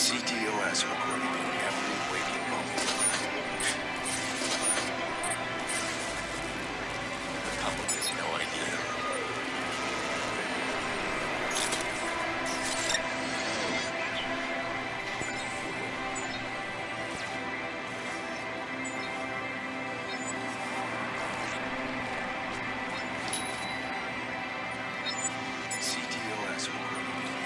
CTOS recording in every waking moment. The public has no idea. CTOS recording in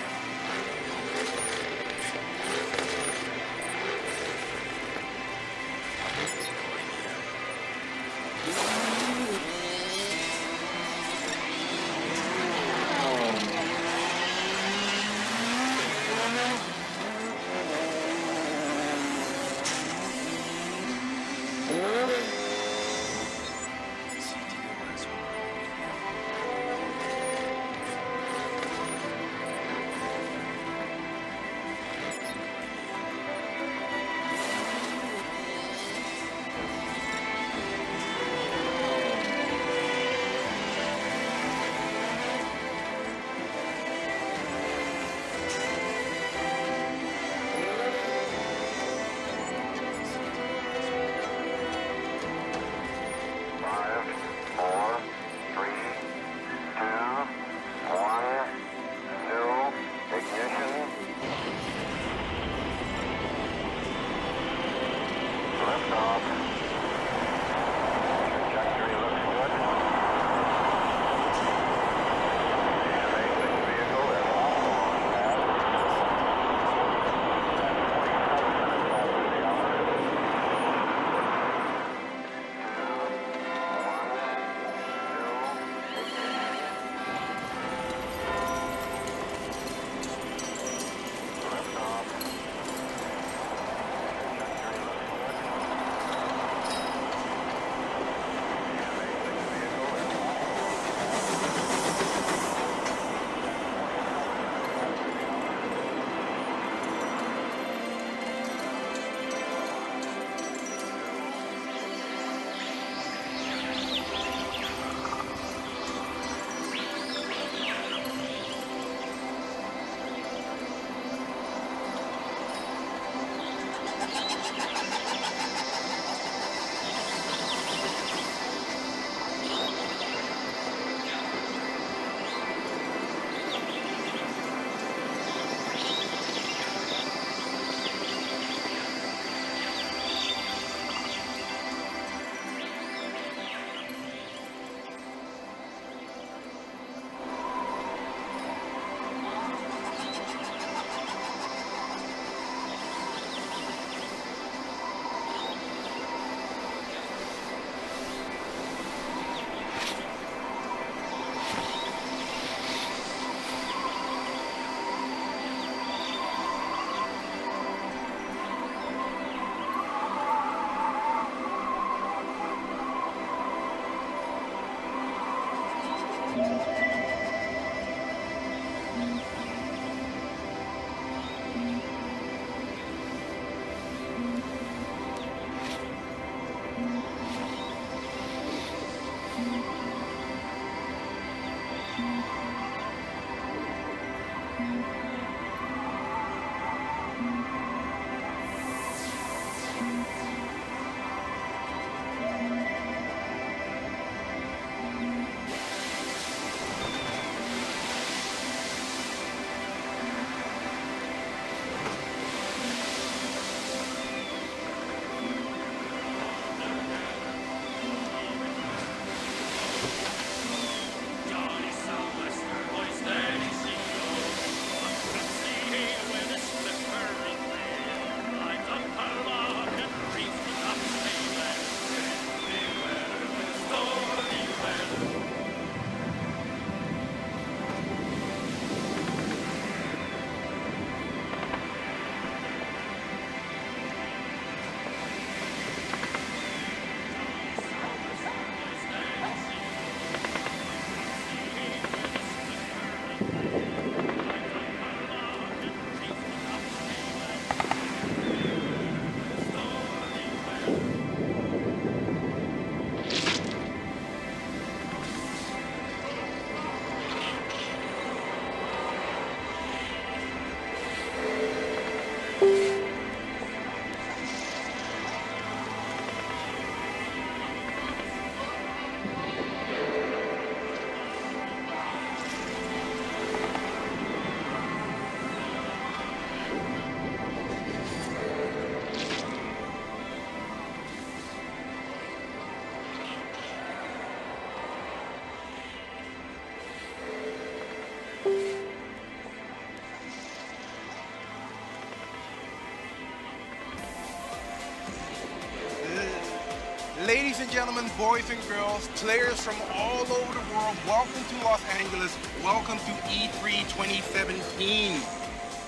Ladies and gentlemen, boys and girls, players from all over the world, welcome to Los Angeles. Welcome to E3 2017.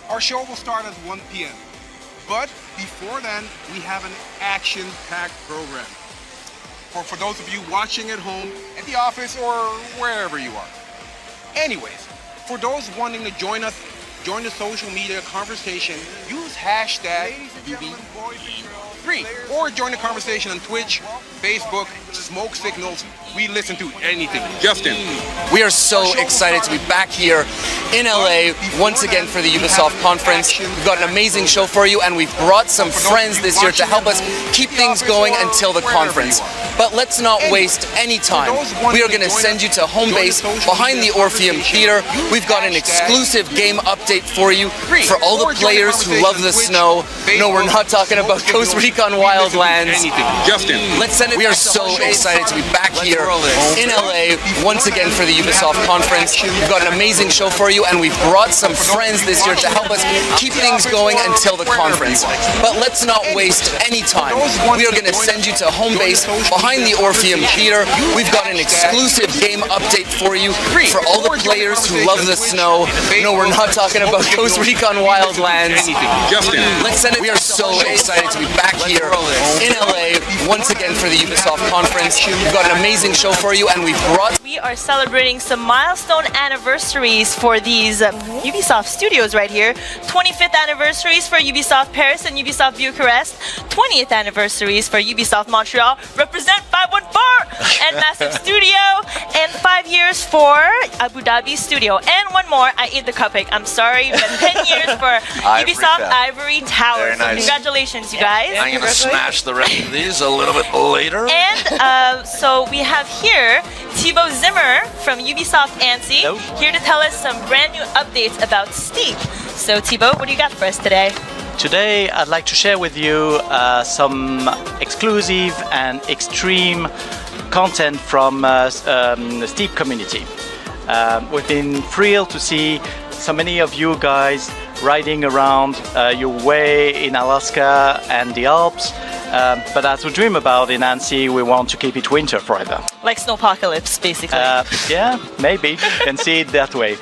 Our show will start at 1 p.m. But before then, we have an action-packed program. For those of you watching at home, at the office, or wherever you are. Anyways, for those wanting to join us, join the social media conversation, use hashtag UB3 or join the conversation on Twitch, Facebook, Smoke Signals. We listen to anything. Justin. We are so excited to be back here in LA once again for the Ubisoft conference. We've got an amazing show for you, and we've brought some friends this year to help us keep things going until the conference. But let's not waste any time. We are going to send you to home base behind the Orpheum Theater. We've got an exclusive game update for you for all the players who love the snow. No, we're not talking about Coast Recon Wildlands. Justin. Let's send it. We are so excited to be back here in LA once again for the Ubisoft conference. We've got an amazing show for you, and we've brought some friends this year to help us keep things going until the conference. But let's not waste any time. We are going to send you to home base behind the Orpheum Theater. We've got an exclusive game update for you for all the players who love the snow. No, we're not talking about Coast Recon Wildlands. Justin. Let's send it. We are so excited to be back here in LA once again for the Ubisoft conference. We've got an amazing show for you, and we've brought... We are celebrating some milestone anniversaries for these Ubisoft studios right here. 25th anniversaries for Ubisoft Paris and Ubisoft Bucharest. 20th anniversaries for Ubisoft Montreal. Represent 514 and Massive Studio. And 5 years for Abu Dhabi Studio. And one more, I ate the cupcake. I'm sorry, but 10 years for Ubisoft Ivory Tower. Very nice. So congratulations, you guys. I'm going to smash the rest of these a little bit later. And so we have here Thibaut Zimmer from Ubisoft ANSI here to tell us some brand new updates about Steep. So Thibaut, what do you got for us today? Today I'd like to share with you some exclusive and extreme content from the Steep community. We've been thrilled to see so many of you guys riding around your way in Alaska and the Alps. But as we dream about in ANSI, we want to keep it winter forever. Like Snowpocalypse, basically. Yeah, maybe. You can see it that way.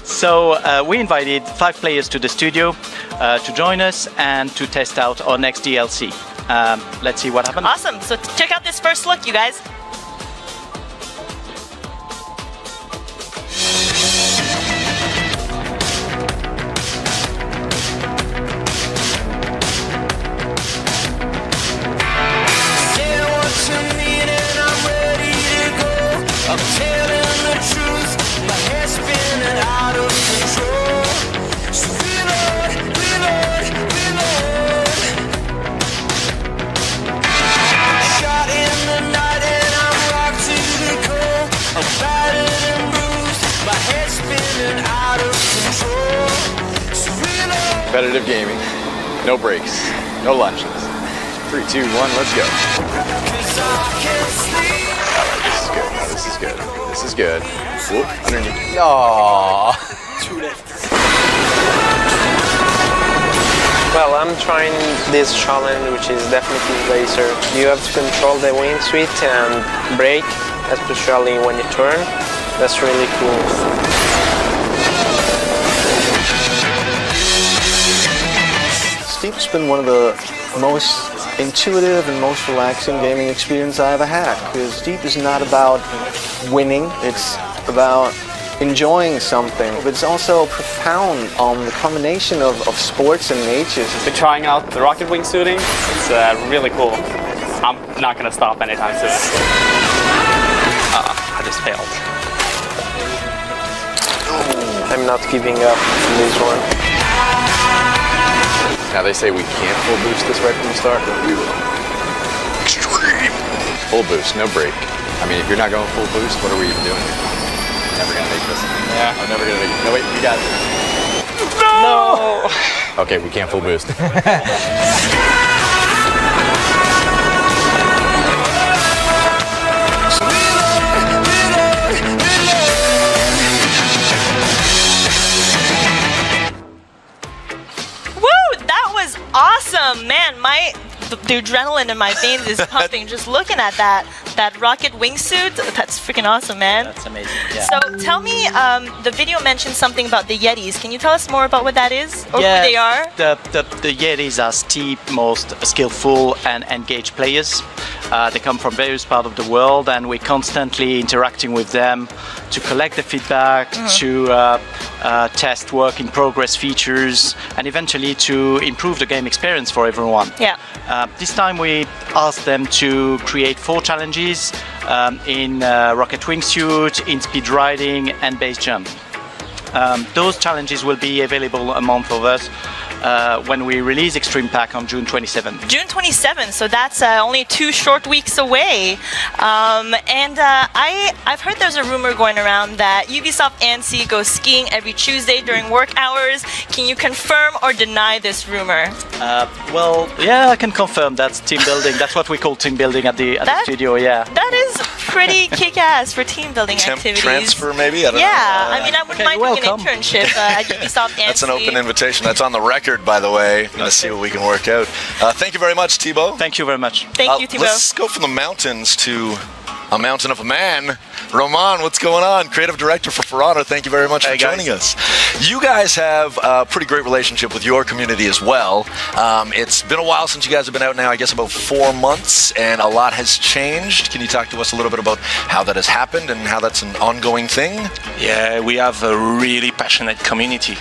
So we invited 5 players to the studio to join us and to test out our next DLC. Let's see what happens. Awesome. So check out this first look, you guys. Competitive gaming, no breaks, no lunches. 3, 2, 1, let's go. Alright, this is good. This is good. Whoop, underneath. Aww. Well, I'm trying this challenge, which is definitely laser. You have to control the wing suite and brake, especially when you turn. That's really cool. Steep's been one of the most intuitive and most relaxing gaming experience I ever had, because Steep is not about winning, it's about enjoying something. But it's also profound on the combination of sports and nature. Been trying out the rocket wingsuiting. It's really cool. I'm not going to stop anytime soon. I just failed. I'm not giving up on this one. Now they say we can't full boost this right from the start, but we will. Extreme! Full boost, no break. I mean, if you're not going full boost, what are we even doing here? I'm never gonna make this. Yeah. I'm never gonna make it. No, wait, we got it. No! Okay, we can't full boost. Woo! That was awesome, man. the adrenaline in my veins is pumping just looking at that rocket wingsuit. That's freaking awesome, man. That's amazing. Yeah. So tell me, the video mentioned something about the Yetis. Can you tell us more about what that is or who they are? The Yetis are Steep's most skillful and engaged players. They come from various parts of the world, and we're constantly interacting with them to collect the feedback, to test work in progress features, and eventually to improve the game experience for everyone. Yeah. This time we asked them to create 4 challenges in rocket wingsuit, in speed riding, and base jump. Those challenges will be available a month of us when we release Extreme Pack on June 27th. June 27th, so that's only 2 short weeks away. I've heard there's a rumor going around that Ubisoft ANSI goes skiing every Tuesday during work hours. Can you confirm or deny this rumor? Well, yeah, I can confirm that's team building. That's what we call team building at the studio, yeah. That is pretty kick-ass for team building activities. Transfer maybe? I don't know. I mean, I wouldn't mind doing an internship at Ubisoft ANSI. That's an open invitation. That's on the record, by the way. I'm going to see what we can work out. Thank you very much, Thibaut. Thank you very much. Thank you, Thibaut. Let's go from the mountains to a mountain of a man. Roman, what's going on? Creative director for For Honor. Thank you very much for joining us. You guys have a pretty great relationship with your community as well. It's been a while since you guys have been out now, I guess about 4 months, and a lot has changed. Can you talk to us a little bit about how that has happened and how that's an ongoing thing? Yeah, we have a really passionate community.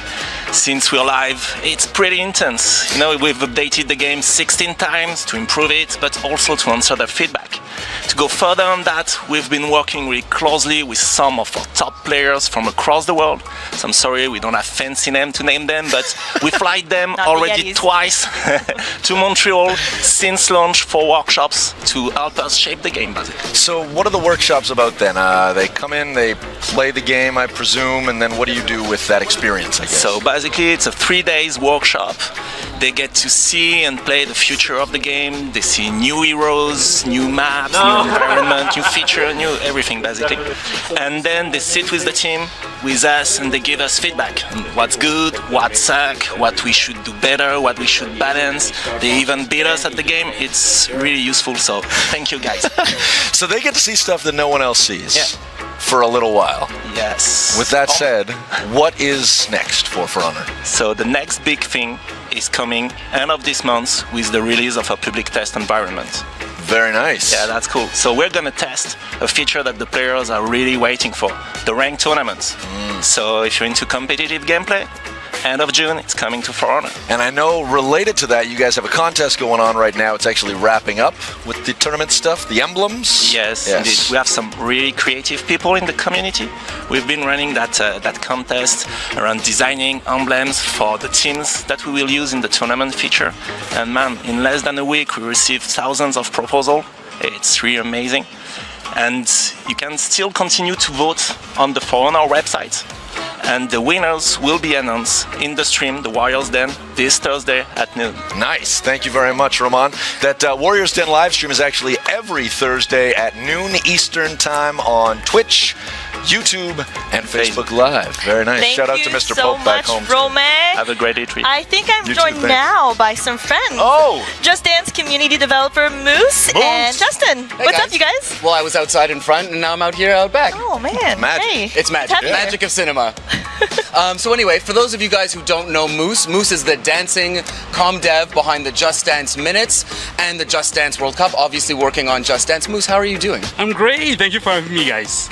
Since we're live, it's pretty intense. You know, we've updated the game 16 times to improve it, but also to answer their feedback. To go further on that, we've been working really closely with some of our top players from across the world. So I'm sorry we don't have fancy names to name them, but we flight them already twice to Montreal since launch for workshops to help us shape the game, basically. So what are the workshops about then? They come in, they play the game, I presume, and then what do you do with that experience, I guess? So basically it's a 3 days workshop. They get to see and play the future of the game. They see new heroes, new maps, new environment, new feature, new everything basically. And then they sit with the team, with us, and they give us feedback on what's good, what suck, what we should do better, what we should balance. They even beat us at the game. It's really useful, so thank you guys. So they get to see stuff that no one else sees. Yeah. For a little while. Yes. With that said, what is next for Honor? So the next big thing is coming end of this month with the release of a public test environment. Very nice. Yeah, that's cool. So we're gonna test a feature that the players are really waiting for, the ranked tournaments. So if you're into competitive gameplay, end of June, it's coming to For Honor. And I know related to that, you guys have a contest going on right now. It's actually wrapping up with the tournament stuff, the emblems. Yes, indeed. We have some really creative people in the community. We've been running that contest around designing emblems for the teams that we will use in the tournament feature. And man, in less than a week, we received thousands of proposals. It's really amazing. And you can still continue to vote on the For Honor website. And the winners will be announced in the stream, the Warriors Den, this Thursday at noon. Nice. Thank you very much, Roman. That Warriors Den live stream is actually every Thursday at noon Eastern time on Twitch, YouTube, and Facebook Live. Very nice. Shout out to Mr. Pope back home. Romain. Have a great E3. I think I'm joined now by some friends. Oh! Just Dance community developer Moose and Justin. Hey, What's guys. up, you guys? Well, I was outside in front, and now I'm out here out back. Oh, man. Magic. Hey. It's magic. Happy Magic of cinema. So anyway, for those of you guys who don't know Moose is the dancing com dev behind the Just Dance Minutes and the Just Dance World Cup, obviously working on Just Dance. Moose, how are you doing? I'm great. Thank you for having me, guys.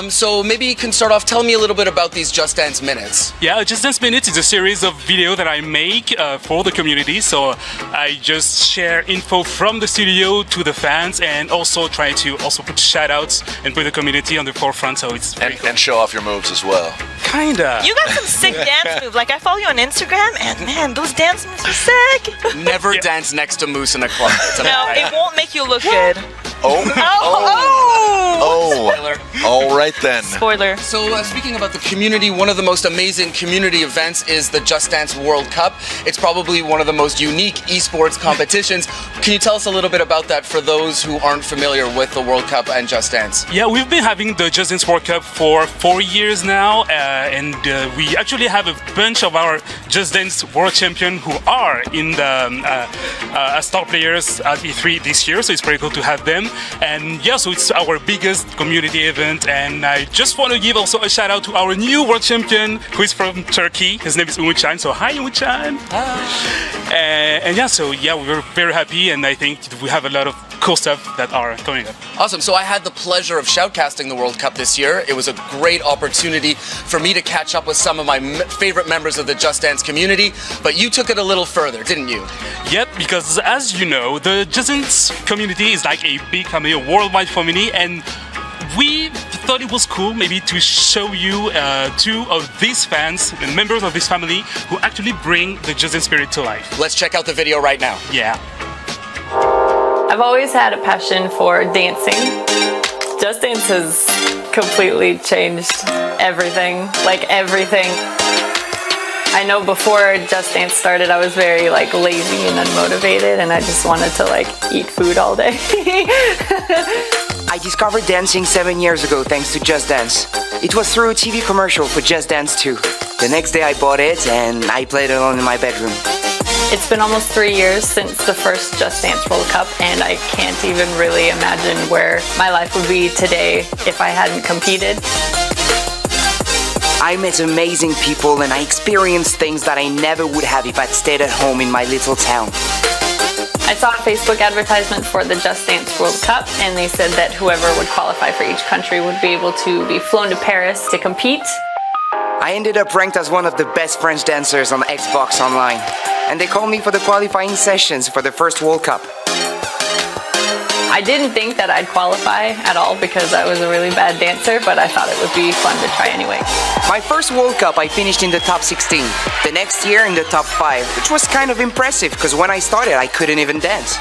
So maybe you can start off, tell me a little bit about these Just Dance Minutes. Yeah, Just Dance Minutes is a series of videos that I make for the community. So I just share info from the studio to the fans and also try to also put shout-outs and put the community on the forefront. So it's and show off your moves as well. Kinda. You got some sick dance moves. Like, I follow you on Instagram, and man, those dance moves are sick. Never dance next to Moose in a club. No, it won't make you look good. Spoiler. All right then. Spoiler. So speaking about the community, one of the most amazing community events is the Just Dance World Cup. It's probably one of the most unique esports competitions. Can you tell us a little bit about that for those who aren't familiar with the World Cup and Just Dance? Yeah, we've been having the Just Dance World Cup for 4 years now. and we actually have a bunch of our Just Dance World Champion who are in the as star players at E3 this year, so it's pretty cool to have them. And yeah, so it's our biggest community event, and I just want to give also a shout out to our new world champion who is from Turkey. His name is Umutcan, so hi Umutcan. And yeah, so yeah, we're very happy, and I think we have a lot of cool stuff that are coming up. Awesome. So I had the pleasure of shoutcasting the World Cup this year. It was a great opportunity for me to catch up with some of my favorite members of the Just Dance community, but you took it a little further, didn't you? Yep, because as you know, the Just Dance community is like a big family, a worldwide family, and we thought it was cool maybe to show you two of these fans and members of this family who actually bring the Just Dance spirit to life. Let's check out the video right now. Yeah. I've always had a passion for dancing. Just Dance has completely changed everything, like everything. I know before Just Dance started, I was very like lazy and unmotivated, and I just wanted to like eat food all day. I discovered dancing 7 years ago thanks to Just Dance. It was through a TV commercial for Just Dance 2. The next day I bought it and I played it alone in my bedroom. It's been almost 3 years since the first Just Dance World Cup, and I can't even really imagine where my life would be today if I hadn't competed. I met amazing people and I experienced things that I never would have if I'd stayed at home in my little town. I saw a Facebook advertisement for the Just Dance World Cup, and they said that whoever would qualify for each country would be able to be flown to Paris to compete. I ended up ranked as one of the best French dancers on Xbox Online, and they called me for the qualifying sessions for the first World Cup. I didn't think that I'd qualify at all because I was a really bad dancer, but I thought it would be fun to try anyway. My first World Cup, I finished in the top 16. The next year in the top 5, which was kind of impressive because when I started, I couldn't even dance.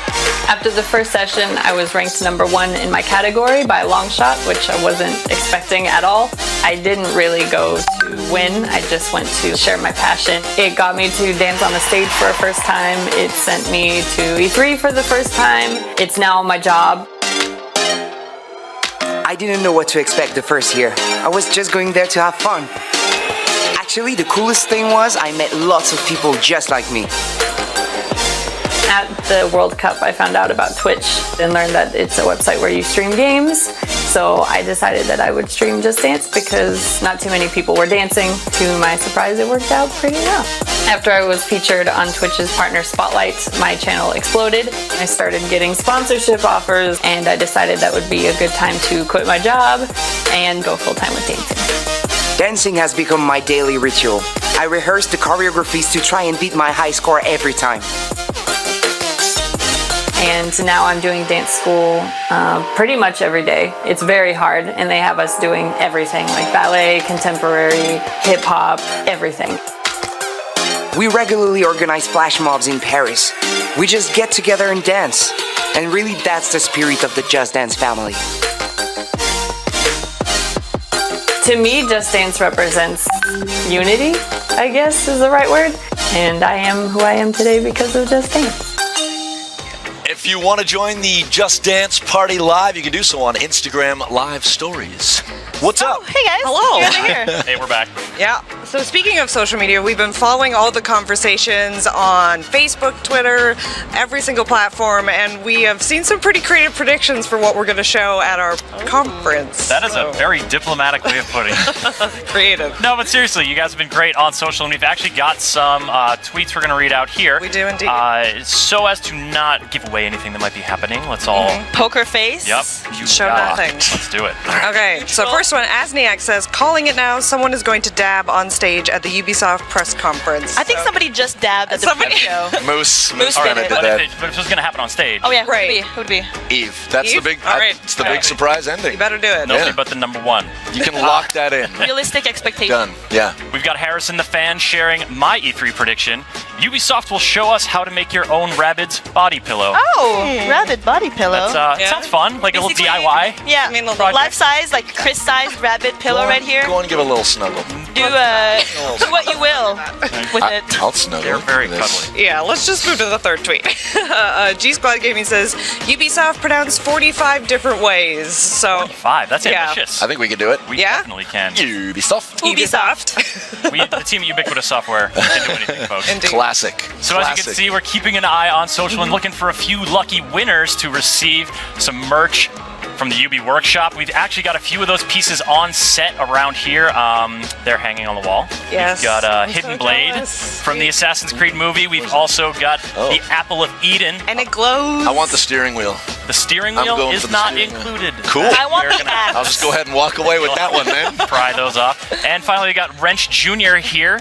After the first session, I was ranked number 1 in my category by a long shot, which I wasn't expecting at all. I didn't really go to win, I just went to share my passion. It got me to dance on the stage for a first time. It sent me to E3 for the first time. It's now my job. I didn't know what to expect the first year. I was just going there to have fun. Actually, the coolest thing was I met lots of people just like me. At the World Cup, I found out about Twitch and learned that it's a website where you stream games. So I decided that I would stream Just Dance because not too many people were dancing. To my surprise, it worked out pretty well. After I was featured on Twitch's Partner Spotlight, my channel exploded. I started getting sponsorship offers, and I decided that would be a good time to quit my job and go full-time with dancing. Dancing has become my daily ritual. I rehearse the choreographies to try and beat my high score every time. And now I'm doing dance school pretty much every day. It's very hard, and they have us doing everything, like ballet, contemporary, hip-hop, everything. We regularly organize flash mobs in Paris. We just get together and dance. And really, that's the spirit of the Just Dance family. To me, Just Dance represents unity, I guess is the right word. And I am who I am today because of Just Dance. If you want to join the Just Dance Party live, you can do so on Instagram Live Stories. What's up? Hey guys. Hello. You guys are here. Hey, we're back. Yeah. So speaking of social media, we've been following all the conversations on Facebook, Twitter, every single platform, and we have seen some pretty creative predictions for what we're going to show at our conference. That is a very diplomatic way of putting it. Creative. No, but seriously, you guys have been great on social, and we've actually got some tweets we're going to read out here. We do indeed. So as to not give away anything that might be happening, let's all... Poker face. Yep. Show nothing. Let's do it. Okay, so first one, Asniak says, calling it now, someone is going to dab on stage at the Ubisoft press conference. I think somebody just dabbed at the prep show. Moose did kind of it. did But that. if it was going to happen on stage. Oh yeah, Right. who would be? Eve. That's Eve? the big. All right. It's the big surprise ending. You better do it. Nobody Yeah. but the number one. You can lock that in. Realistic expectation. Done. Yeah. We've got Harrison the fan sharing my E3 prediction. Ubisoft will show us how to make your own Rabbids body pillow. Oh, rabbit body pillow. That's sounds fun, like a little Basically, DIY. Yeah, I mean, life size, like Chris-sized rabbit pillow right here. Go and give a little snuggle. Do what you will with it. I'll snuggle. They're very cuddly. Yeah, let's just move to the third tweet. G Squad Gaming says Ubisoft pronounced 45 different ways. So 45. That's ambitious. I think we can do it. We definitely can. Ubisoft. The team at Ubiquitous Software can do anything, folks. Indeed. Classic. So as you can see, we're keeping an eye on social and looking for a few lucky winners to receive some merch from the UB Workshop. We've actually got a few of those pieces on set around here. They're hanging on the wall. Yes. We've got Hidden Blade from the Assassin's Creed movie. We've also got the Apple of Eden. And it glows. I want the steering wheel. The steering wheel is not included. Cool. I want the axe. I'll just go ahead and walk away with that one, man. Pry those off. And finally, we got Wrench Jr. here.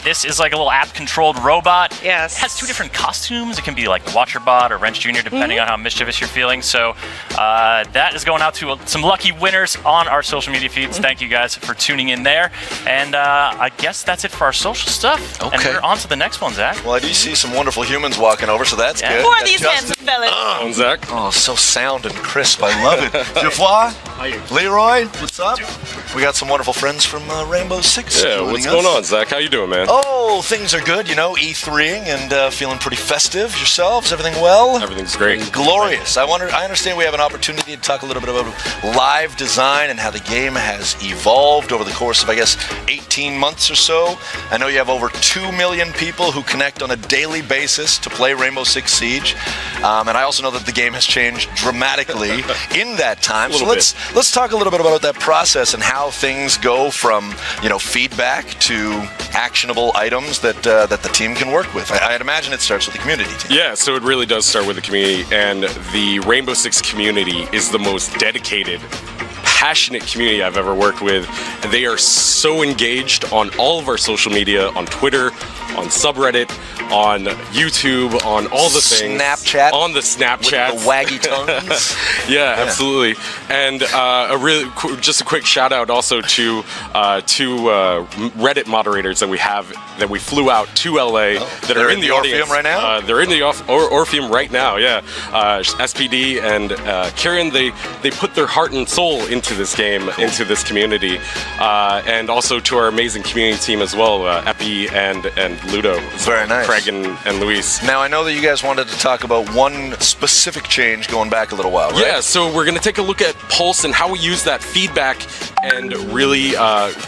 This is like a little app-controlled robot. Yes. It has two different costumes. It can be like the WatcherBot or Wrench Jr., depending on how mischievous you're feeling. So that is going out to some lucky winners on our social media feeds. Thank you guys for tuning in there. And I guess that's it for our social stuff. Okay. And we're on to the next one, Zach. Well, I do see some wonderful humans walking over, so that's good. Who are these handsome fellas? I'm Zach. Oh, so sound and crisp. I love it. Geoffroy? Leroy? What's up? We got some wonderful friends from Rainbow Six. Yeah, what's going on, Zach? How you doing, man? Oh, things are good. You know, E3ing and feeling pretty festive. Yourselves? Everything well? Everything's great. Glorious. I understand we have an opportunity to talk a little bit about live design and how the game has evolved over the course of, I guess, 18 months or so. I know you have over 2 million people who connect on a daily basis to play Rainbow Six Siege. And I also know that the game has changed dramatically in that time. So let's talk a little bit about that process and how things go from, you know, feedback to actionable items that the team can work with. I'd imagine it starts with the community team. Yeah, so it really does start with the community, and the Rainbow Six community is the most dedicated, passionate community I've ever worked with. They are so engaged on all of our social media, on Twitter, on subreddit, on YouTube, on all the things. Snapchat. On the Snapchat. With the waggy tongues. Yeah, absolutely. And just a quick shout out also to Reddit moderators that we flew out to LA that are in the audience Orpheum right now. They're in the Orpheum right now. Yeah, SPD and Karen. They put their heart and soul into this game, into this community, and also to our amazing community team as well, Epi and Ludo. Very nice. Craig and Luis. Now, I know that you guys wanted to talk about one specific change going back a little while, right? Yeah, so we're going to take a look at Pulse and how we use that feedback and really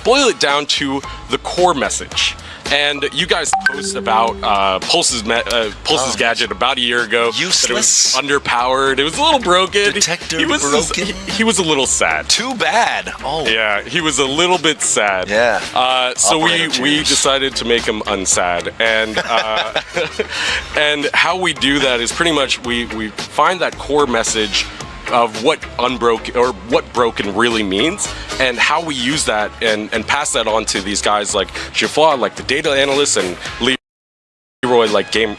boil it down to the core message. And you guys post about Pulse's gadget about a year ago. Useless. That it was underpowered. It was a little broken. Detector he was broken. He was a little sad. Too bad. Oh. Yeah, he was a little bit sad. Yeah. So we decided to make him unsad, and and how we do that is pretty much we find that core message of what unbroken or what broken really means, and how we use that and pass that on to these guys like Geoffroy, like the data analysts, and Leroy, like game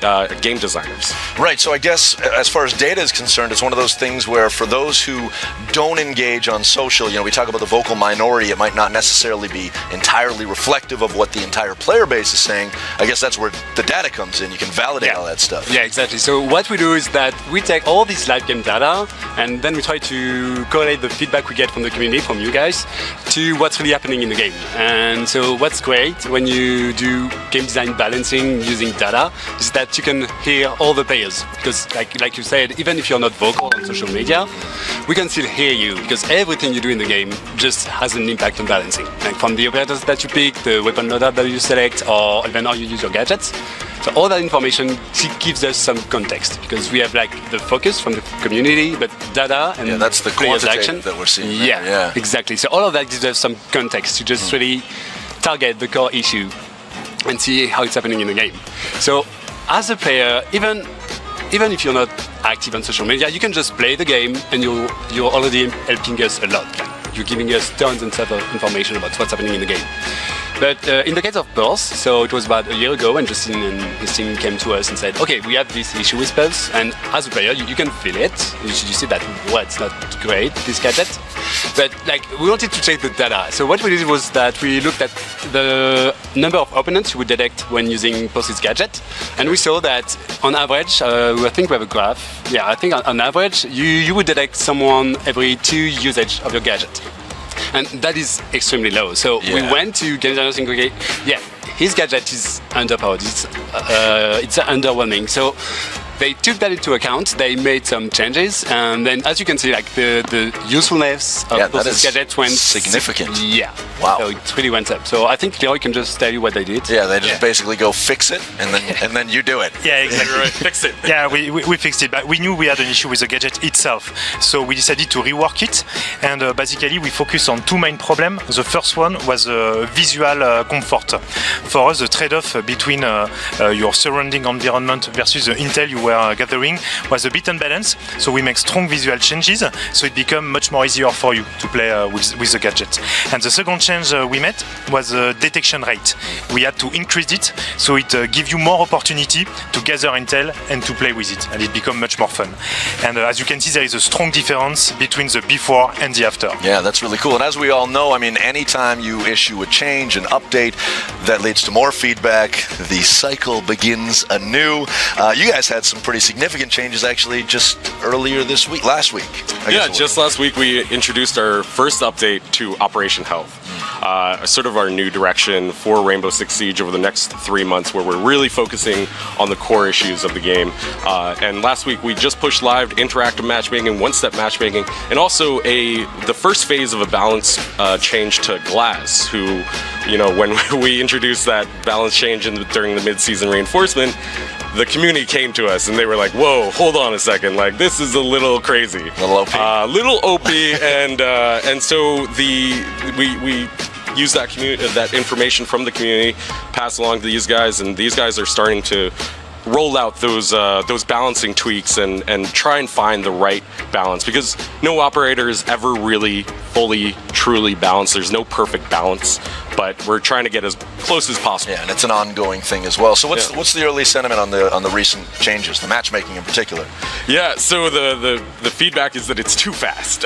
designers. Right, so I guess as far as data is concerned, it's one of those things where for those who don't engage on social, you know, we talk about the vocal minority, it might not necessarily be entirely reflective of what the entire player base is saying. I guess that's where the data comes in. You can validate all that stuff. Yeah, exactly. So what we do is that we take all this live game data and then we try to correlate the feedback we get from the community, from you guys, to what's really happening in the game. And so what's great when you do game design balancing using data is that you can hear all the players, because like you said, even if you're not vocal on social media, we can still hear you, because everything you do in the game just has an impact on balancing. Like from the operators that you pick, the weapon loader that you select, or even how you use your gadgets. So all that information gives us some context, because we have like the focus from the community, but data and that's the players' action that we're seeing. Yeah, exactly. So all of that gives us some context to just really target the core issue and see how it's happening in the game. So as a player, even if you're not active on social media, you can just play the game and you're already helping us a lot. You're giving us tons and tons of information about what's happening in the game. But in the case of Pulse, so it was about a year ago when Justin and his team came to us and said, okay, we have this issue with Pulse, and as a player, you can feel it. You see that, well, it's not great, this gadget. But like, we wanted to check the data. So what we did was that we looked at the number of opponents you would detect when using Pulse's gadget. And we saw that on average, I think we have a graph. Yeah, I think on average, you would detect someone every 2 usage of your gadget. and that is extremely low. So we went to game designers and go, okay, yeah, his gadget is underpowered, it's underwhelming. So they took that into account, they made some changes, and then as you can see, like the usefulness of those gadgets went significant. Wow. So it really went up. So I think Leroy can just tell you what they did. Yeah, they just basically go fix it, and then you do it. Yeah, exactly. Fix it. Yeah, we fixed it, but we knew we had an issue with the gadget itself, so we decided to rework it, and basically we focused on two main problems. The first one was visual comfort. For us, the trade-off between your surrounding environment versus the intel you were gathering was a bit unbalanced, so we make strong visual changes, so it became much more easier for you to play with the gadget. And the second change we made was the detection rate. We had to increase it, so it gives you more opportunity to gather intel and to play with it, and it becomes much more fun. And as you can see, there is a strong difference between the before and the after. Yeah, that's really cool. And as we all know, I mean, anytime you issue a change, an update that leads to more feedback, the cycle begins anew. You guys had some pretty significant changes actually just earlier this week, last week. Yeah, just last week we introduced our first update to Operation Health. Sort of our new direction for Rainbow Six Siege over the next 3 months, where we're really focusing on the core issues of the game. And last week we just pushed live interactive matchmaking, one-step matchmaking, and also the first phase of a balance change to Glass, who, you know, when we introduced that balance change during the mid-season reinforcement, the community came to us and they were like, whoa, hold on a second, like this is a little crazy. Little OP. Little OP, and so we use that information from the community, pass along to these guys, and these guys are starting to roll out those balancing tweaks and try and find the right balance, because no operator is ever really fully, truly balanced. There's no perfect balance, but we're trying to get as close as possible. Yeah, and it's an ongoing thing as well. So what's the early sentiment on the recent changes, the matchmaking in particular? Yeah, so the feedback is that it's too fast,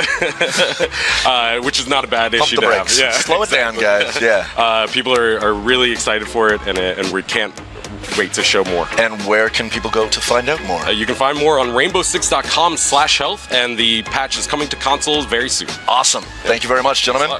which is not a bad issue to have. Yeah, slow it down, guys. Yeah, people are really excited for it, and we can't wait to show more. And where can people go to find out more? You can find more on rainbow6.com/health, and the patch is coming to consoles very soon. Awesome. Thank you very much, gentlemen.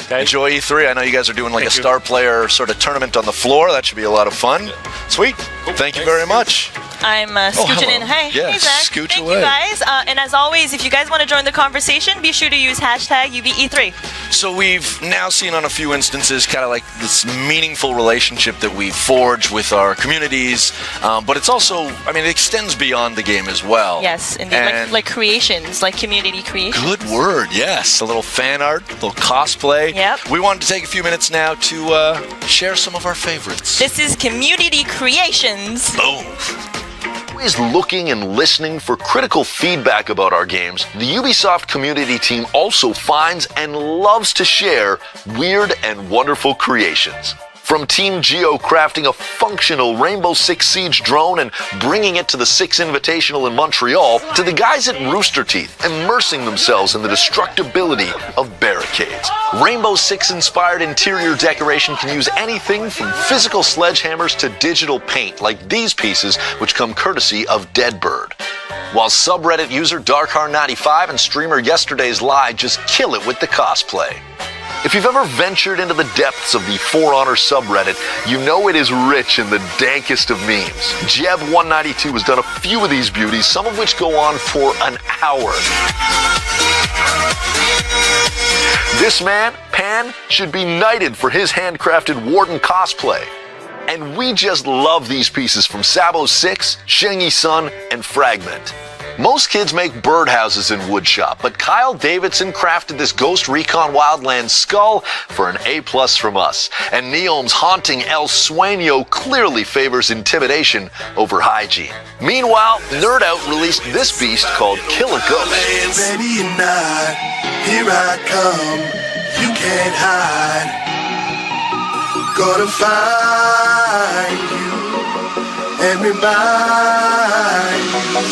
Okay. Enjoy E3. I know you guys are doing like a star player sort of tournament on the floor. That should be a lot of fun. Sweet. Thank you very much. I'm scooching in. Hey, Yeah, hey Zach. scooch Thank away. you guys. And as always, if you guys want to join the conversation, be sure to use hashtag #UBE3. So we've now seen on a few instances kind of like this meaningful relationship that we forge with our communities, but it's also, I mean, it extends beyond the game as well. Yes, indeed. Like creations, like community creations. Good word, yes. A little fan art, a little cosplay. Yep. We wanted to take a few minutes now to share some of our favorites. This is community creations. Boom. Always looking and listening for critical feedback about our games, the Ubisoft community team also finds and loves to share weird and wonderful creations. From Team Geo crafting a functional Rainbow Six Siege drone and bringing it to the Six Invitational in Montreal, to the guys at Rooster Teeth immersing themselves in the destructibility of barricades. Rainbow Six inspired interior decoration can use anything from physical sledgehammers to digital paint, like these pieces, which come courtesy of Deadbird. While subreddit user Darkhar95 and streamer Yesterday's Lie just kill it with the cosplay. If you've ever ventured into the depths of the For Honor subreddit, you know it is rich in the dankest of memes. Jeb192 has done a few of these beauties, some of which go on for an hour. This man, Pan, should be knighted for his handcrafted Warden cosplay. And we just love these pieces from Sabo6, Shengi Sun, and Fragment. Most kids make birdhouses in woodshop, but Kyle Davidson crafted this Ghost Recon Wildlands skull for an A+ from us. And Neom's haunting El Sueño clearly favors intimidation over hygiene. Meanwhile, Nerd Out released this beast called Kill a Ghost. Ready or not, here I come, you can't hide. Gonna find you and remind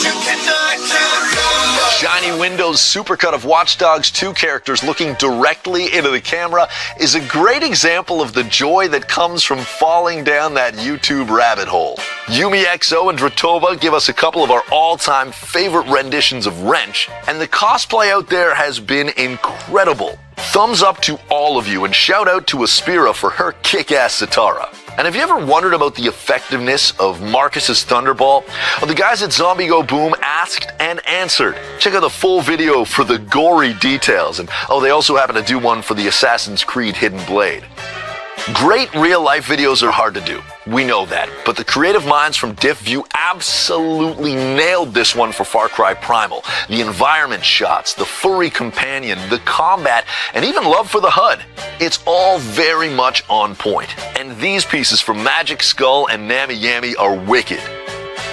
you cannot. Shiny Window's supercut of Watch Dogs 2 characters looking directly into the camera is a great example of the joy that comes from falling down that YouTube rabbit hole. YumiXO and Dratova give us a couple of our all-time favorite renditions of Wrench, and the cosplay out there has been incredible. Thumbs up to all of you, and shout out to Espero for her kick-ass Sitara. And have you ever wondered about the effectiveness of Marcus's Thunderball? Well, the guys at Zombie Go Boom asked and answered. Check out the full video for the gory details. And they also happen to do one for the Assassin's Creed Hidden Blade. Great real-life videos are hard to do. We know that. But the creative minds from DiffView absolutely nailed this one for Far Cry Primal. The environment shots, the furry companion, the combat, and even love for the HUD. It's all very much on point. And these pieces from Magic Skull and Nami Yami are wicked.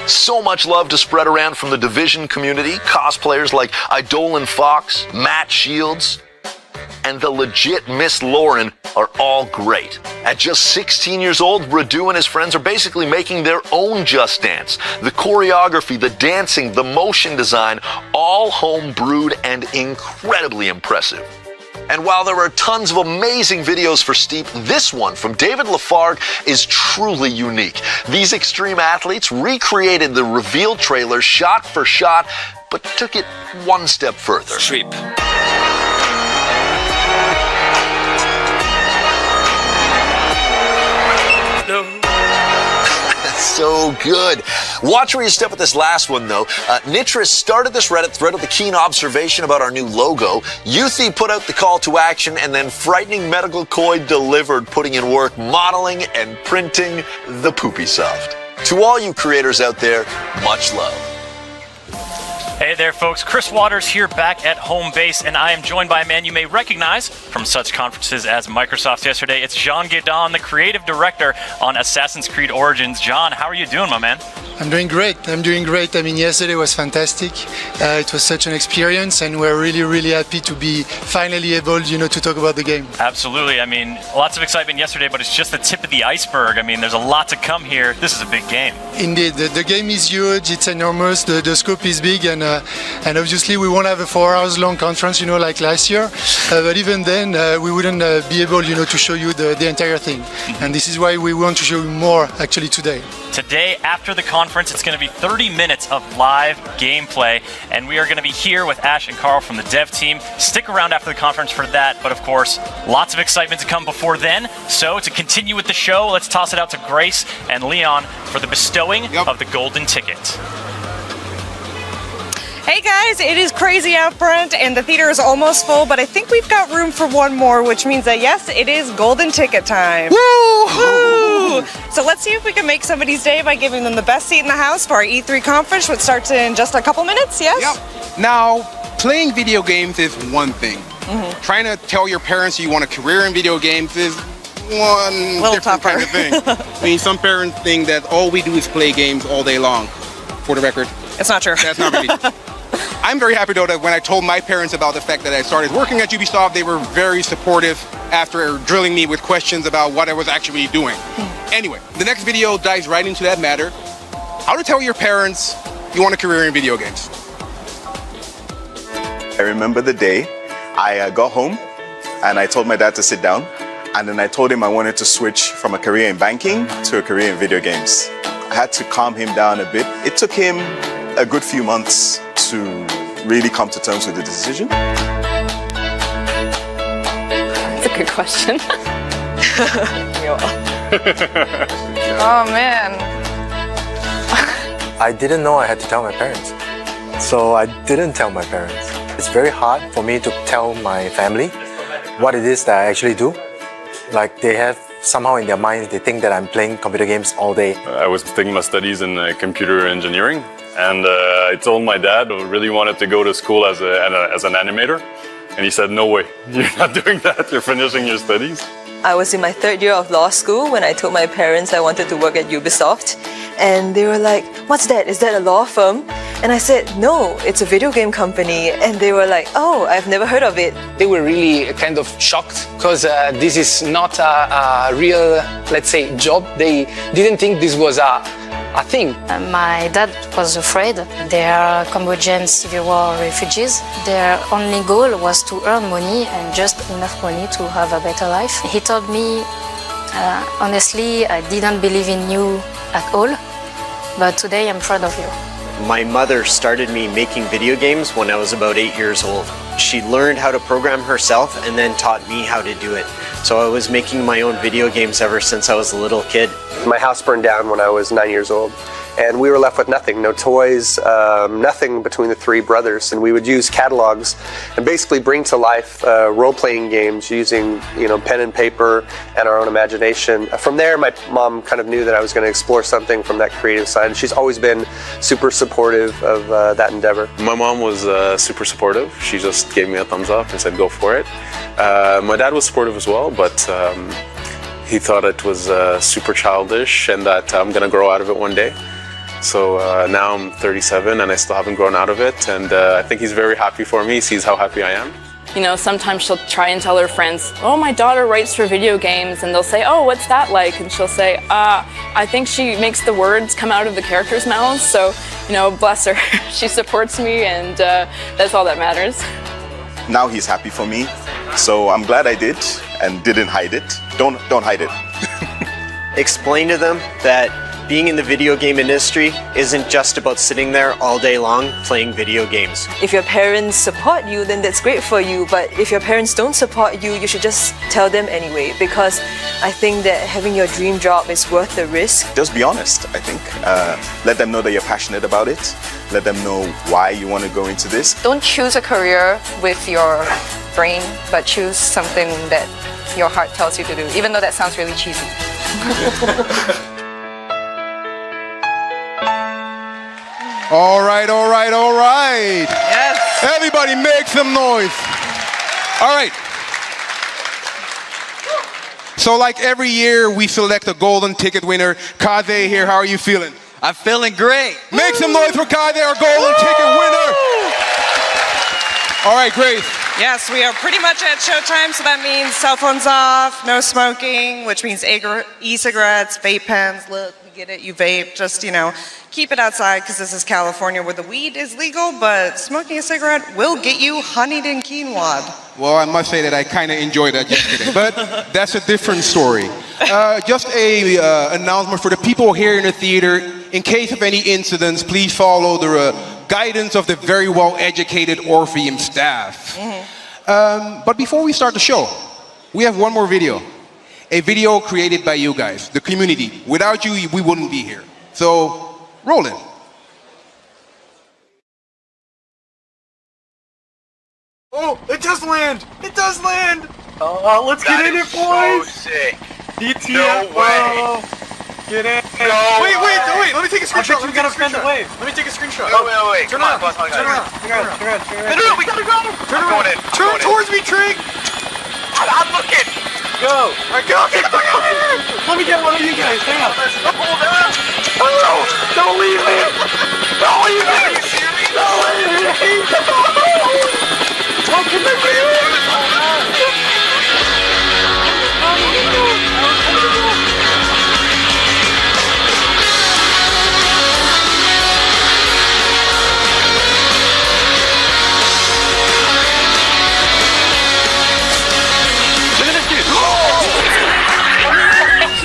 So much love to spread around from the Division community, cosplayers like Idolin Fox, Matt Shields, and the legit Miss Lauren are all great. At just 16 years old, Radu and his friends are basically making their own Just Dance. The choreography, the dancing, the motion design, all home brewed and incredibly impressive. And while there are tons of amazing videos for Steep, this one from David Lafargue is truly unique. These extreme athletes recreated the reveal trailer shot for shot, but took it one step further. Streep. So good. Watch where you step with this last one, though. Nitris started this Reddit thread with a keen observation about our new logo. Youthy put out the call to action, and then Frightening Medical Koi delivered, putting in work modeling and printing the Poopy Soft. To all you creators out there, much love. Hey there, folks. Chris Waters here back at home base, and I am joined by a man you may recognize from such conferences as Microsoft's yesterday. It's Jean Guédon, the creative director on Assassin's Creed Origins. John, how are you doing, my man? I'm doing great. I mean, yesterday was fantastic. It was such an experience, and we're really, really happy to be finally able, to talk about the game. Absolutely. I mean, lots of excitement yesterday, but it's just the tip of the iceberg. I mean, there's a lot to come here. This is a big game. Indeed. The game is huge. It's enormous. The scope is big, and obviously we won't have a 4 hours long conference, like last year. But even then, we wouldn't be able, to show you the entire thing. And this is why we want to show you more, actually, today. Today, after the conference, it's going to be 30 minutes of live gameplay, and we are going to be here with Ash and Carl from the dev team. Stick around after the conference for that, but of course, lots of excitement to come before then. So to continue with the show, let's toss it out to Grace and Leon for the bestowing of the golden ticket. Hey guys, it is crazy out front and the theater is almost full, but I think we've got room for one more, which means that yes, it is golden ticket time. Woo! Woo! So let's see if we can make somebody's day by giving them the best seat in the house for our E3 conference, which starts in just a couple minutes, yes? Yep. Now, playing video games is one thing. Trying to tell your parents you want a career in video games is one different kind of thing. I mean, some parents think that all we do is play games all day long. For the record, it's not true. That's not really true. I'm very happy though that when I told my parents about the fact that I started working at Ubisoft, they were very supportive after drilling me with questions about what I was actually doing. Anyway, the next video dives right into that matter. How to tell your parents you want a career in video games. I remember the day I got home and I told my dad to sit down, and then I told him I wanted to switch from a career in banking to a career in video games. I had to calm him down a bit. It took him a good few months to really come to terms with the decision. That's a good question. Oh man. I didn't know I had to tell my parents, so I didn't tell my parents. It's very hard for me to tell my family what it is that I actually do. Like, they have somehow in their minds, they think that I'm playing computer games all day. I was taking my studies in computer engineering, and I told my dad who really wanted to go to school as an animator, and he said, no way, you're not doing that, you're finishing your studies. I was in my 3rd year of law school when I told my parents I wanted to work at Ubisoft, and they were like, what's that? Is that a law firm? And I said, no, it's a video game company. And they were like, oh, I've never heard of it. They were really kind of shocked because this is not a real, let's say, job. They didn't think this was a thing. My dad was afraid. They are Cambodian civil war refugees. Their only goal was to earn money and just enough money to have a better life. He told me, honestly, I didn't believe in you at all, but today I'm proud of you. My mother started me making video games when I was about 8 years old. She learned how to program herself and then taught me how to do it. So I was making my own video games ever since I was a little kid. My house burned down when I was 9 years old, and we were left with nothing, no toys, nothing between the three brothers. And we would use catalogs and basically bring to life role-playing games using, pen and paper and our own imagination. From there, my mom kind of knew that I was going to explore something from that creative side. She's always been super supportive of that endeavor. My mom was super supportive. She just gave me a thumbs up and said, go for it. My dad was supportive as well, but he thought it was super childish and that I'm going to grow out of it one day. So now I'm 37 and I still haven't grown out of it, and I think he's very happy for me. He sees how happy I am. Sometimes she'll try and tell her friends, oh, my daughter writes for video games, and they'll say, oh, what's that like? And she'll say, I think she makes the words come out of the characters' mouths, so, bless her. She supports me, and that's all that matters. Now he's happy for me, so I'm glad I did and didn't hide it. Don't hide it. Explain to them that being in the video game industry isn't just about sitting there all day long playing video games. If your parents support you, then that's great for you. But if your parents don't support you, you should just tell them anyway, because I think that having your dream job is worth the risk. Just be honest, I think. Let them know that you're passionate about it. Let them know why you want to go into this. Don't choose a career with your brain, but choose something that your heart tells you to do, even though that sounds really cheesy. All right, all right, all right. Yes. Everybody make some noise. All right. So like every year, we select a golden ticket winner. Kaze here, how are you feeling? I'm feeling great. Make some noise for Kaze, our golden ticket winner. All right, Grace. Yes, we are pretty much at showtime, so that means cell phones off, no smoking, which means e-cigarettes, vape pens. Look, you get it, you vape. Just, keep it outside, because this is California where the weed is legal, but smoking a cigarette will get you honeyed and quinoa. Well, I must say that I kind of enjoyed that yesterday, but that's a different story. Just a announcement for the people here in the theater. In case of any incidents, please follow the guidance of the very well-educated Orpheum staff. But before we start the show, we have one more video. A video created by you guys, the community. Without you, we wouldn't be here. So, roll it. Oh, it does land! It does land! Let's That get in is it, boys! So sick. DTF, No way. Get in! No wait, way. let me take a screenshot. We gotta spend the wave. Let me take a screenshot. Wait. Turn Come on, around. boss, Turn around. No, we gotta go. Turn I'm around. going in. Turn towards me, Trig. I'm looking. Go. All right, go. Let me get one of you guys. Hang on. Hold on. Oh, don't leave me. Don't leave me. Are you serious? Don't leave me. How can I do it?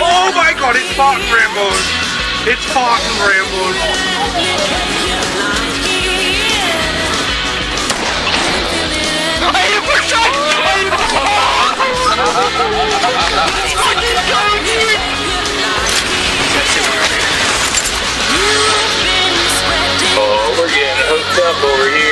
Oh my god, it's Spartan Rambos! It's Spartan Rambos! Oh, we're getting hooked up over here.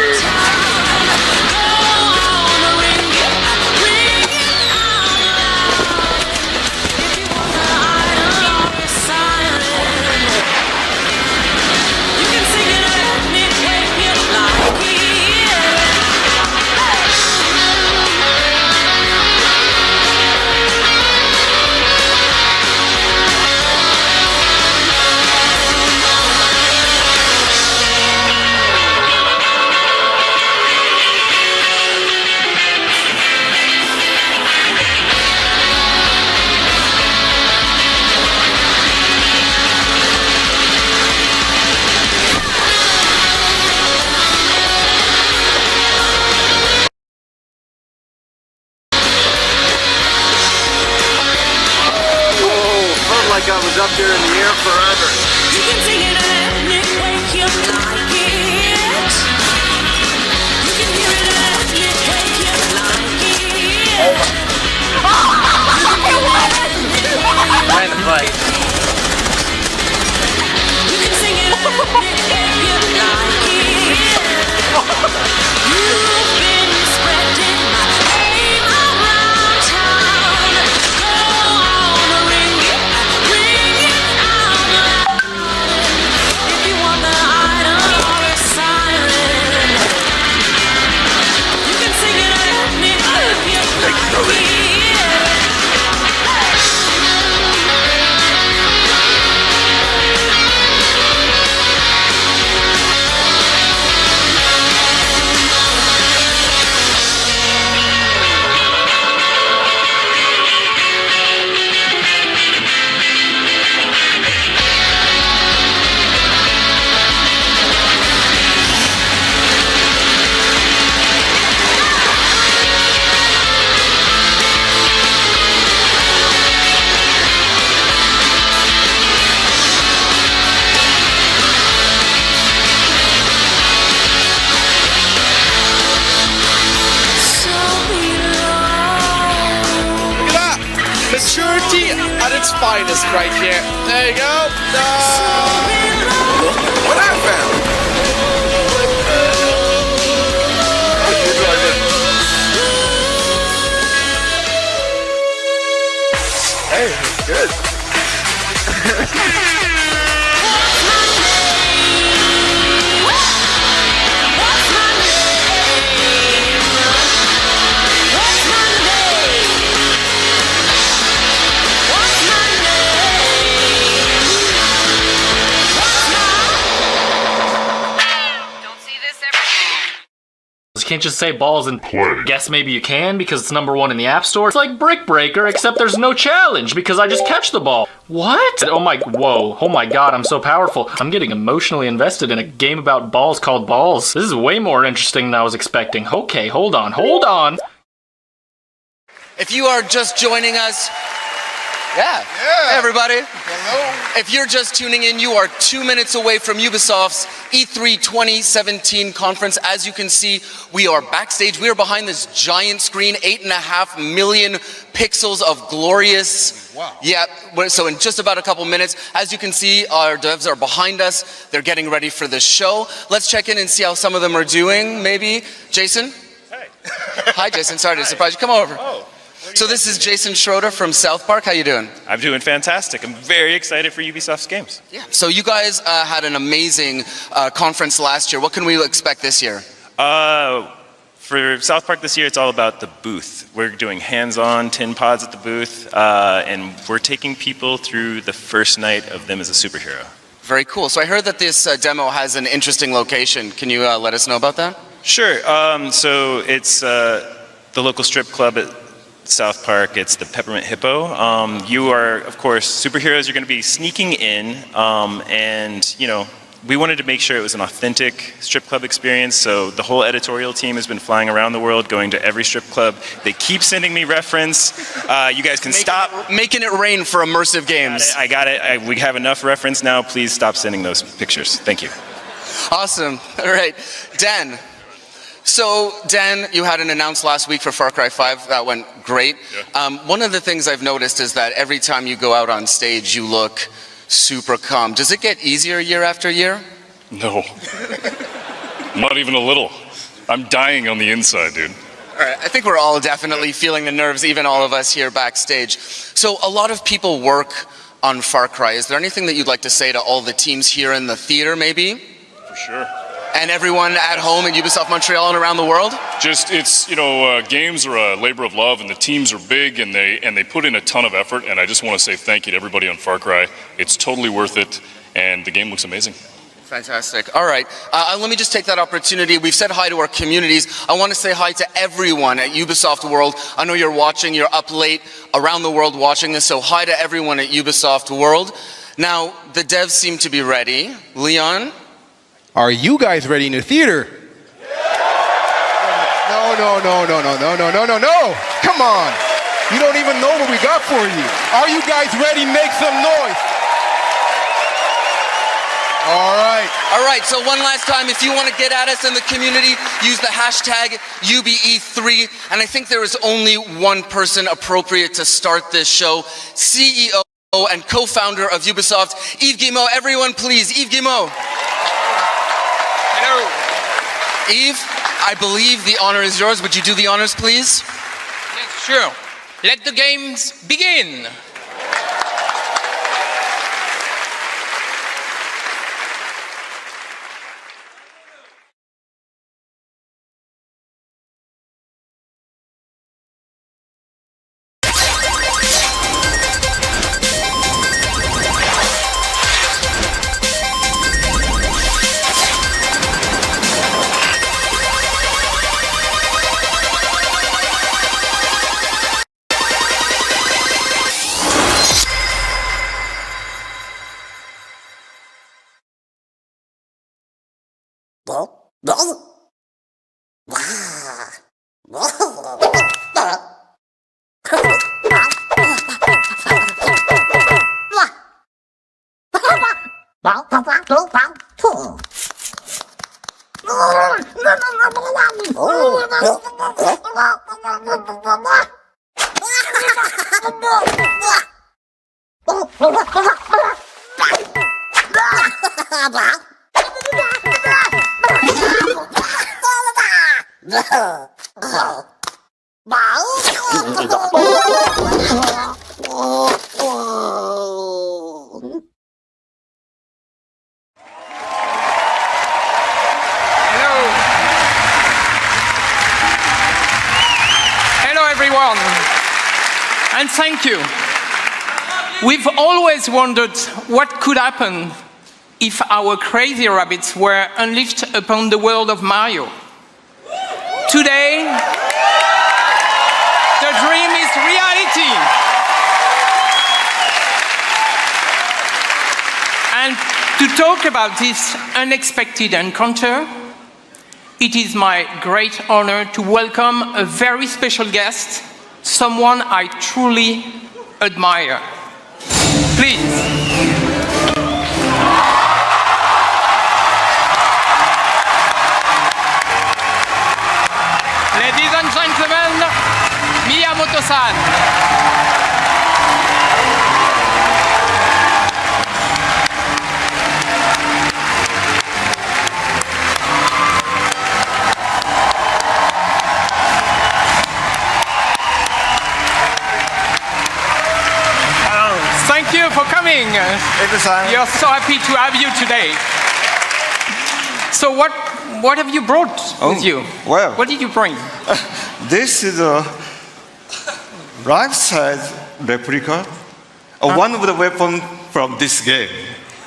this right here. There you go. What I found? Hey, good. You can't just say balls and play. Guess maybe you can because it's #1 in the App Store. It's like Brick Breaker, except there's no challenge because I just catch the ball. What? Oh my, whoa. Oh my god, I'm so powerful. I'm getting emotionally invested in a game about balls called Balls. This is way more interesting than I was expecting. Okay, hold on. If you are just joining us, hey everybody. Hello. If you're just tuning in, you are 2 minutes away from Ubisoft's E3 2017 conference. As you can see, we are backstage. We are behind this giant screen, 8.5 million pixels of glorious. Wow. Yeah, so in just about a couple minutes, as you can see, our devs are behind us. They're getting ready for the show. Let's check in and see how some of them are doing, maybe. Jason? Hey. Hi, Jason. Sorry to surprise you. Come over. Oh. So this is Jason Schroeder from South Park. How you doing? I'm doing fantastic. I'm very excited for Ubisoft's games. Yeah. So you guys had an amazing conference last year. What can we expect this year? For South Park this year, it's all about the booth. We're doing hands-on tin pods at the booth, and we're taking people through the first night of them as a superhero. Very cool. So I heard that this demo has an interesting location. Can you let us know about that? Sure. So it's the local strip club at South Park. It's the Peppermint Hippo. You are, of course, superheroes. You're going to be sneaking in, and you know, we wanted to make sure it was an authentic strip club experience. So the whole editorial team has been flying around the world, going to every strip club. They keep sending me reference. You guys can stop making it rain for immersive games. I got it. We have enough reference now. Please stop sending those pictures. Thank you. Awesome. All right, Dan. So, Dan, you had an announce last week for Far Cry 5. That went great. Yeah. One of the things I've noticed is that every time you go out on stage, you look super calm. Does it get easier year after year? No. Not even a little. I'm dying on the inside, dude. All right, I think we're all definitely feeling the nerves, even all of us here backstage. So, a lot of people work on Far Cry. Is there anything that you'd like to say to all the teams here in the theater, maybe? For sure. And everyone at home in Ubisoft Montreal and around the world? Just, it's, you know, games are a labor of love, and the teams are big, and they put in a ton of effort, and I just want to say thank you to everybody on Far Cry. It's totally worth it, and the game looks amazing. Fantastic. All right. Let me just take that opportunity. We've said hi to our communities. I want to say hi to everyone at Ubisoft World. I know you're watching. You're up late around the world watching this, so hi to everyone at Ubisoft World. Now, the devs seem to be ready. Leon? Are you guys ready in the theater? No. Come on. You don't even know what we got for you. Are you guys ready? Make some noise. All right. All right, so one last time, if you want to get at us in the community, use the hashtag UBE3. And I think there is only one person appropriate to start this show, CEO and co-founder of Ubisoft, Yves Guillemot. Everyone, please, Yves Guillemot. Hello. Yves, I believe the honor is yours. Would you do the honors, please? Yes, sure. Let the games begin. Hello everyone, and thank you. We've always wondered what could happen if our crazy rabbits were unleashed upon the world of Mario. Today, the dream is reality. And to talk about this unexpected encounter, it is my great honor to welcome a very special guest, someone I truly admire. Please. Ladies and gentlemen, Miyamoto-san. Thank you for coming. We are so happy to have you today. So what have you brought with you? Well, what did you bring? This is a life-size replica of one of the weapons from this game.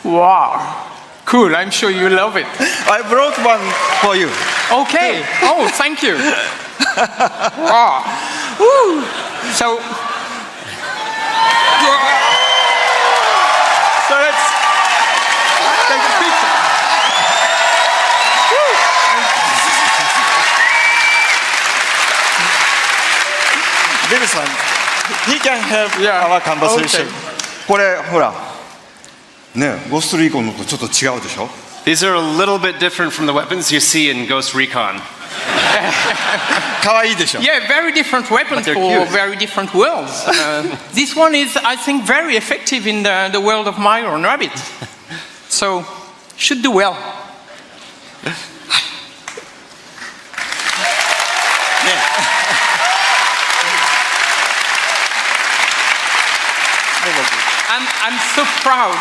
Wow. Cool, I'm sure you love it. I brought one for you. Okay. Oh, thank you. Wow. Woo. So let's take a picture. Bill-san, he can have our conversation. これほら、ね、ゴーストリーコンのとちょっと違うでしょ? These are a little bit different from the weapons you see in Ghost Recon. 可愛いでしょ? Yeah, very different weapons for very different worlds. This one is, I think, very effective in the world of Mario and Rabbit. So, should do well. I'm so proud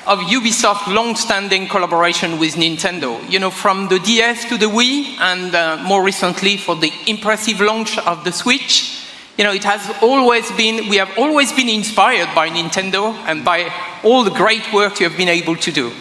of Ubisoft's long-standing collaboration with Nintendo. You know, from the DS to the Wii, and more recently for the impressive launch of the Switch. You know, it has always been, we have always been inspired by Nintendo and by all the great work you have been able to do.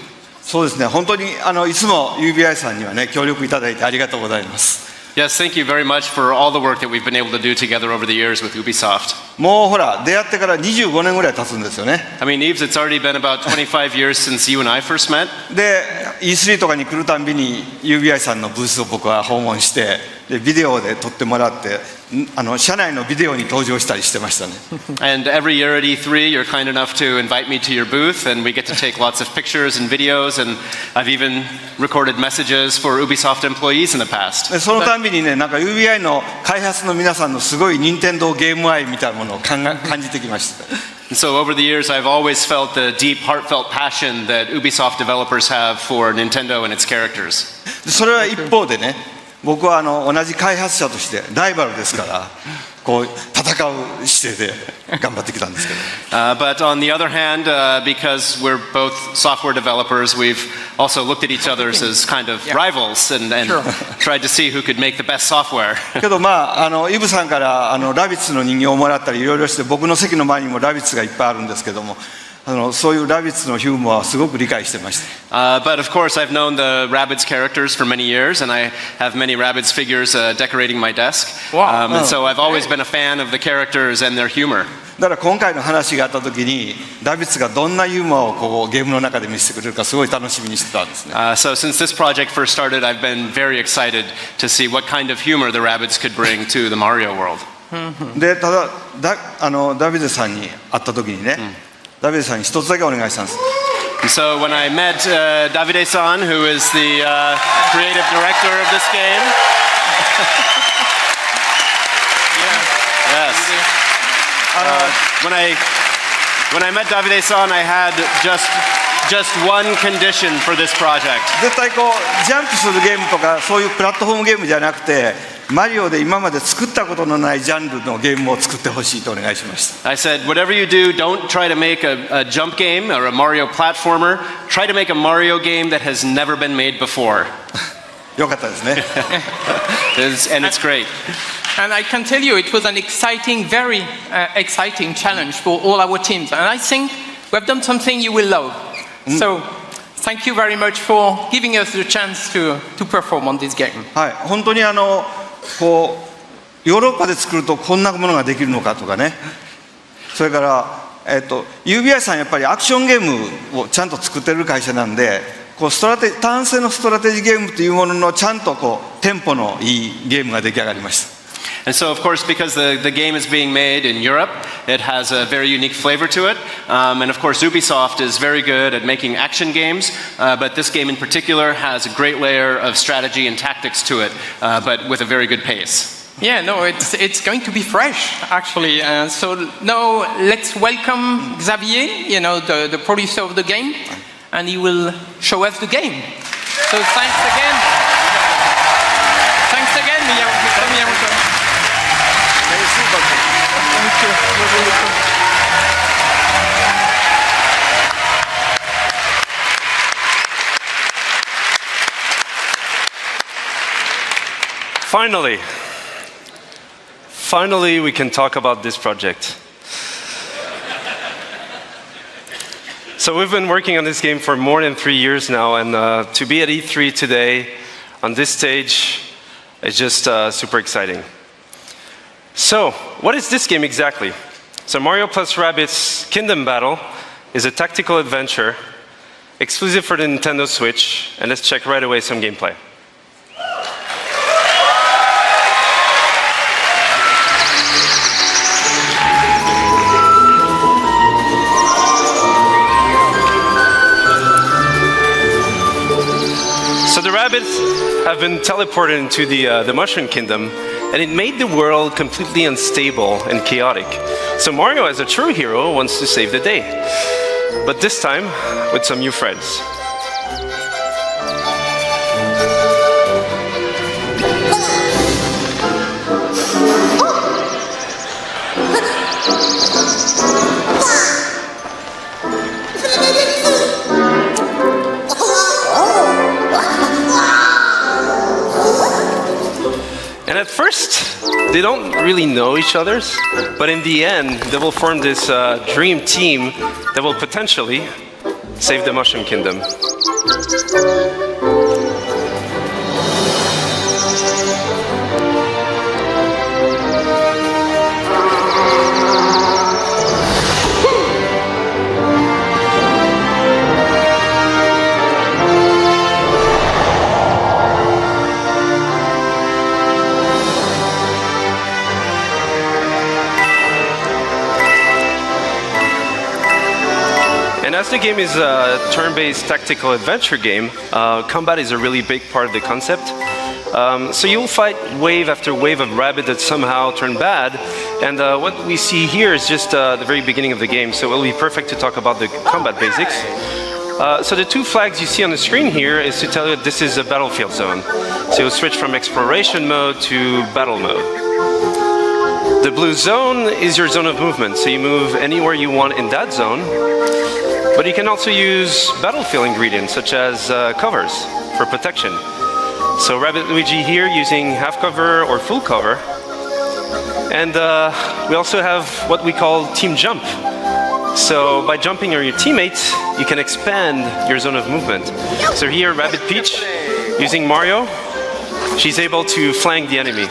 そうですね、本当にいつも UBI さんにはね、協力いただいてありがとうございます。Yes, thank you very much for all the work that we've been able to do together over the years with Ubisoft. もうほら、出会ってから25年ぐらい経つんですよね。I mean, Yves, it's already been about 25 years since you and I first met. で、E3 とかに来るたんびに UBI さんのブースを僕は訪問して、でビデオで撮ってもらって、社内のビデオに登場したりしてましたね。And every year at E3, you're kind enough to invite me to your booth, and we get to take lots of pictures and videos, and I've even recorded messages for Ubisoft employees in the past. そのたんびにね、なんか UBI の開発の皆さんのすごい任天堂ゲーム愛みたいなものを感じてきました。And so over the years, I've always felt the deep, heartfelt passion that Ubisoft developers have for Nintendo and its characters. それは一方でね、僕は同じ開発者としてライバルですから、こう戦う姿勢で頑張ってきたんですけど。But on the other hand, because we're both software developers, we've also looked at each other as kind of rivals and tried to see who could make the best software. けどまあイブさんからラビッツの人形をもらったりいろいろして、僕の席の前にもラビッツがいっぱいあるんですけども。そういうラビッツのヒューモアはすごく理解してました。But of course, I've known the Rabbids characters for many years, and I have many Rabbids figures decorating my desk. And so I've always been a fan of the characters and their humor. だから今回の話があった時に、ラビッツがどんなユーモアをこうゲームの中で見せてくれるかすごい楽しみにしてたんですね。So since this project first started, I've been very excited to see what kind of humor the Rabbids could bring to the Mario world. で、ただダビデさんに会った時にね。ダビデさんに一つだけお願いしたんです。So when I met Davide-san, who is the creative director of this game, when I met Davide-san, I had just just one condition for this project. 絶対こうジャンプするゲームとかそういうプラットフォームゲームじゃなくて、マリオで今まで作ったことのないジャンルのゲームを作ってほしいとお願いしました。I said, whatever you do, don't try to make a jump game or a Mario platformer. Try to make a Mario game that has never been made before. よかったですね。And it's great. And I can tell you it was an exciting, very exciting challenge for all our teams. And I think we've done something you will love. So thank you very much for giving us the chance to perform on this game. はい、本当にこうヨーロッパで作るとこんなものができるのかとかね。それからUBI さんやっぱりアクションゲームをちゃんと作ってる会社なんで、こう単性のストラテジーゲームというもののちゃんとこうテンポのいいゲームが出来上がりました。And so, of course, because the game is being made in Europe, it has a very unique flavor to it. And of course, Ubisoft is very good at making action games, but this game in particular has a great layer of strategy and tactics to it, but with a very good pace. Yeah, no, it's going to be fresh, actually. So now let's welcome Xavier, the producer of the game, and he will show us the game. So thanks again. Thanks again, Miyamoto. Thank you. You're welcome. Finally, we can talk about this project. So we've been working on this game for more than 3 years now, and to be at E3 today on this stage is just super exciting. So, what is this game exactly? So Mario plus Rabbids Kingdom Battle is a tactical adventure exclusive for the Nintendo Switch, and let's check right away some gameplay. So the rabbits have been teleported into the Mushroom Kingdom, and it made the world completely unstable and chaotic. So Mario, as a true hero, wants to save the day, but this time with some new friends. And at first, they don't really know each other, but in the end, they will form this dream team that will potentially save the Mushroom Kingdom. And as the game is a turn-based tactical adventure game, combat is a really big part of the concept. So you'll fight wave after wave of rabbit that somehow turn bad, and what we see here is just the very beginning of the game, so it'll be perfect to talk about the combat basics. So the two flags you see on the screen here is to tell you that this is a battlefield zone. So you'll switch from exploration mode to battle mode. The blue zone is your zone of movement, so you move anywhere you want in that zone. But you can also use battlefield ingredients such as covers for protection. So Rabbit Luigi here using half cover or full cover. And we also have what we call team jump. So by jumping on your teammates, you can expand your zone of movement. So here Rabbit Peach using Mario, she's able to flank the enemy.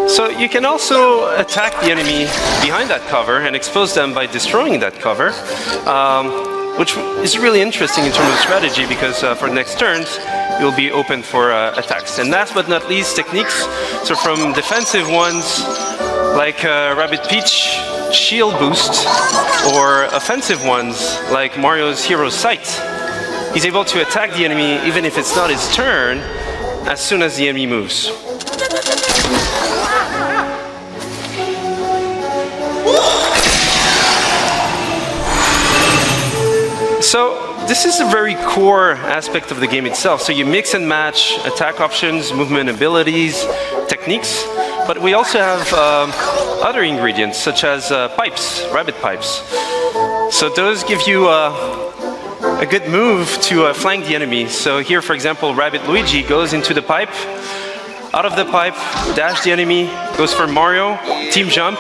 So you can also attack the enemy behind that cover and expose them by destroying that cover, which is really interesting in terms of strategy because for the next turns, you'll be open for attacks. And last but not least, techniques. So from defensive ones like Rabbit Peach shield boost, or offensive ones like Mario's Hero Sight. He's able to attack the enemy even if it's not his turn as soon as the enemy moves. So this is a very core aspect of the game itself. So you mix and match attack options, movement abilities, techniques, but we also have other ingredients such as pipes, rabbit pipes. So those give you a good move to flank the enemy. So here, for example, Rabbit Luigi goes into the pipe, out of the pipe, dash the enemy, goes for Mario, team jump,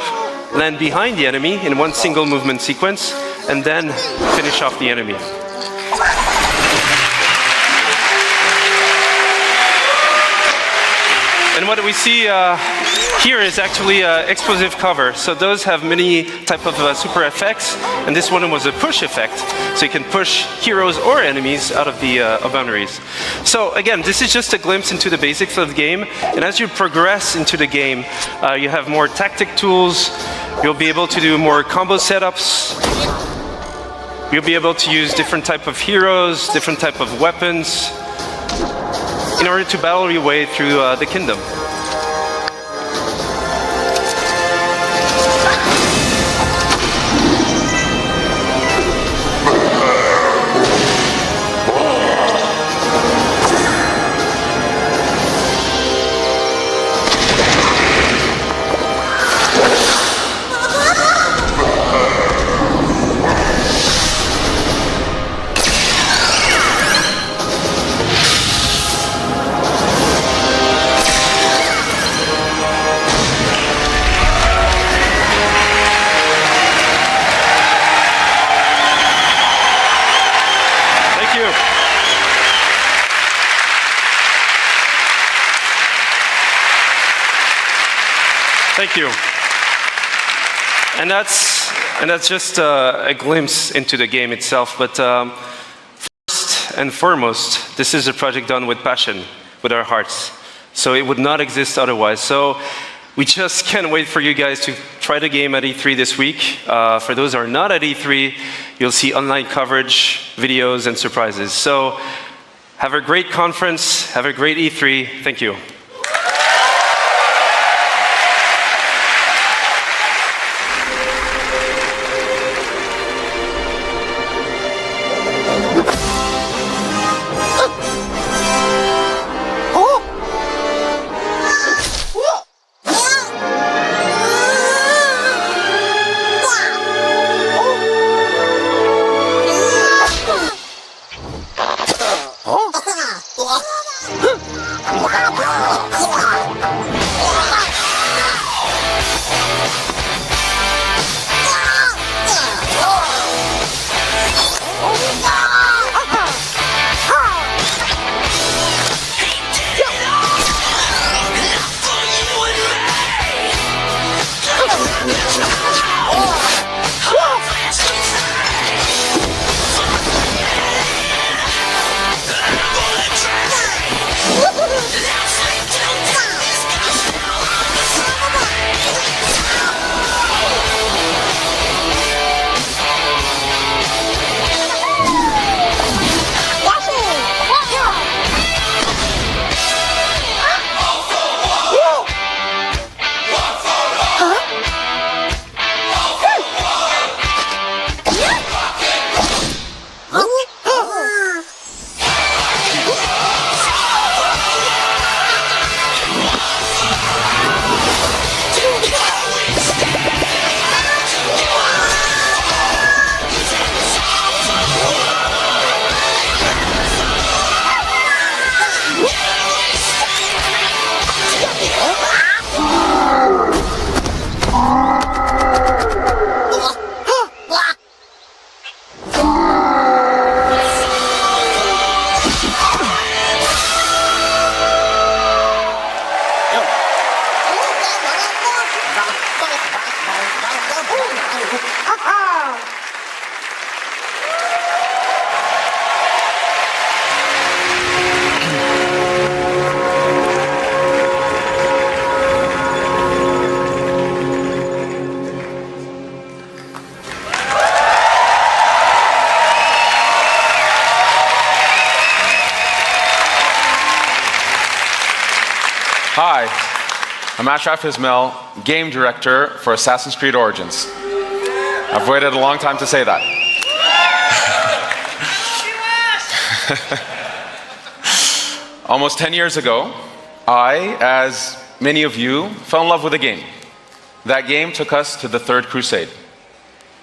land behind the enemy in one single movement sequence, and then finish off the enemy. And what we see here is actually explosive cover. So those have many type of super effects, and this one was a push effect. So you can push heroes or enemies out of the boundaries. So again, this is just a glimpse into the basics of the game. And as you progress into the game, you have more tactic tools. You'll be able to do more combo setups. You'll be able to use different type of heroes, different type of weapons, in order to battle your way through the kingdom. Thank you. And that's just a glimpse into the game itself. But first and foremost, this is a project done with passion, with our hearts. So it would not exist otherwise. So we just can't wait for you guys to try the game at E3 this week. For those who are not at E3, you'll see online coverage, videos, and surprises. So have a great conference. Have a great E3. Thank you. Hi, I'm Ashraf Ismail, game director for Assassin's Creed Origins. I've waited a long time to say that. Almost 10 years ago, I, as many of you, fell in love with a game. That game took us to the Third Crusade.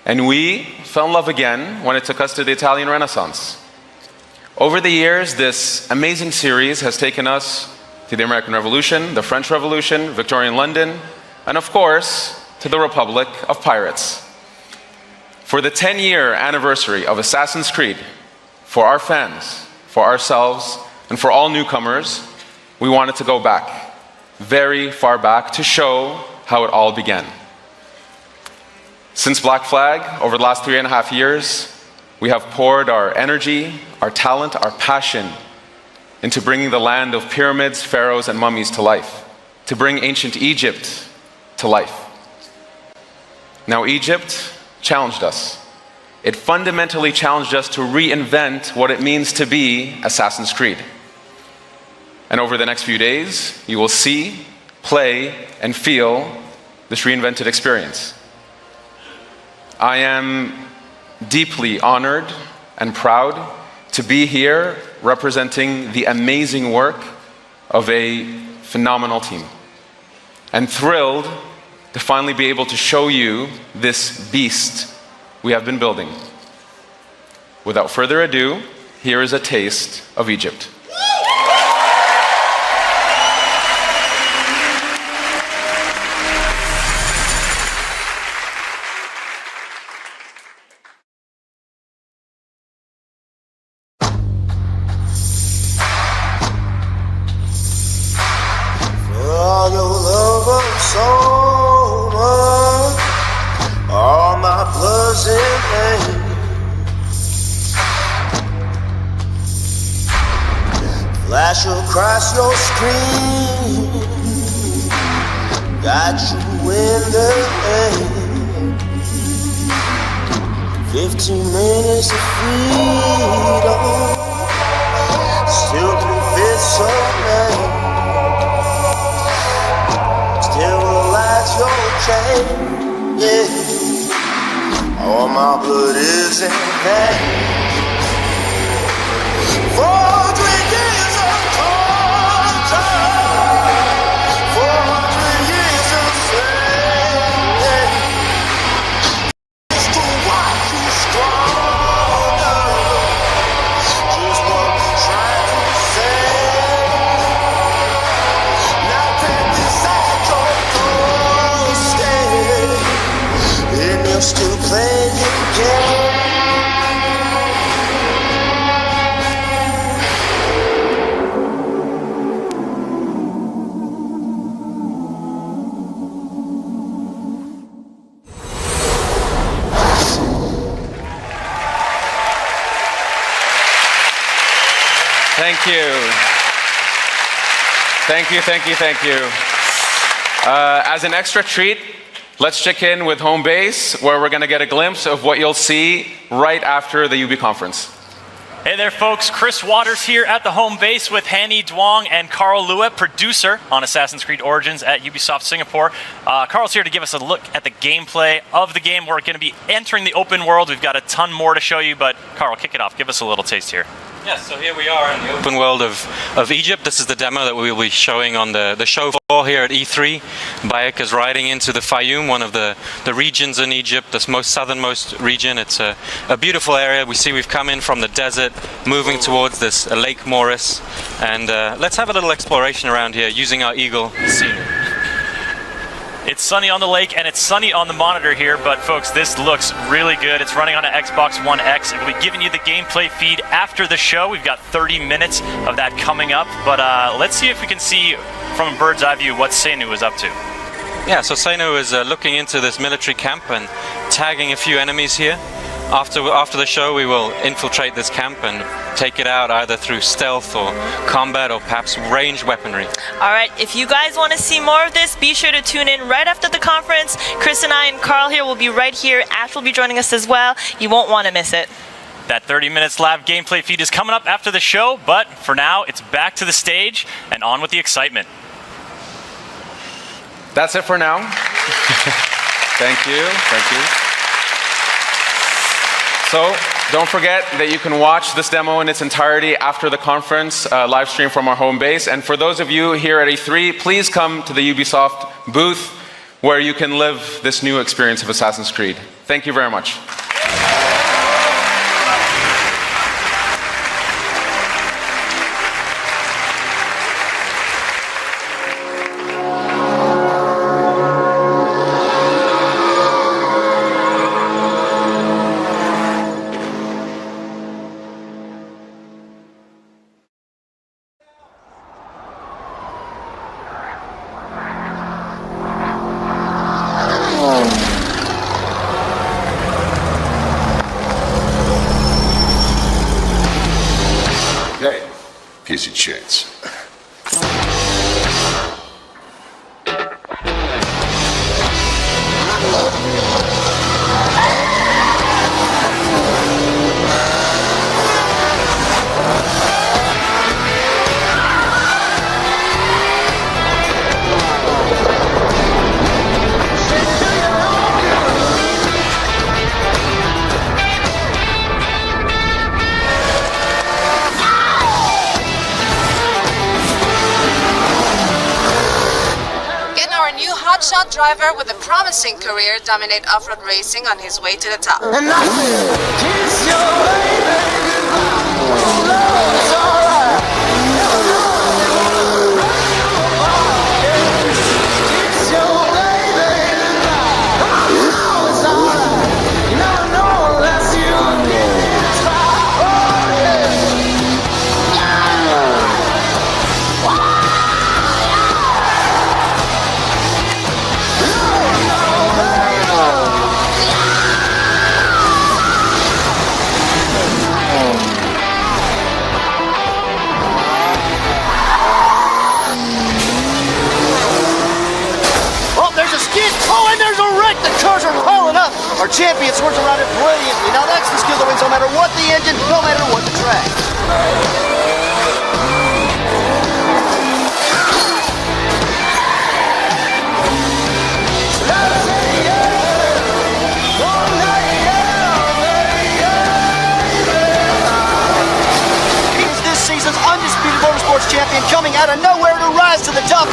And we fell in love again when it took us to the Italian Renaissance. Over the years, this amazing series has taken us to the American Revolution, the French Revolution, Victorian London, and of course, to the Republic of Pirates. For the 10-year anniversary of Assassin's Creed, for our fans, for ourselves, and for all newcomers, we wanted to go back, very far back, to show how it all began. Since Black Flag, over the last 3.5 years, we have poured our energy, our talent, our passion into bringing the land of pyramids, pharaohs, and mummies to life, to bring ancient Egypt to life. Now, Egypt challenged us. It fundamentally challenged us to reinvent what it means to be Assassin's Creed. And over the next few days, you will see, play, and feel this reinvented experience. I am deeply honored and proud to be here representing the amazing work of a phenomenal team, and thrilled to finally be able to show you this beast we have been building. Without further ado, here is a taste of Egypt. Flash across your screen, got you in the air. 15 minutes of freedom, still can fit so many. Still lights your chain, yeah. All my blood is in vain. 400 years of torture, 400 years of slave, just to watch you stronger. Just what I'm trying to say. Now take beside your doorstep, and you're still playing your game. Thank you. Thank you, thank you, thank you. As an extra treat, let's check in with home base, where we're going to get a glimpse of what you'll see right after the UB conference. Hey there, folks. Chris Waters here at the home base with Hanny Duong and Carl Luet, producer on Assassin's Creed Origins at Ubisoft Singapore. Carl's here to give us a look at the gameplay of the game. We're going to be entering the open world. We've got a ton more to show you, but Carl, kick it off. Give us a little taste here. Yes, so here we are in the open world of Egypt. This is the demo that we will be showing on the show floor here at E3. Bayek is riding into the Fayum, one of the regions in Egypt, the most southernmost region. It's a beautiful area. We see we've come in from the desert, moving towards this Lake Moris. And let's have a little exploration around here using our Eagle scenery. It's sunny on the lake and it's sunny on the monitor here, but folks, this looks really good. It's running on an Xbox One X. We'll be giving you the gameplay feed after the show. We've got 30 minutes of that coming up, but let's see if we can see from a bird's eye view what Seinu is up to. Yeah, so Seinu is looking into this military camp and tagging a few enemies here. After the show, we will infiltrate this camp and take it out either through stealth or combat or perhaps ranged weaponry. All right, if you guys want to see more of this, be sure to tune in right after the conference. Chris and I and Carl here will be right here. Ash will be joining us as well. You won't want to miss it. That 30 minutes live gameplay feed is coming up after the show, but for now, it's back to the stage and on with the excitement. That's it for now. Thank you. Thank you. So, Don't forget that you can watch this demo in its entirety after the conference, live stream from our home base. And for those of you here at E3, please come to the Ubisoft booth where you can live this new experience of Assassin's Creed. Thank you very much. Here's your chance. hotshot driver with a promising career dominate off-road racing on his way to the top. And our champion swerves around it brilliantly. Now that's the skill that wins no matter what the engine, no matter what the track. He's this season's undisputed motorsports champion, coming out of nowhere to rise to the top.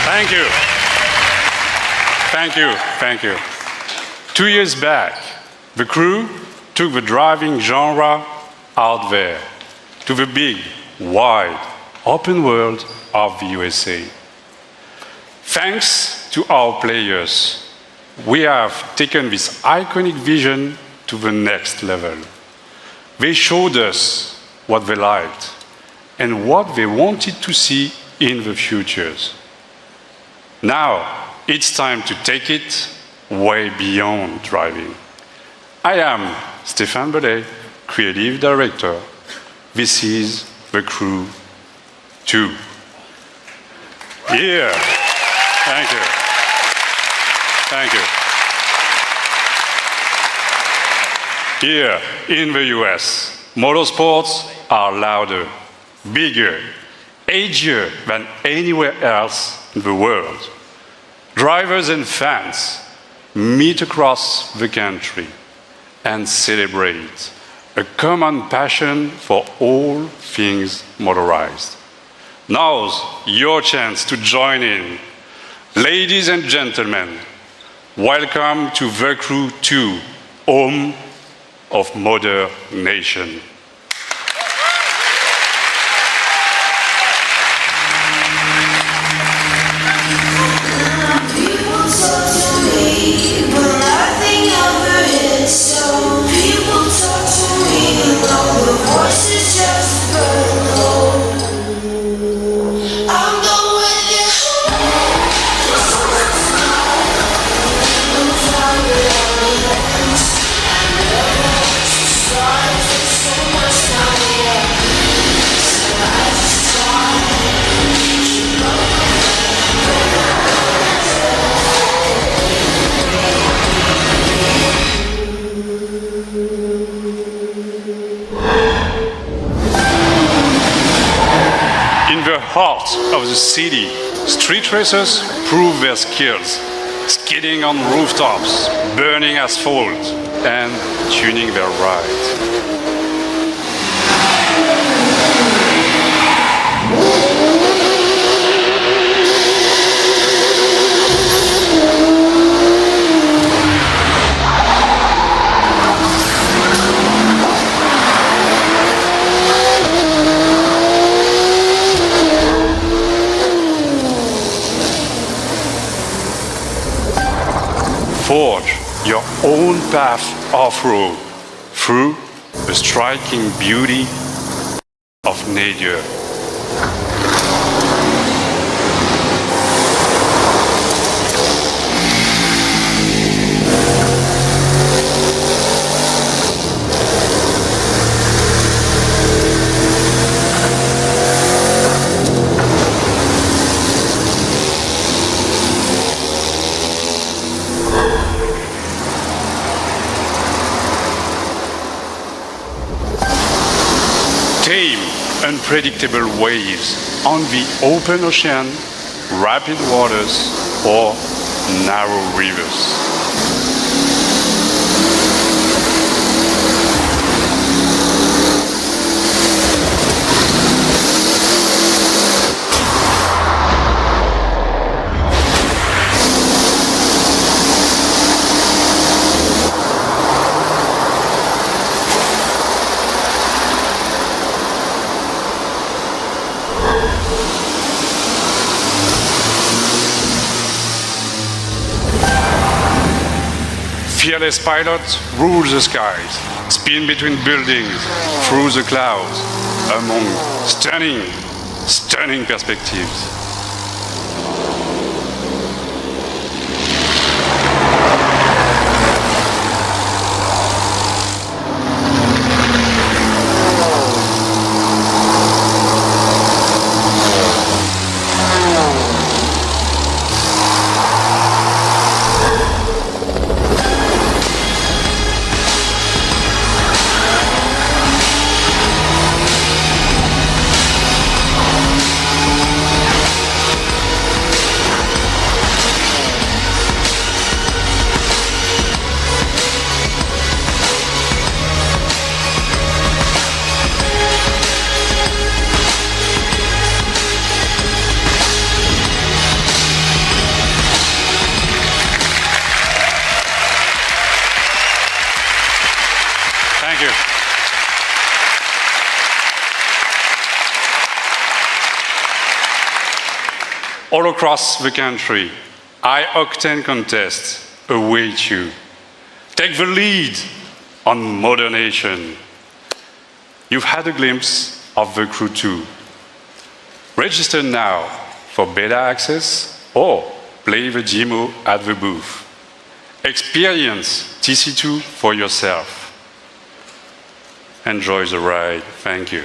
Thank you. Thank you. Thank you. 2 years back, the crew took the driving genre out there to the big, wide, open world of the USA. Thanks to our players, we have taken this iconic vision to the next level. They showed us what they liked and what they wanted to see in the futures. Now, it's time to take it way beyond driving. I am Stéphane Bellet, Creative Director. This is The Crew 2. Yeah. Thank you. Thank you. Here in the US, motorsports are louder, bigger, edgier than anywhere else in the world. Drivers and fans meet across the country and celebrate a common passion for all things motorized. Now's your chance to join in. Ladies and gentlemen, welcome to The Crew 2, home of Motor Nation. Voices just burn low. I'm going with you. city, street racers prove their skills, skidding on rooftops, burning asphalt, and tuning their rides. Forge your own path off-road through the striking beauty of nature. Tame, unpredictable waves on the open ocean, rapid waters, or narrow rivers. Fearless pilot rules the skies, spin between buildings, through the clouds, among stunning perspectives. All across the country, high-octane contests await you. Take the lead on modernation. You've had a glimpse of the Crew 2. Register now for beta access or play the demo at the booth. Experience TC2 for yourself. Enjoy the ride. Thank you.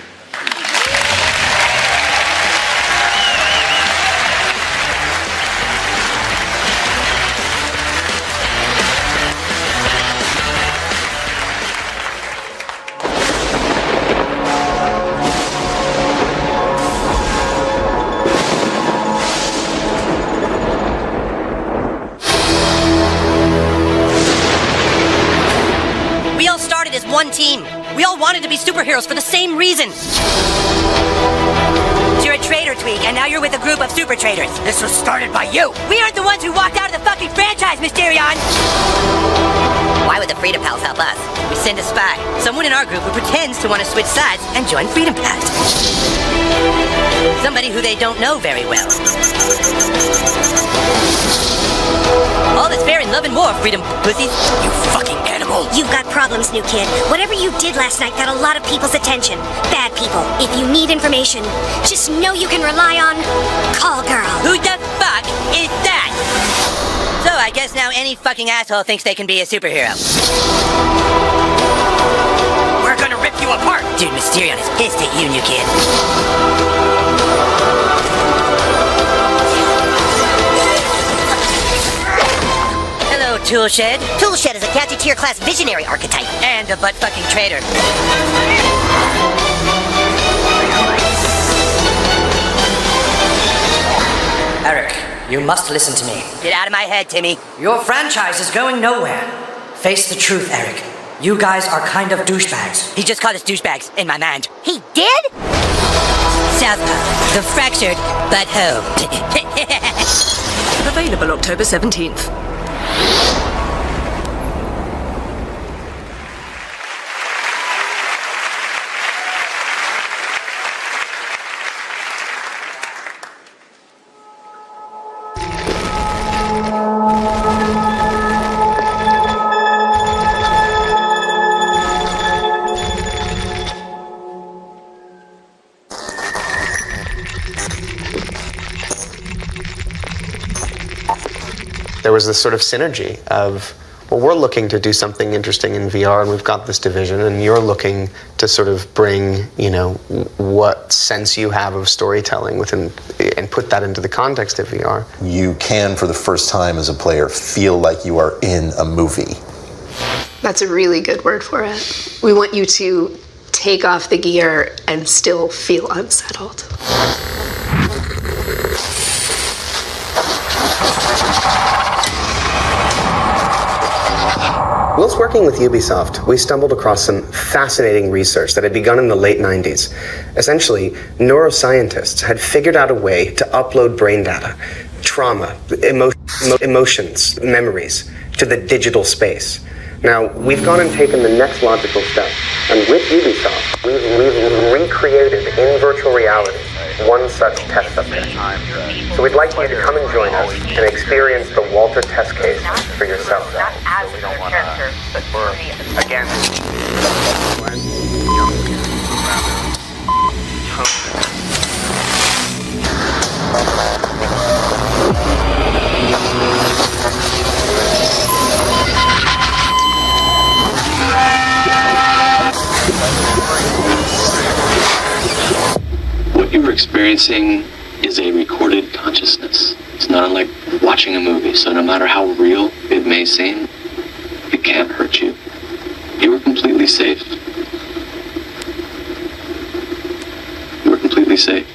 One team. We all wanted to be superheroes for the same reason. You're a traitor, Tweak, and now you're with a group of super traitors. This was started by you. We aren't the ones who walked out of the fucking franchise, Mysterion. Why would the Freedom Pals help us? We send a spy, someone in our group who pretends to want to switch sides and join Freedom Pals. Somebody who they don't know very well. All is fair in love and war, Freedom Pussies. You fucking animal. You've got problems, new kid. Whatever you did last night got a lot of people's attention. Bad people. If you need information, just know you can rely on Call Girl. Who the fuck is that? So I guess now any fucking asshole thinks they can be a superhero. We're gonna rip you apart. Dude, Mysterion is pissed at you, new kid. Toolshed. Toolshed is a catchy tier class visionary archetype. And a butt fucking traitor. Eric, you must listen to me. Get out of my head, Timmy. Your franchise is going nowhere. Face the truth, Eric. You guys are kind of douchebags. He just called us douchebags in my mind. He did? Southpaw, the fractured but whole. Available October 17th. There was this sort of synergy of, well, we're looking to do something interesting in VR and we've got this division, and you're looking to sort of bring, you know, what sense you have of storytelling within and put that into the context of VR. You can, for the first time as a player, feel like you are in a movie. That's a really good word for it. We want you to take off the gear and still feel unsettled. Whilst working with Ubisoft, we stumbled across some fascinating research that had begun in the late 90s. Essentially, neuroscientists had figured out a way to upload brain data, trauma, emotions, memories, to the digital space. Now, we've gone and taken the next logical step, and with Ubisoft, we've recreated in virtual reality one such test subject. So we'd like you to come and join us and experience the Walter test case for yourself. Not as a character, but for me. Again. What you're experiencing is a recorded consciousness. It's not unlike watching a movie, so no matter how real it may seem, it can't hurt you. You are completely safe. You are completely safe.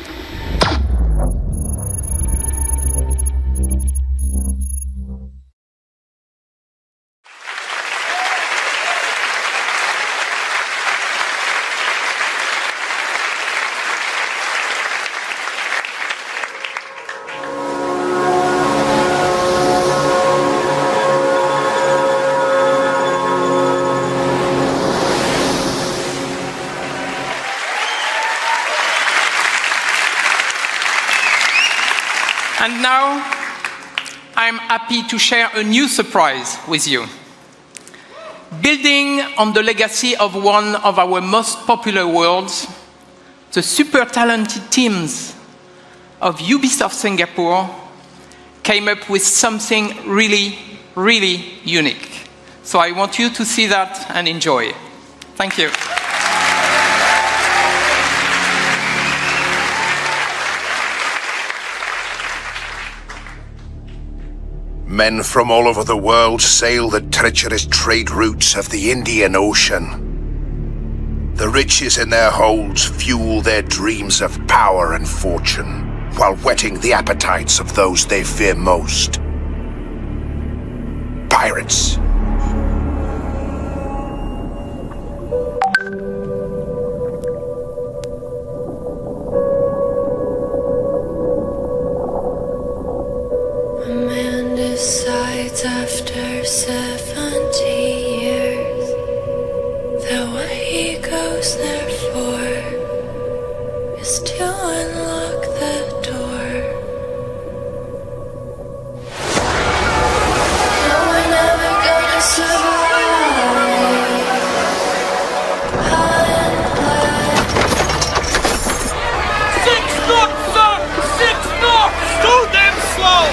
And now, I'm happy to share a new surprise with you. Building on the legacy of one of our most popular worlds, the super talented teams of Ubisoft Singapore came up with something really, really unique. So I want you to see that and enjoy. Thank you. Men from all over the world sail the treacherous trade routes of the Indian Ocean. The riches in their holds fuel their dreams of power and fortune, while whetting the appetites of those they fear most. Pirates. Decides after 70 years that what he goes there for is to unlock the door. No, we're never gonna survive. I'm glad. 6 knots, sir! 6 knots! Too damn slow!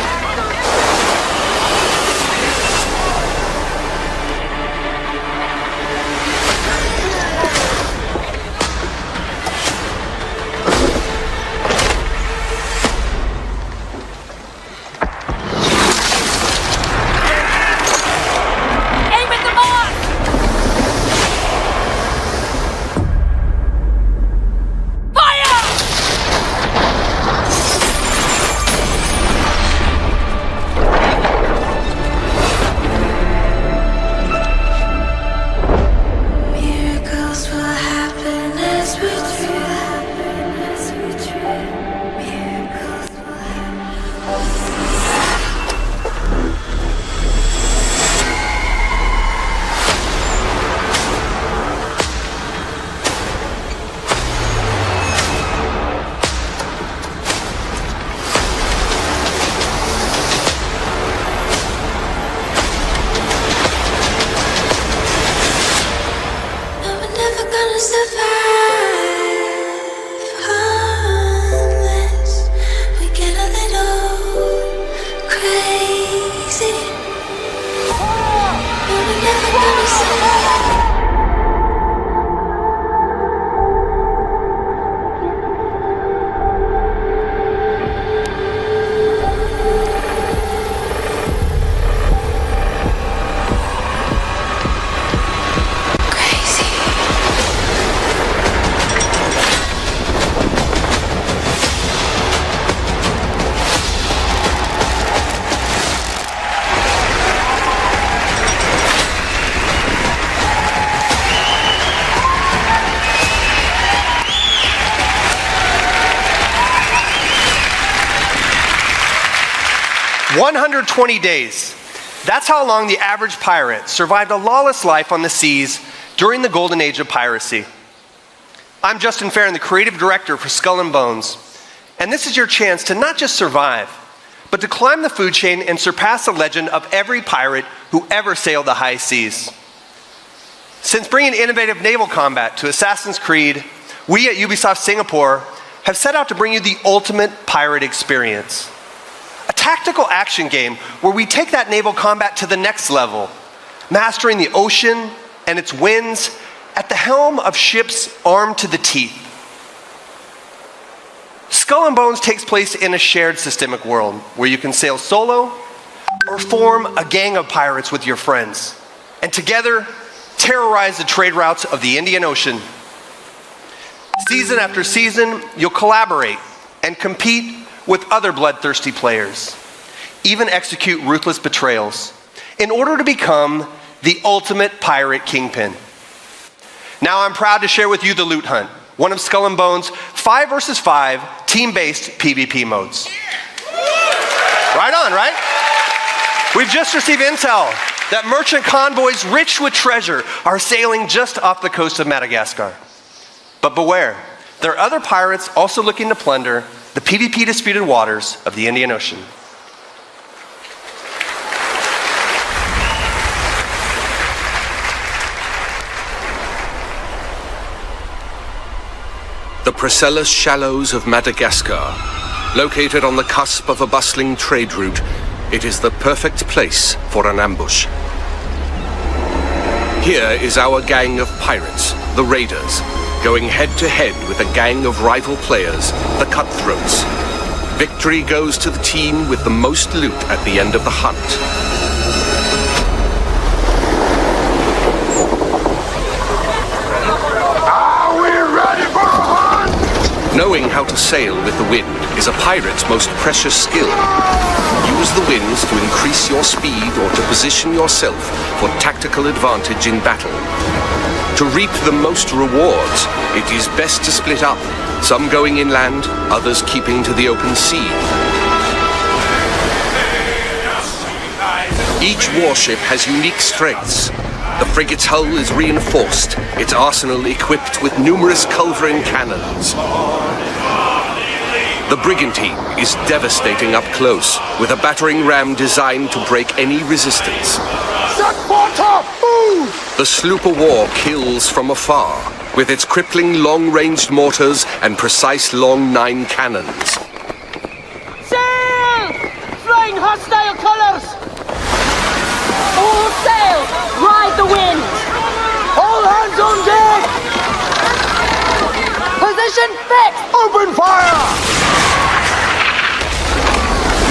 crazy. But we're never gonna survive. "120 days. That's how long the average pirate survived a lawless life on the seas during the golden age of piracy. I'm Justin Farron, the creative director for Skull and Bones, and this is your chance to not just survive, but to climb the food chain and surpass the legend of every pirate who ever sailed the high seas. Since bringing innovative naval combat to Assassin's Creed, we at Ubisoft Singapore have set out to bring you the ultimate pirate experience. A tactical action game where we take that naval combat to the next level, mastering the ocean and its winds at the helm of ships armed to the teeth. Skull and Bones takes place in a shared systemic world where you can sail solo or form a gang of pirates with your friends, and together terrorize the trade routes of the Indian Ocean. Season after season, you'll collaborate and compete with other bloodthirsty players, even execute ruthless betrayals, in order to become the ultimate pirate kingpin. Now I'm proud to share with you the Loot Hunt, one of Skull and Bones' 5 versus 5 team-based PvP modes. Right on, right? We've just received intel that merchant convoys rich with treasure are sailing just off the coast of Madagascar. But beware, there are other pirates also looking to plunder the PvP disputed waters of the Indian Ocean. The Priscilla Shallows of Madagascar. Located on the cusp of a bustling trade route, it is the perfect place for an ambush. Here is our gang of pirates, the Raiders, going head-to-head with a gang of rival players, the Cutthroats. Victory goes to the team with the most loot at the end of the hunt. Are we ready for a hunt? Knowing how to sail with the wind is a pirate's most precious skill. Use the winds to increase your speed or to position yourself for tactical advantage in battle. To reap the most rewards, it is best to split up, some going inland, others keeping to the open sea. Each warship has unique strengths. The frigate's hull is reinforced, its arsenal equipped with numerous culverin cannons. The brigantine is devastating up close, with a battering ram designed to break any resistance. Set water! Move! The sloop of war kills from afar, with its crippling long-ranged mortars and precise long 9 cannons. Sail! Flying hostile colors! All sail! Ride the wind! All hands on deck! Position fixed! Open fire!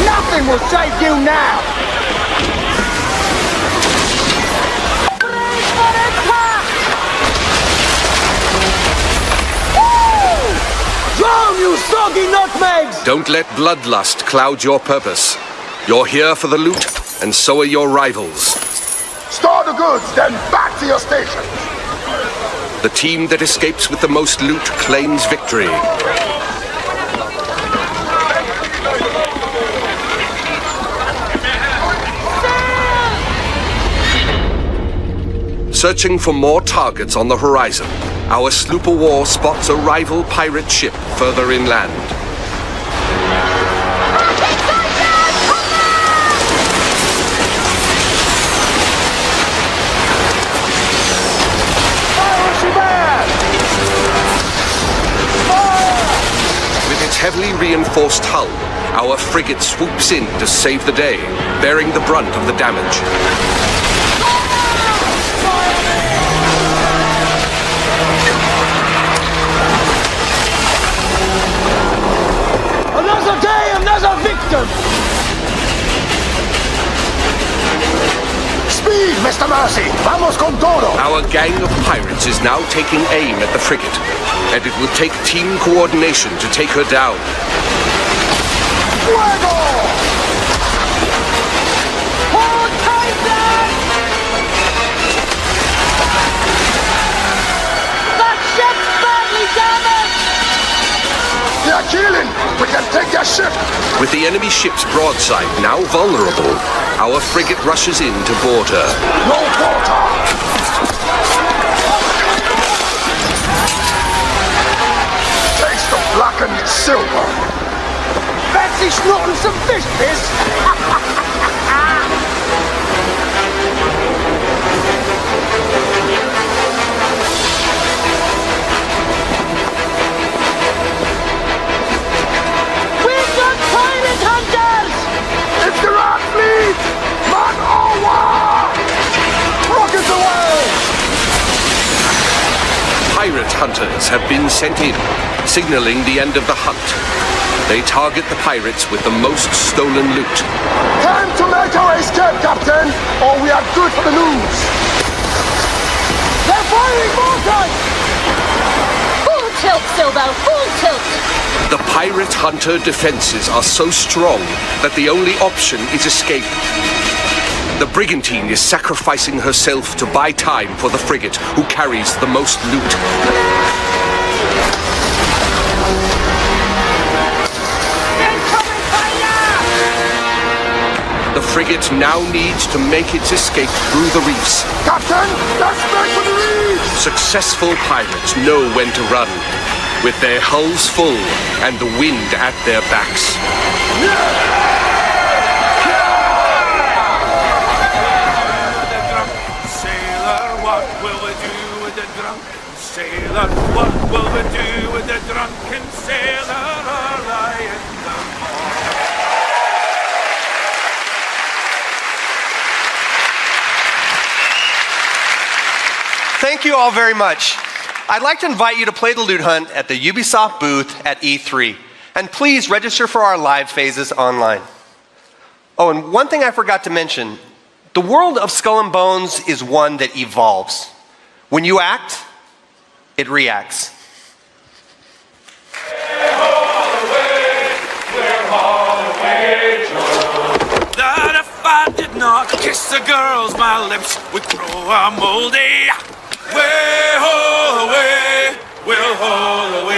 Nothing will save you now! Brace for attack! Drown, you soggy nutmegs! Don't let bloodlust cloud your purpose. You're here for the loot, and so are your rivals. Store the goods, then back to your station! The team that escapes with the most loot claims victory. Searching for more targets on the horizon, our sloop of war spots a rival pirate ship further inland. With its heavily reinforced hull, our frigate swoops in to save the day, bearing the brunt of the damage. Another day, another victim! Speed, Mr. Mercy! Vamos con todo! Our gang of pirates is now taking aim at the frigate, and it will take team coordination to take her down. Fuego! Hold tight, lad! That ship's badly damaged! They're killing! We can take their ship! With the enemy ship's broadside now vulnerable, our frigate rushes in to board her. No water! Taste of blackened silver! Fancy snorting some fish piss? We've got pirate hunters! It's the rat fleet! Man over! Rockets away! Pirate hunters have been sent in, signaling the end of the hunt. They target the pirates with the most stolen loot. Time to make our escape, Captain, or we are good for the news! They're firing more guns! Full tilt, Silbo, full tilt! The pirate hunter defenses are so strong that the only option is escape. The brigantine is sacrificing herself to buy time for the frigate, who carries the most loot. The frigate now needs to make its escape through the reefs. Captain, let's make for the reefs! Successful pirates know when to run, with their hulls full and the wind at their backs. Sailor, what will we do with the drunken sailor? What will we do with the drunken sailor? Lie in the morning. Thank you all very much. I'd like to invite you to play the loot hunt at the Ubisoft booth at E3. And please register for our live phases online. Oh, and one thing I forgot to mention. The world of Skull and Bones is one that evolves. When you act, it reacts. That if I did not kiss the girls, my lips would grow a moldy. Way, ho, away, we'll haul away.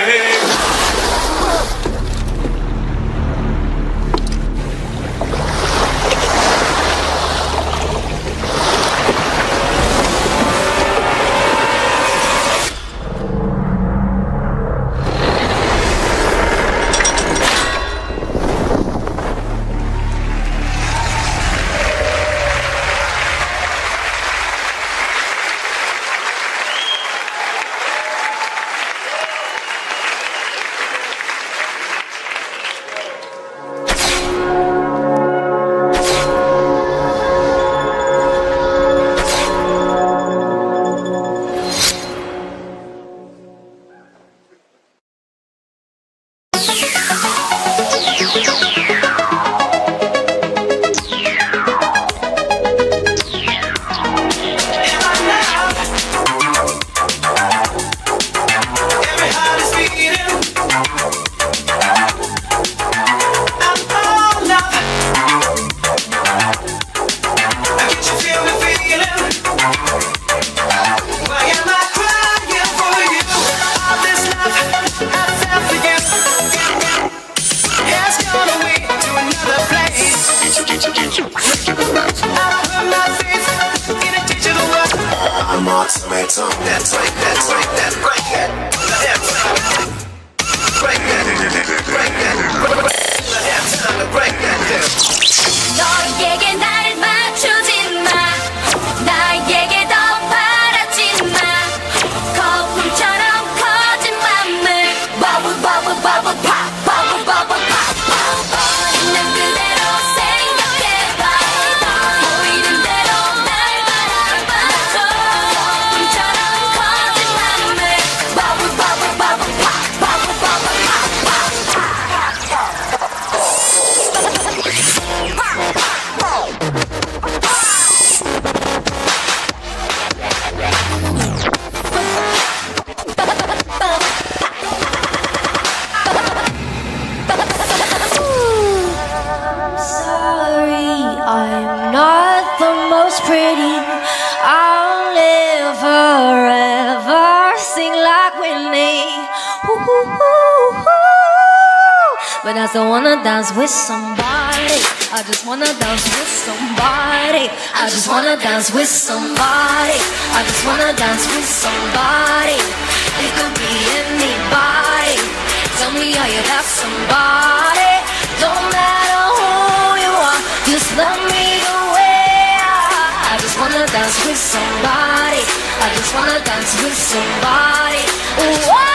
heart the most pretty. I'll live forever, sing like Whitney. But I still wanna dance with somebody. I just wanna dance with somebody. I just wanna dance with somebody. I just wanna dance with somebody. It could be anybody. Tell me how you got somebody. Don't matter who you are, just love me the way I just wanna dance with somebody. I just wanna dance with somebody. Ooh,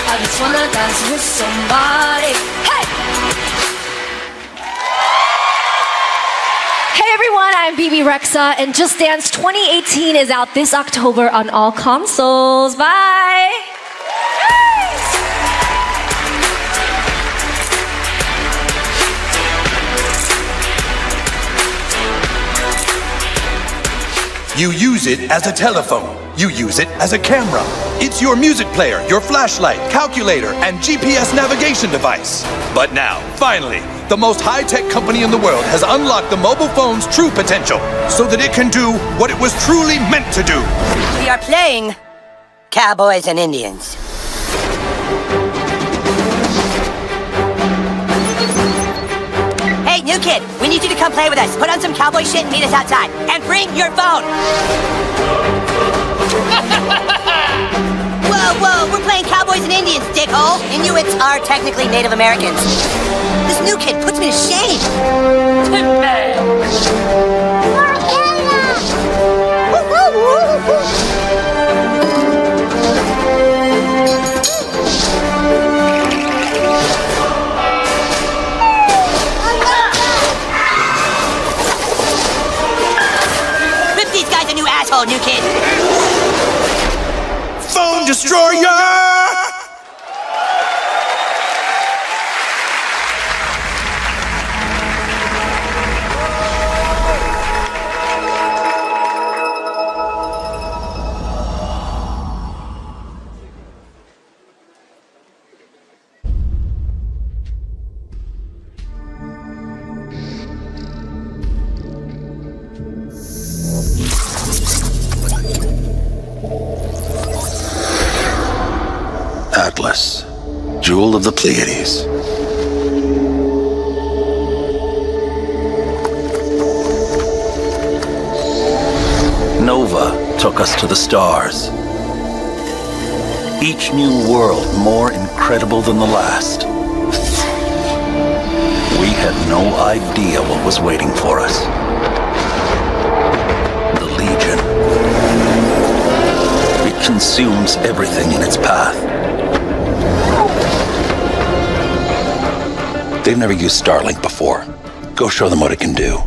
I just wanna dance with somebody. Hey! Hey everyone, I'm BB Rexa, and Just Dance 2018 is out this October on all consoles. Bye! You use it as a telephone. You use it as a camera. It's your music player, your flashlight, calculator, and GPS navigation device. But now, finally, the most high-tech company in the world has unlocked the mobile phone's true potential so that it can do what it was truly meant to do. We are playing Cowboys and Indians. Hey, new kid, we need you to come play with us. Put on some cowboy shit and meet us outside. And bring your phone. Whoa, we're playing Cowboys and Indians, dickhole. Inuits are technically Native Americans. This new kid puts me to shame. Rip these guys a new asshole, new kid. Phone destroyer! Atlas, jewel of the Pleiades. Nova took us to the stars. Each new world more incredible than the last. We had no idea what was waiting for us. The Legion. It consumes everything in its path. They've never used Starlink before. Go show them what it can do.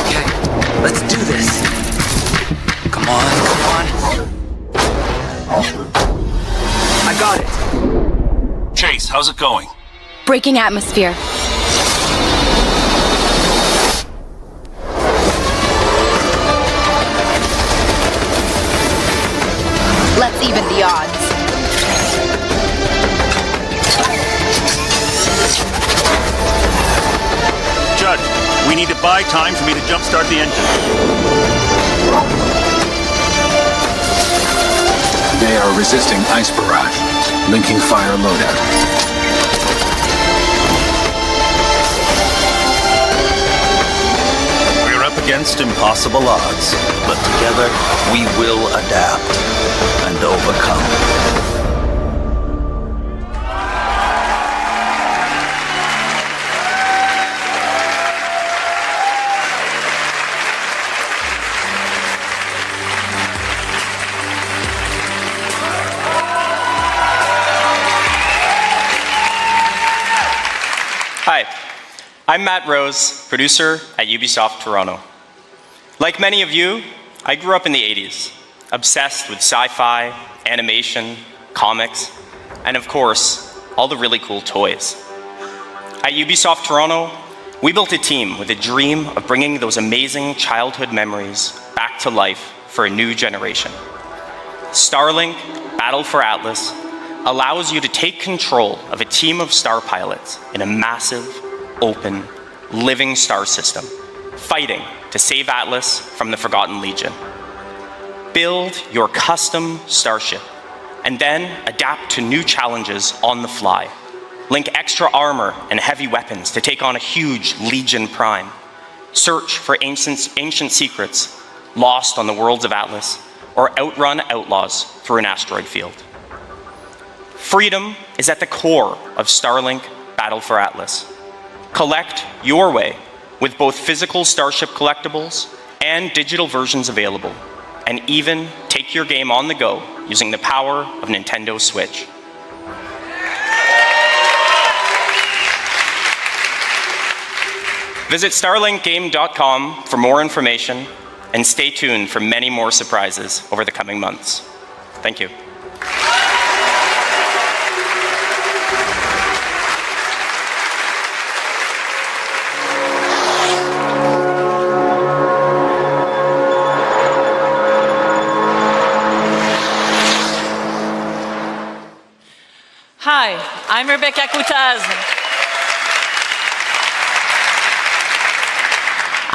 Okay, let's do this. Come on. I got it. Chase, how's it going? Breaking atmosphere. Let's even the odds. Judge, we need to buy time for me to jumpstart the engine. They are resisting ice barrage. Linking fire loadout. We're up against impossible odds, but together we will adapt and overcome. Hi, I'm Matt Rose, producer at Ubisoft Toronto. Like many of you, I grew up in the 80s, obsessed with sci-fi, animation, comics, and of course, all the really cool toys. At Ubisoft Toronto, we built a team with a dream of bringing those amazing childhood memories back to life for a new generation. Starlink Battle for Atlas allows you to take control of a team of star pilots in a massive, open, living star system, fighting to save Atlas from the Forgotten Legion. Build your custom starship, and then adapt to new challenges on the fly. Link extra armor and heavy weapons to take on a huge Legion Prime. Search for ancient secrets lost on the worlds of Atlas, or outrun outlaws through an asteroid field. Freedom is at the core of Starlink Battle for Atlas. Collect your way with both physical Starship collectibles and digital versions available, and even take your game on the go using the power of Nintendo Switch. Visit starlinkgame.com for more information, and stay tuned for many more surprises over the coming months. Thank you. Hi, I'm Rebecca Coutaz.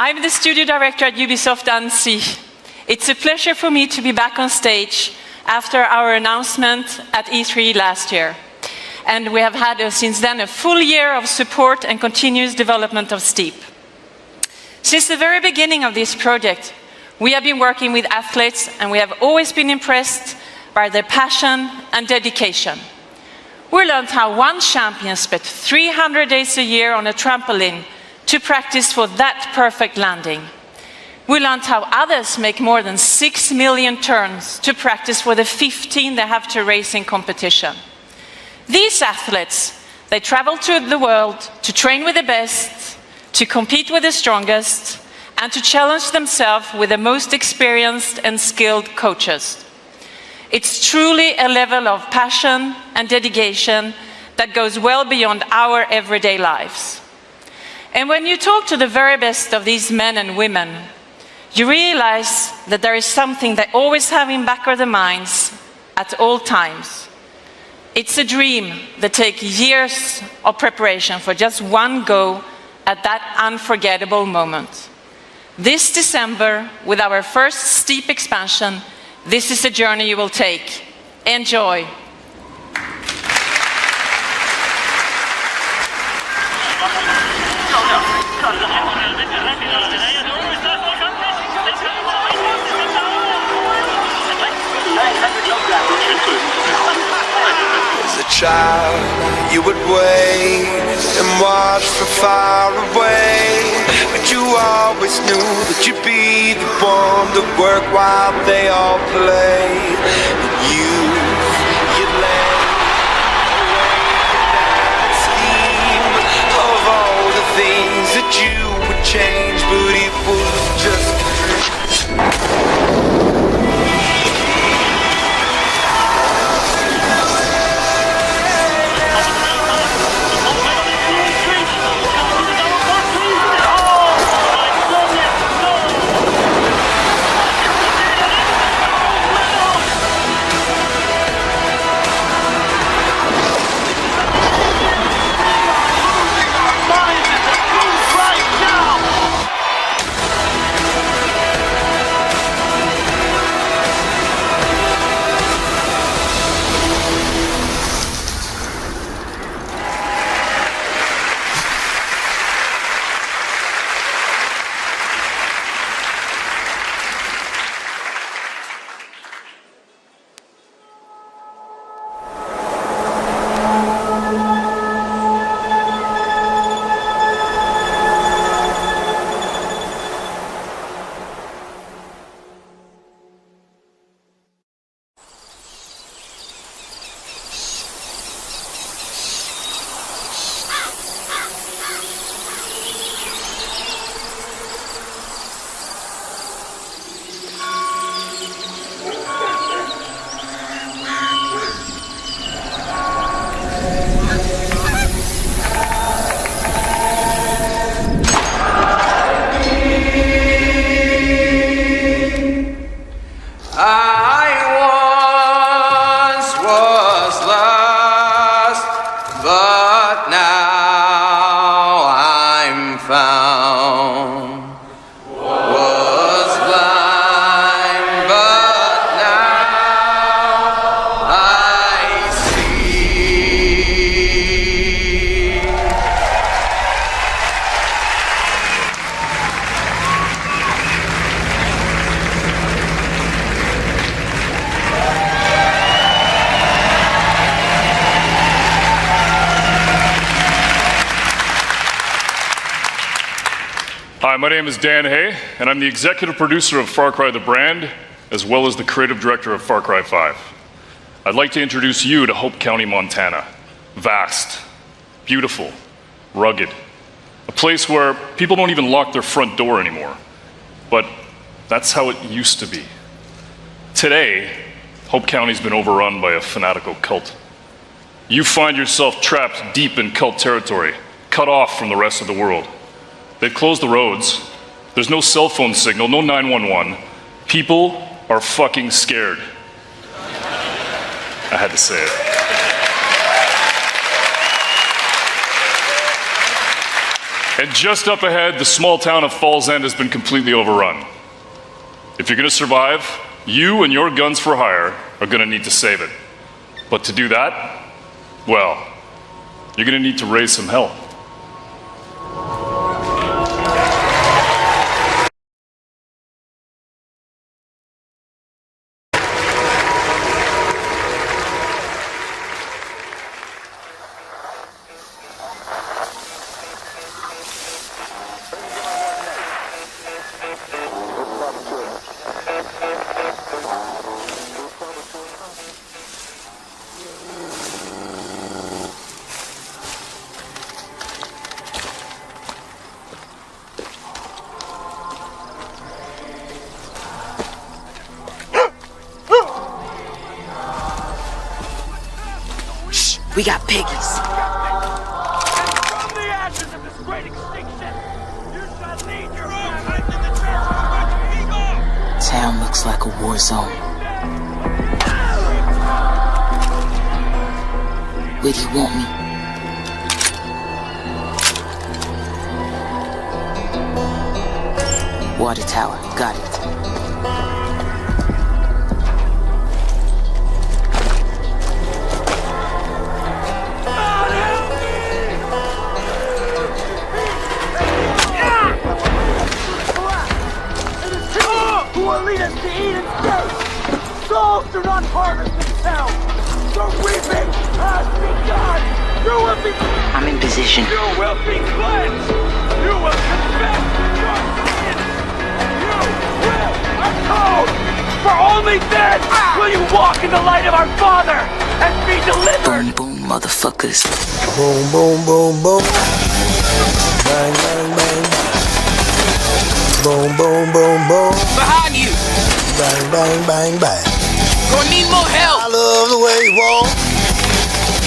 I'm the studio director at Ubisoft Annecy. It's a pleasure for me to be back on stage after our announcement at E3 last year. And we have had since then a full year of support and continuous development of Steep. Since the very beginning of this project, we have been working with athletes, and we have always been impressed by their passion and dedication. We learned how one champion spent 300 days a year on a trampoline to practice for that perfect landing. We learned how others make more than 6 million turns to practice for the 15 they have to race in competition. These athletes, they travel to the world to train with the best, to compete with the strongest, and to challenge themselves with the most experienced and skilled coaches. It's truly a level of passion and dedication that goes well beyond our everyday lives. And when you talk to the very best of these men and women, you realize that there is something they always have in back of their minds at all times. It's a dream that takes years of preparation for just one go at that unforgettable moment. This December, with our first Steep expansion, this is a journey you will take. Enjoy. As a child, you would wait and watch from far away, but you always knew that you'd be the one to work while they all play. You'd lay awake and scheme of all the things that you would change, but it was just Hi, my name is Dan Hay, and I'm the executive producer of Far Cry the brand, as well as the creative director of Far Cry 5. I'd like to introduce you to Hope County, Montana. Vast, beautiful, rugged. A place where people don't even lock their front door anymore. But that's how it used to be. Today, Hope County's been overrun by a fanatical cult. You find yourself trapped deep in cult territory, cut off from the rest of the world. They've closed the roads. There's no cell phone signal, no 911. People are fucking scared. I had to say it. And just up ahead, the small town of Falls End has been completely overrun. If you're gonna survive, you and your guns for hire are gonna need to save it. But to do that, well, you're gonna need to raise some hell. We got piggies. From the ashes of this great extinction, you shall lead your own life in the church of Vivo! Town looks like a war zone. Where do you want me? Water tower, got it. Lead us to Eden's gate! Souls do not harvest themselves! The reaping has begun! You will be... I'm in position. You will be cleansed! You will confess your sins! You will atone! For only then will you walk in the light of our Father and be delivered! Boom, boom, motherfuckers. Boom, boom, boom, boom. Bang, bang, bang. Boom, boom, boom, boom. Behind you! Bang, bang, bang, bang. Gonna need more help! I love the way you walk,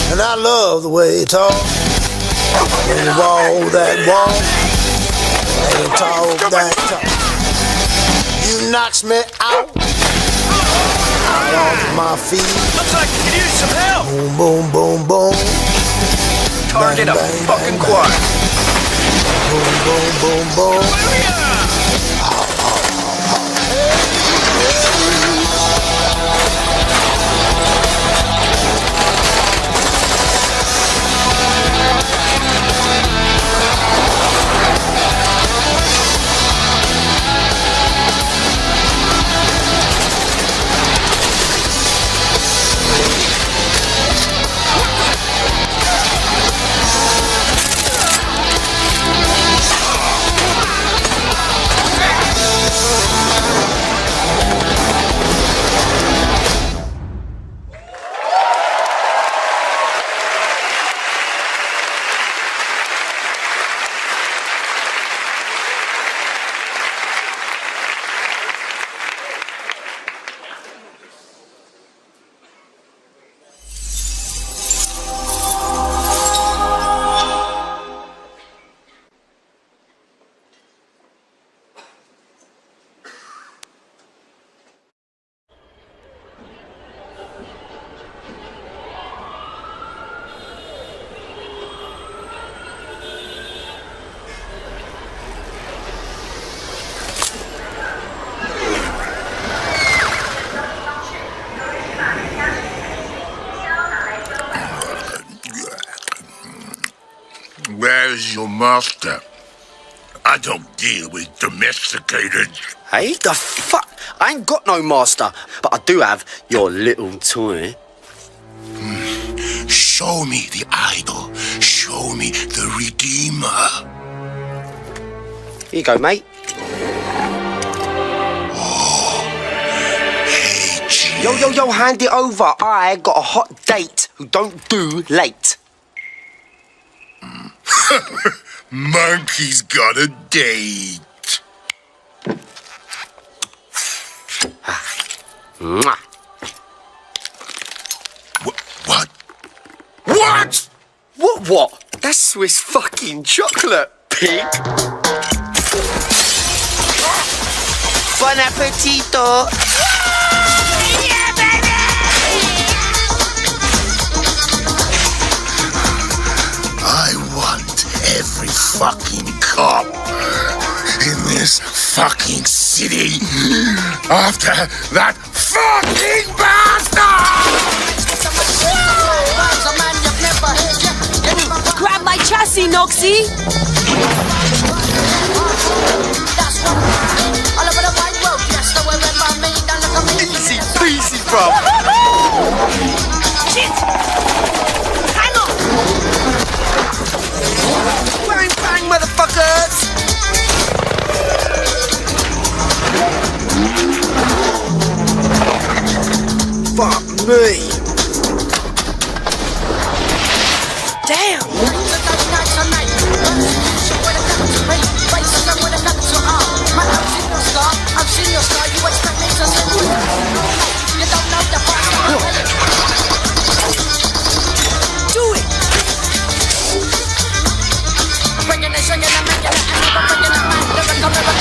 and I love the way you talk. When you walk that walk, and you talk that talk. You knocks me out off my feet. Looks like you could use some help! Boom, boom, boom, boom. Target bang, a bang, fucking bang, quad. Boom, boom, boom, boom. Where's your master? I don't deal with domesticated... Hey, the fuck? I ain't got no master, but I do have your little toy. Show me the idol. Show me the Redeemer. Here you go, mate. Yo, hand it over. I got a hot date who don't do late. Monkey's got a date. Mwah. What? What? What? That's Swiss fucking chocolate, pig. Bon appetito. Yeah, baby! I want every fucking cop in this fucking city after that fucking bastard! Grab my chassis, Noxie! Easy peasy, bro. Shit! Hang on! Bang, bang, motherfuckers! Fuck me. Damn! I've seen your star, you expect me to send you. You don't know the Do it! bringing it, swinging and making it, and never bringing it back.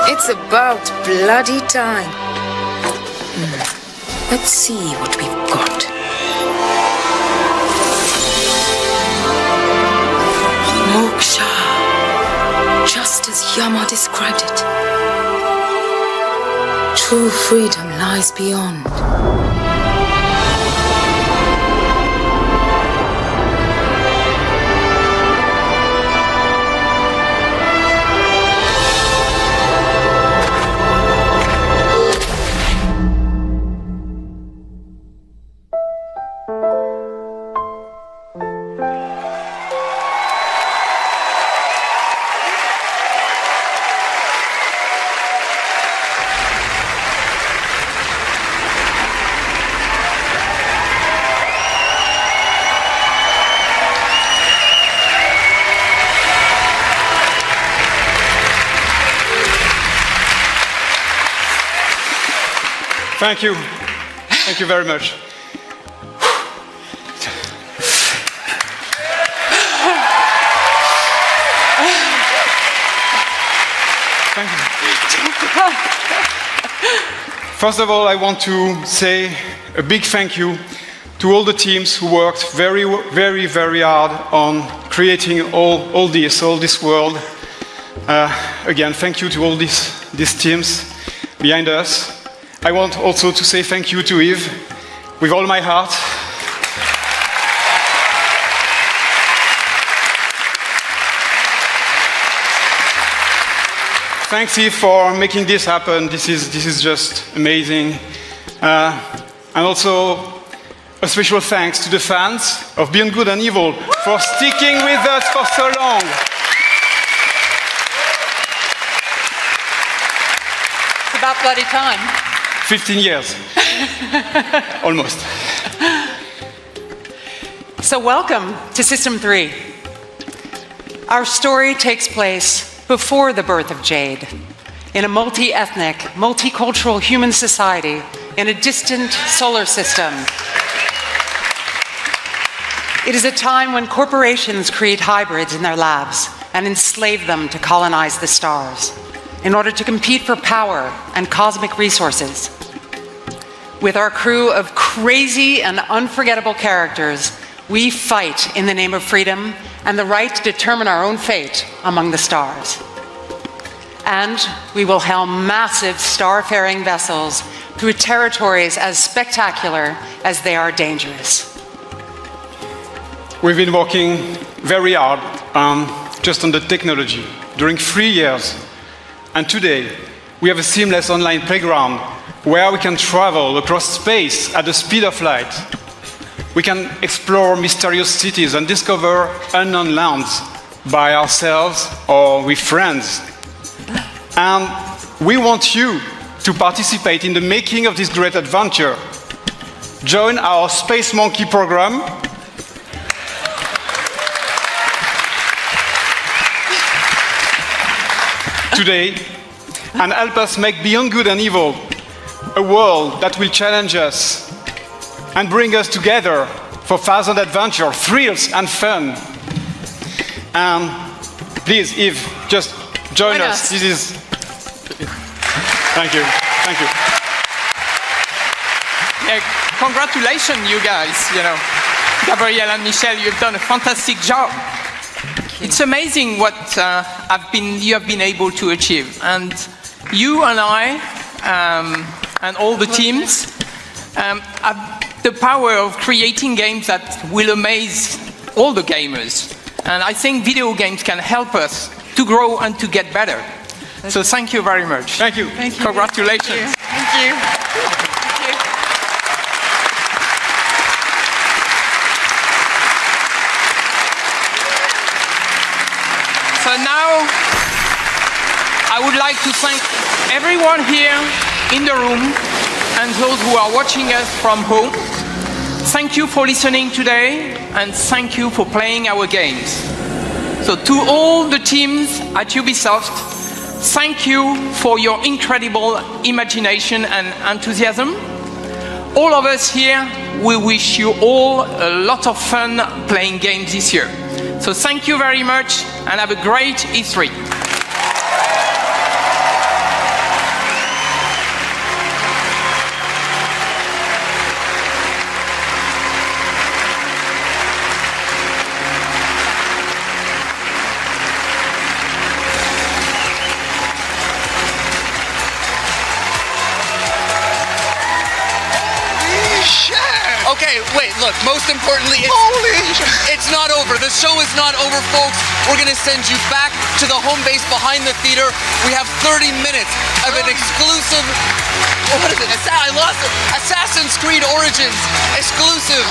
Lyrical. It's about bloody time. Let's see what we've got. Moksha. Just as Yama described it. True freedom lies beyond. Thank you. Thank you very much. Thank you. First of all, I want to say a big thank you to all the teams who worked very hard on creating all this world. Again, thank you to all these teams behind us. I want also to say thank you to Yves, with all my heart. Thanks, Yves, for making this happen. This is just amazing. And also a special thanks to the fans of Beyond Good and Evil for sticking with us for so long. It's about bloody time. 15 years. Almost. So welcome to System 3. Our story takes place before the birth of Jade, in a multi-ethnic, multicultural human society in a distant solar system. It is a time when corporations create hybrids in their labs and enslave them to colonize the stars in order to compete for power and cosmic resources. With our crew of crazy and unforgettable characters, we fight in the name of freedom and the right to determine our own fate among the stars. And we will helm massive star-faring vessels through territories as spectacular as they are dangerous. We've been working very hard just on the technology during 3 years. And today, we have a seamless online playground where we can travel across space at the speed of light. We can explore mysterious cities and discover unknown lands by ourselves or with friends. And we want you to participate in the making of this great adventure. Join our Space Monkey program. Today, and help us make beyond good and evil a world that will challenge us and bring us together for thousand adventure, thrills and fun. And please, Eve, just join us. This is. Thank you. Thank you. Yeah, congratulations, you guys. You know, Gabrielle and Michelle, you've done a fantastic job. It's amazing what you have been able to achieve, and you and I and all the teams have the power of creating games that will amaze all the gamers. And I think video games can help us to grow and to get better. So thank you very much. Thank you. Thank you. Congratulations. Thank you. So now, I would like to thank everyone here in the room and those who are watching us from home. Thank you for listening today, and thank you for playing our games. So to all the teams at Ubisoft, thank you for your incredible imagination and enthusiasm. All of us here, we wish you all a lot of fun playing games this year. So thank you very much, and have a great E3. Okay, wait, look, most importantly, it's not over. The show is not over, folks. We're gonna send you back to the home base behind the theater. We have 30 minutes of an exclusive, what is it? I lost it. Assassin's Creed Origins exclusive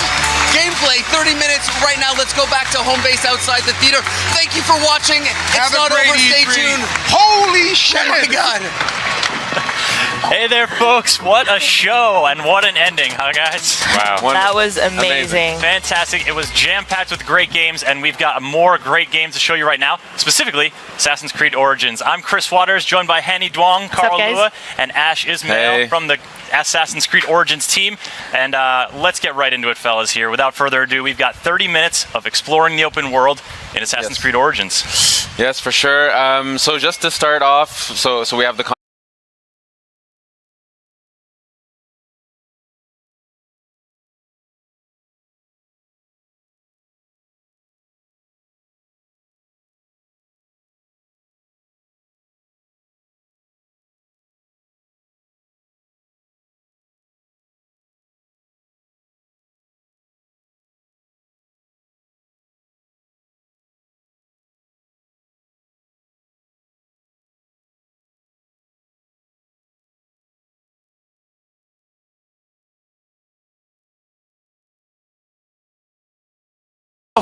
gameplay. 30 minutes right now. Let's go back to home base outside the theater. Thank you for watching. It's not over. Stay tuned. Holy shit! Oh my God. Hey there, folks. What a show and what an ending, huh, guys? Wow. That was amazing. Fantastic. It was jam-packed with great games, and we've got more great games to show you right now, specifically Assassin's Creed Origins. I'm Chris Waters, joined by Hanny Duong, Carl Lua, and Ash Ismail from the Assassin's Creed Origins team. And let's get right into it, fellas, here. Without further ado, we've got 30 minutes of exploring the open world in Assassin's Creed Origins. Yes, for sure. So just to start off, so we have the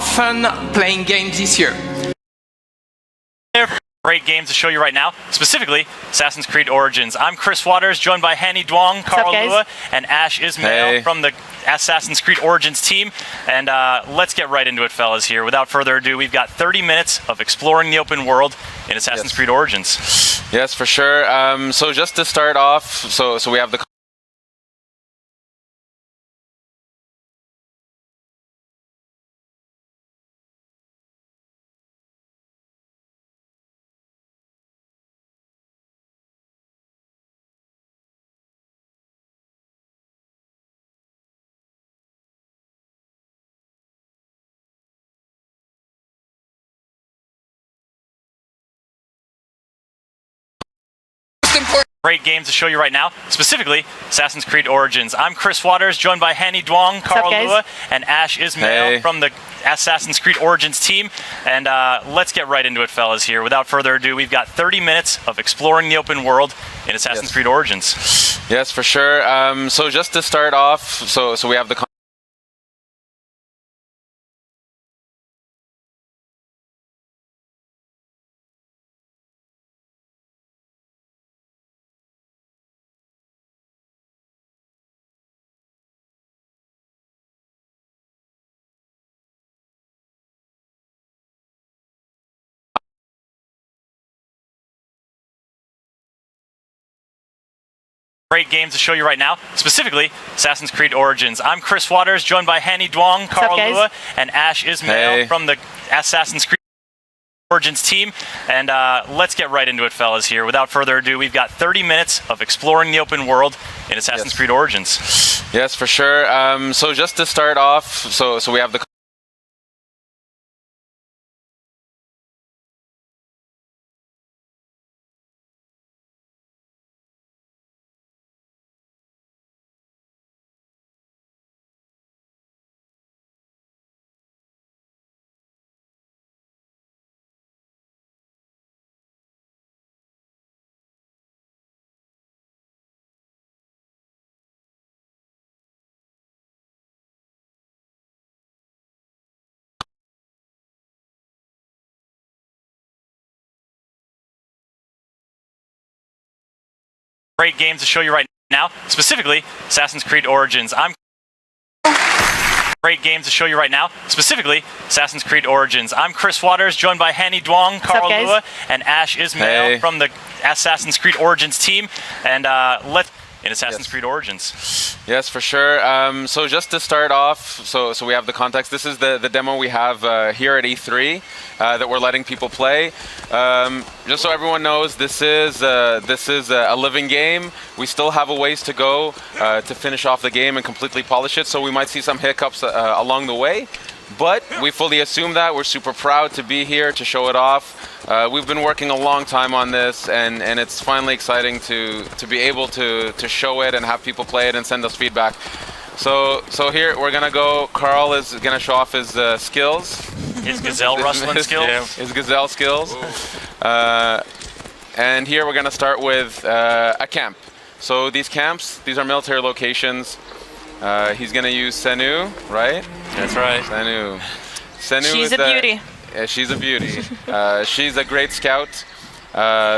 fun playing games this year. Great games to show you right now, specifically Assassin's Creed Origins. I'm Chris Waters, joined by Hanny Duong, Carl Lua, and Ash Ismail from the Assassin's Creed Origins team. And let's get right into it, fellas, here. Without further ado, we've got 30 minutes of exploring the open world in Assassin's Creed Origins. Yes, for sure. So just to start off, so we have the Great games to show you right now, specifically Assassin's Creed Origins. I'm Chris Waters, joined by Hanny Duong, Carl Lua, and Ash Ismail from the Assassin's Creed Origins team. And let's get right into it, fellas, here. Without further ado, we've got 30 minutes of exploring the open world in Assassin's Creed Origins. Yes, for sure. So just to start off, so we have the great games to show you right now, specifically Assassin's Creed Origins. I'm Chris Waters, joined by Hanny Duong, Carl Lua, and Ash Ismail from the Assassin's Creed Origins team. And let's get right into it, fellas, here. Without further ado, we've got 30 minutes of exploring the open world in Assassin's Creed Origins. Yes, for sure. So just to start off, so we have the great games to show you right now, specifically Assassin's Creed Origins. Great games to show you right now, specifically Assassin's Creed Origins. I'm Chris Waters, joined by Hanny Duong, Carl Lua, and Ash Ismail from the Assassin's Creed Origins team. And let's in Assassin's Creed Origins. Yes, for sure. So just to start off, so we have the context. This is the demo we have here at E3 that we're letting people play. Just so everyone knows, this is a living game. We still have a ways to go to finish off the game and completely polish it. So we might see some hiccups along the way. But we fully assume that. We're super proud to be here to show it off. We've been working a long time on this, and it's finally exciting to be able to show it and have people play it and send us feedback. So here we're gonna go. Carl is gonna show off his skills. His gazelle rustling skills. His gazelle skills. And here we're gonna start with a camp. So these camps, these are military locations. He's gonna use Senu, right? That's right. Senu. She's a beauty. Yeah, she's a beauty. She's a great scout.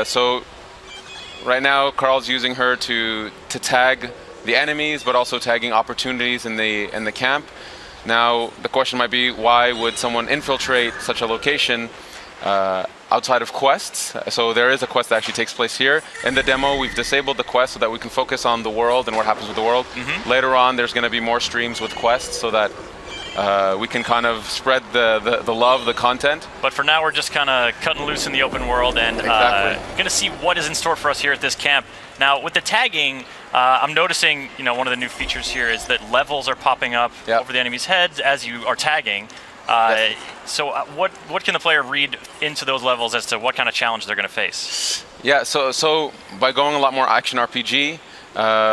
So right now, Carl's using her to tag the enemies, but also tagging opportunities in the camp. Now, the question might be, why would someone infiltrate such a location outside of quests? So there is a quest that actually takes place here. In the demo, we've disabled the quest so that we can focus on the world and what happens with the world. Later on, there's going to be more streams with quests so that we can kind of spread the love, the content. But for now, we're just kind of cutting loose in the open world and going to see what is in store for us here at this camp. Now, with the tagging, I'm noticing, one of the new features here is that levels are popping up over the enemy's heads as you are tagging. So what can the player read into those levels as to what kind of challenge they're going to face? Yeah, so by going a lot more action RPG,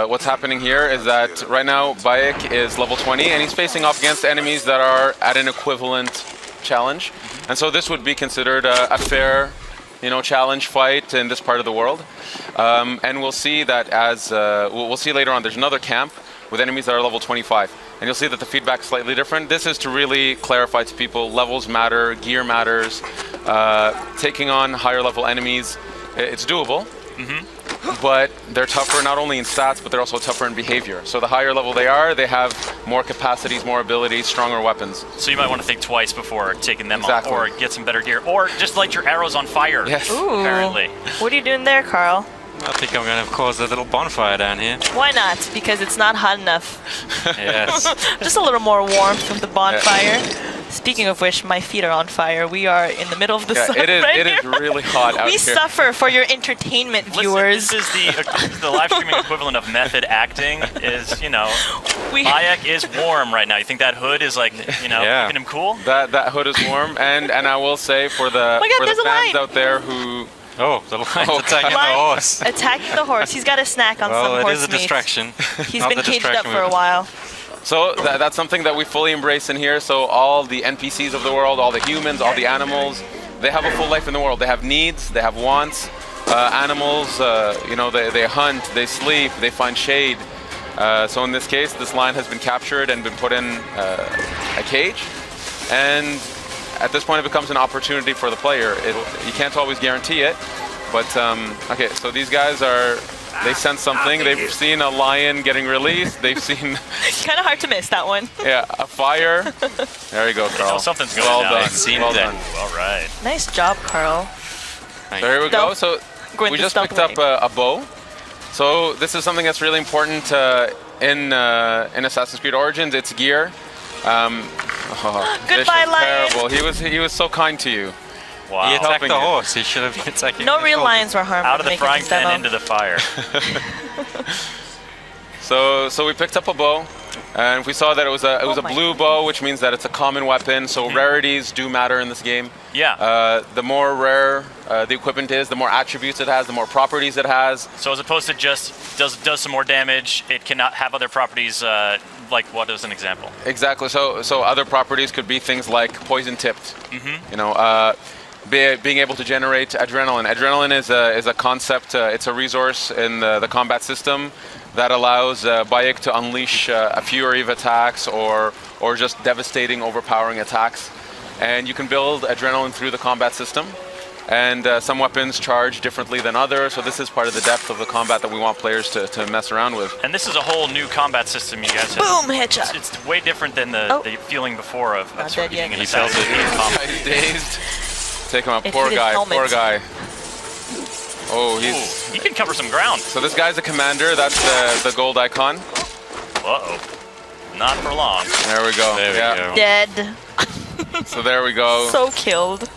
what's happening here is that right now Bayek is level 20 and he's facing off against enemies that are at an equivalent challenge. And so this would be considered a fair challenge fight in this part of the world. And we'll see that as, we'll see later on, there's another camp with enemies that are level 25. And you'll see that the feedback's slightly different. This is to really clarify to people, levels matter, gear matters. Taking on higher level enemies, it's doable. But they're tougher not only in stats, but they're also tougher in behavior. So the higher level they are, they have more capacities, more abilities, stronger weapons. So you might want to think twice before taking them on, or get some better gear, or just light your arrows on fire. Yes. Ooh. Apparently. What are you doing there, Carl? I think I'm going to cause a little bonfire down here. Why not? Because it's not hot enough. Yes. Just a little more warmth from the bonfire. Speaking of which, my feet are on fire. We are in the middle of the sun it is here. really hot out We here. suffer for your entertainment, viewers. Listen, this is the live streaming equivalent of method acting. Bayek is warm right now. You think that hood is keeping him cool? That hood is warm, and I will say for the fans out there who Oh, the lion's attacking the horse. Attacking the horse. He's got a snack on some Well, horse it is a meat. distraction. He's Not been the caged up distraction for a with- while. So that's something that we fully embrace in here. So all the NPCs of the world, all the humans, all the animals, they have a full life in the world. They have needs, they have wants. Animals, you know, they hunt, they sleep, they find shade. So in this case, this lion has been captured and been put in a cage. And at this point, it becomes an opportunity for the player. You can't always guarantee it, but okay. So these guys they sense something. They've seen a lion getting released. They've seen Kind of hard to miss that one. yeah, a fire. There you go, Carl. know something's going well down. done. I've seen well that. done. All right. Nice job, Carl. So here we go. So Going we the just stealth picked up way. a bow. So this is something that's really important in Assassin's Creed Origins. It's gear. Goodbye, Vish was lion. terrible. He was so kind to you. Wow. He attacked Helping the you. horse. He should have been attacking No the real soldier. lions were harmed. Out of the making frying this pan demo. into the fire. So we picked up a bow, and we saw that it was a blue bow, which means that it's a common weapon. So rarities do matter in this game. Yeah. The more rare the equipment is, the more attributes it has, the more properties it has. So as opposed to just does some more damage, it cannot have other properties. Like what is an example? Exactly. So other properties could be things like poison tipped. You know, being able to generate adrenaline. Adrenaline is a concept. It's a resource in the combat system that allows Bayek to unleash a fury of attacks or just devastating, overpowering attacks. And you can build adrenaline through the combat system. And some weapons charge differently than others, so this is part of the depth of the combat that we want players to mess around with. And this is a whole new combat system you guys have. Boom, headshot. It's way different than the feeling before of Not sort of dead yet. being an He felt assassin. it. He's dazed. Take him out. It Poor hit his guy. helmet. Poor guy. Oh, Ooh, he can cover some ground. So this guy's a commander. That's the gold icon. Uh-oh. Not for long. There we go. There we go. Dead. So there we go. So killed.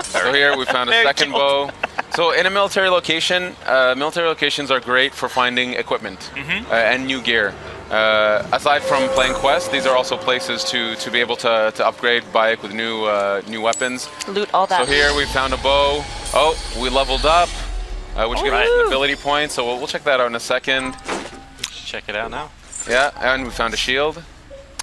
So here we found a Very second killed. bow. So in a military location, military locations are great for finding equipment and new gear. Aside from playing quests, these are also places to be able to upgrade Bayek with new weapons. Loot all that. So here we found a bow. Oh, we leveled up, which gives us an ability point. So we'll check that out in a second. Check it out now. Yeah, and we found a shield.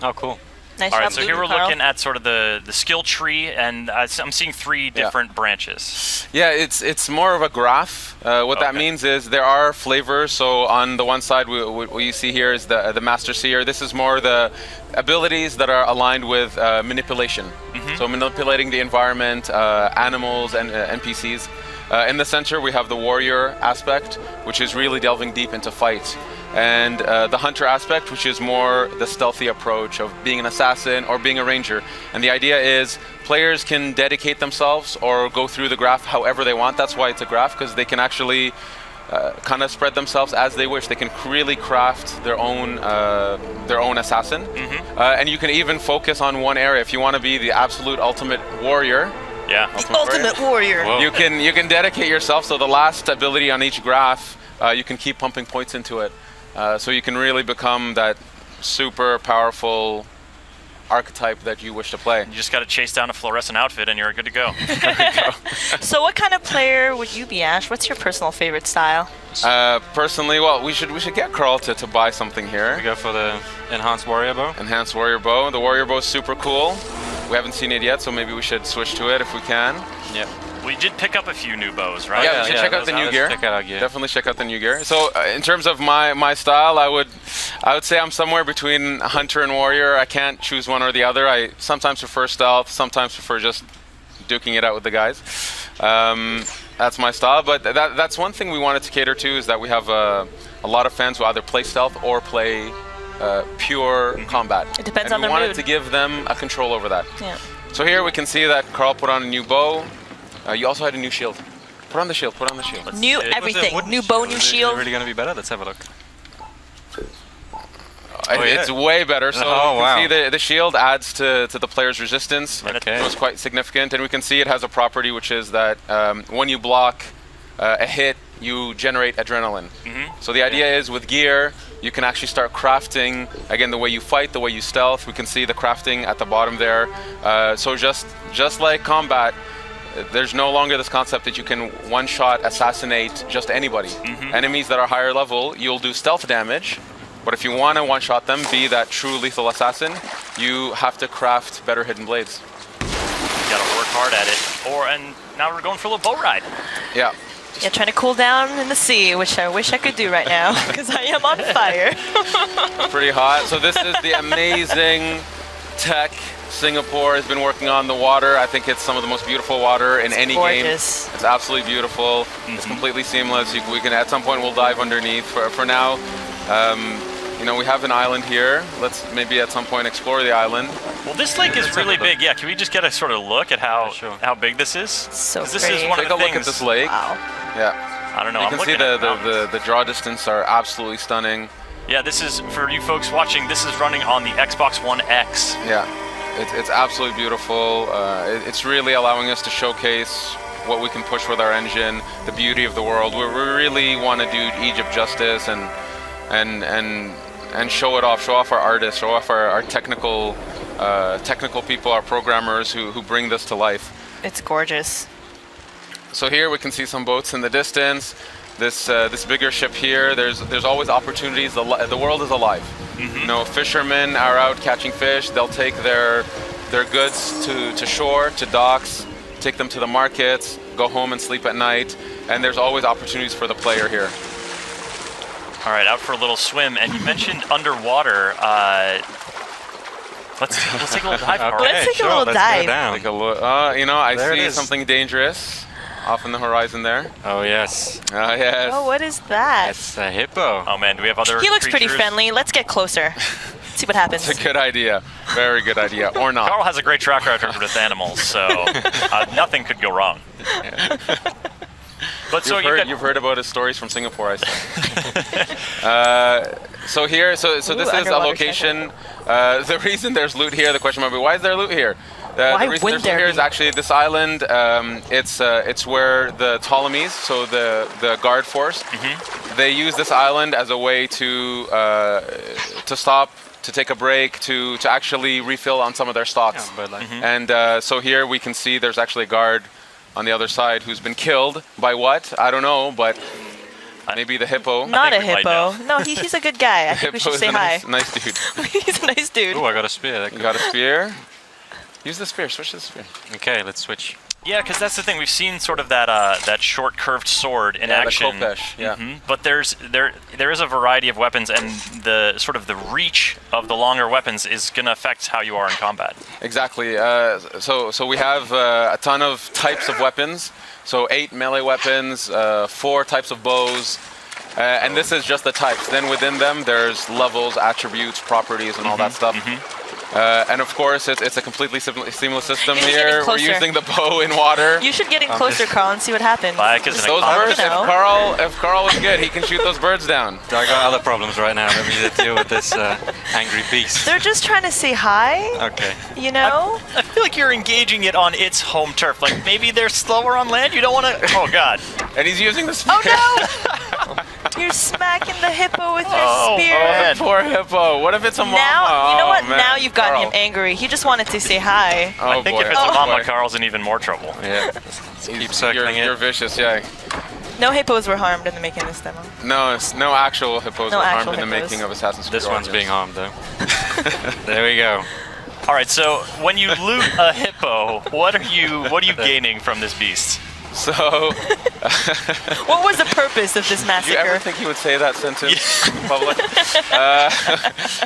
Oh, cool. Nice All right, job, so here we're Carl. looking at sort of the skill tree, and I'm seeing three different branches. Yeah, it's more of a graph. What that means is there are flavors. So on the one side, what you see here is the Master Seer. This is more the abilities that are aligned with manipulation. So manipulating the environment, animals, and NPCs. In the center, we have the warrior aspect, which is really delving deep into fight. And the hunter aspect, which is more the stealthy approach of being an assassin or being a ranger. And the idea is players can dedicate themselves or go through the graph however they want. That's why it's a graph, because they can actually kind of spread themselves as they wish. They can really craft their own assassin. And you can even focus on one area. If you want to be the absolute ultimate warrior, Ultimate warrior. you can dedicate yourself. So the last ability on each graph, you can keep pumping points into it. So you can really become that super powerful archetype that you wish to play. You just got to chase down a fluorescent outfit and you're good to go. So what kind of player would you be, Ash? What's your personal favorite style? Personally, well, we should get Carl to buy something here. We go for the enhanced warrior bow. Enhanced warrior bow. The warrior bow is super cool. We haven't seen it yet, so maybe we should switch to it if we can. Yep. We did pick up a few new bows, right? Yeah, we should check out the new gear. Check out our gear. Definitely check out the new gear. So in terms of my style, I would say I'm somewhere between hunter and warrior. I can't choose one or the other. I sometimes prefer stealth, sometimes prefer just duking it out with the guys. That's my style, but that's one thing we wanted to cater to, is that we have a lot of fans who either play stealth or play pure combat. It depends and on we their wanted mood. to give them a control over that. Yeah. So here we can see that Carl put on a new bow. You also had a new shield. Put on the shield, put on the shield. New everything. New bow, new Is it shield. really going to be better? Let's have a look. It's way better. So you can see the shield adds to the player's resistance. Okay. It was quite significant. And we can see it has a property, which is that when you block a hit, you generate adrenaline. So the idea is with gear, you can actually start crafting, again, the way you fight, the way you stealth. We can see the crafting at the bottom there. So just like combat, there's no longer this concept that you can one-shot assassinate just anybody. Enemies that are higher level, you'll do stealth damage, but if you want to one-shot them, be that true lethal assassin, you have to craft better hidden blades. You gotta work hard at it. And now we're going for a little boat ride. Yeah. Yeah, trying to cool down in the sea, which I wish I could do right now, because I am on fire. Pretty hot. So this is the amazing tech Singapore has been working on. The water. I think it's some of the most beautiful water in any game. It's absolutely beautiful. It's completely seamless. We can, at some point, we'll dive underneath. For now, you know, we have an island here. Let's maybe at some point explore the island. Well, this lake is really big. Yeah, can we just get a sort of look at how big this is? So this is one Take of the a look at this lake. Wow. Yeah. I don't know. You I'm can see the draw distance are absolutely stunning. Yeah, this is, for you folks watching, this is running on the Xbox One X. Yeah, it's absolutely beautiful. It's really allowing us to showcase what we can push with our engine, the beauty of the world. We really want to do Egypt justice and show it off, show off our artists, show off our technical people, our programmers who bring this to life. It's gorgeous. So here we can see some boats in the distance. This bigger ship here. There's always opportunities. The world is alive. You know, fishermen are out catching fish. They'll take their goods to shore, to docks, take them to the markets, go home and sleep at night. And there's always opportunities for the player here. All right, out for a little swim. And you mentioned underwater. Let's take a little dive. Okay, let's take a little dive. Take a look. You know, I see something dangerous off in the horizon there. Oh yes. Oh yes. Oh, what is that? It's a hippo. Oh man, do we have other He looks pretty creatures? friendly. Let's get closer. See what happens. It's a good idea. Very good idea. Or not. Carl has a great track record with animals, so nothing could go wrong. But so you've heard about his stories from Singapore, I see. So this is a location. The reason there's loot here, the question might be, why is there loot here? The reason there's loot here is actually this island. It's where the Ptolemies, so the guard force, they use this island as a way to stop, to take a break, to actually refill on some of their stocks. And so here we can see there's actually a guard on the other side who's been killed by what? I don't know, but maybe the hippo. Not a hippo. No, he's a good guy. I think we should say hi. Nice dude. He's a nice dude. Oh, I got a spear. You got a spear? Use the spear. Switch to the spear. Okay, let's switch. Yeah, because that's the thing. We've seen sort of that short curved sword in action. The khopesh, yeah. But there is a variety of weapons, and the sort of the reach of the longer weapons is going to affect how you are in combat. Exactly. So we have a ton of types of weapons. So 8 melee weapons, 4 types of bows, and this is just the types. Then within them, there's levels, attributes, properties, and all that stuff. And of course, it's a completely seamless system here. We're using the bow in water. You should get in closer, Carl, and see what happens. Those birds, if Carl is good, he can shoot those birds down. I got other problems right now. Let me deal with this angry beast. They're just trying to say hi. Okay. You know? I feel like you're engaging it on its home turf. Like maybe they're slower on land. You don't want to. Oh God. And he's using the spear. Oh no! You're smacking the hippo with your spear. Oh, poor hippo. What if it's a mama? Now, you know what? Man. Now you've gotten Carl. him angry. He just wanted to say hi. I think if it's a mama, Carl's in even more trouble. Yeah. Keep circling You're vicious, yeah. No hippos were harmed in the making of this demo. No actual hippos were harmed in the making of Assassin's Creed. This one's being harmed though. There we go. All right, so when you loot a hippo, what are you gaining from this beast? So, what was the purpose of this massacre? Do you ever think he would say that sentence in public?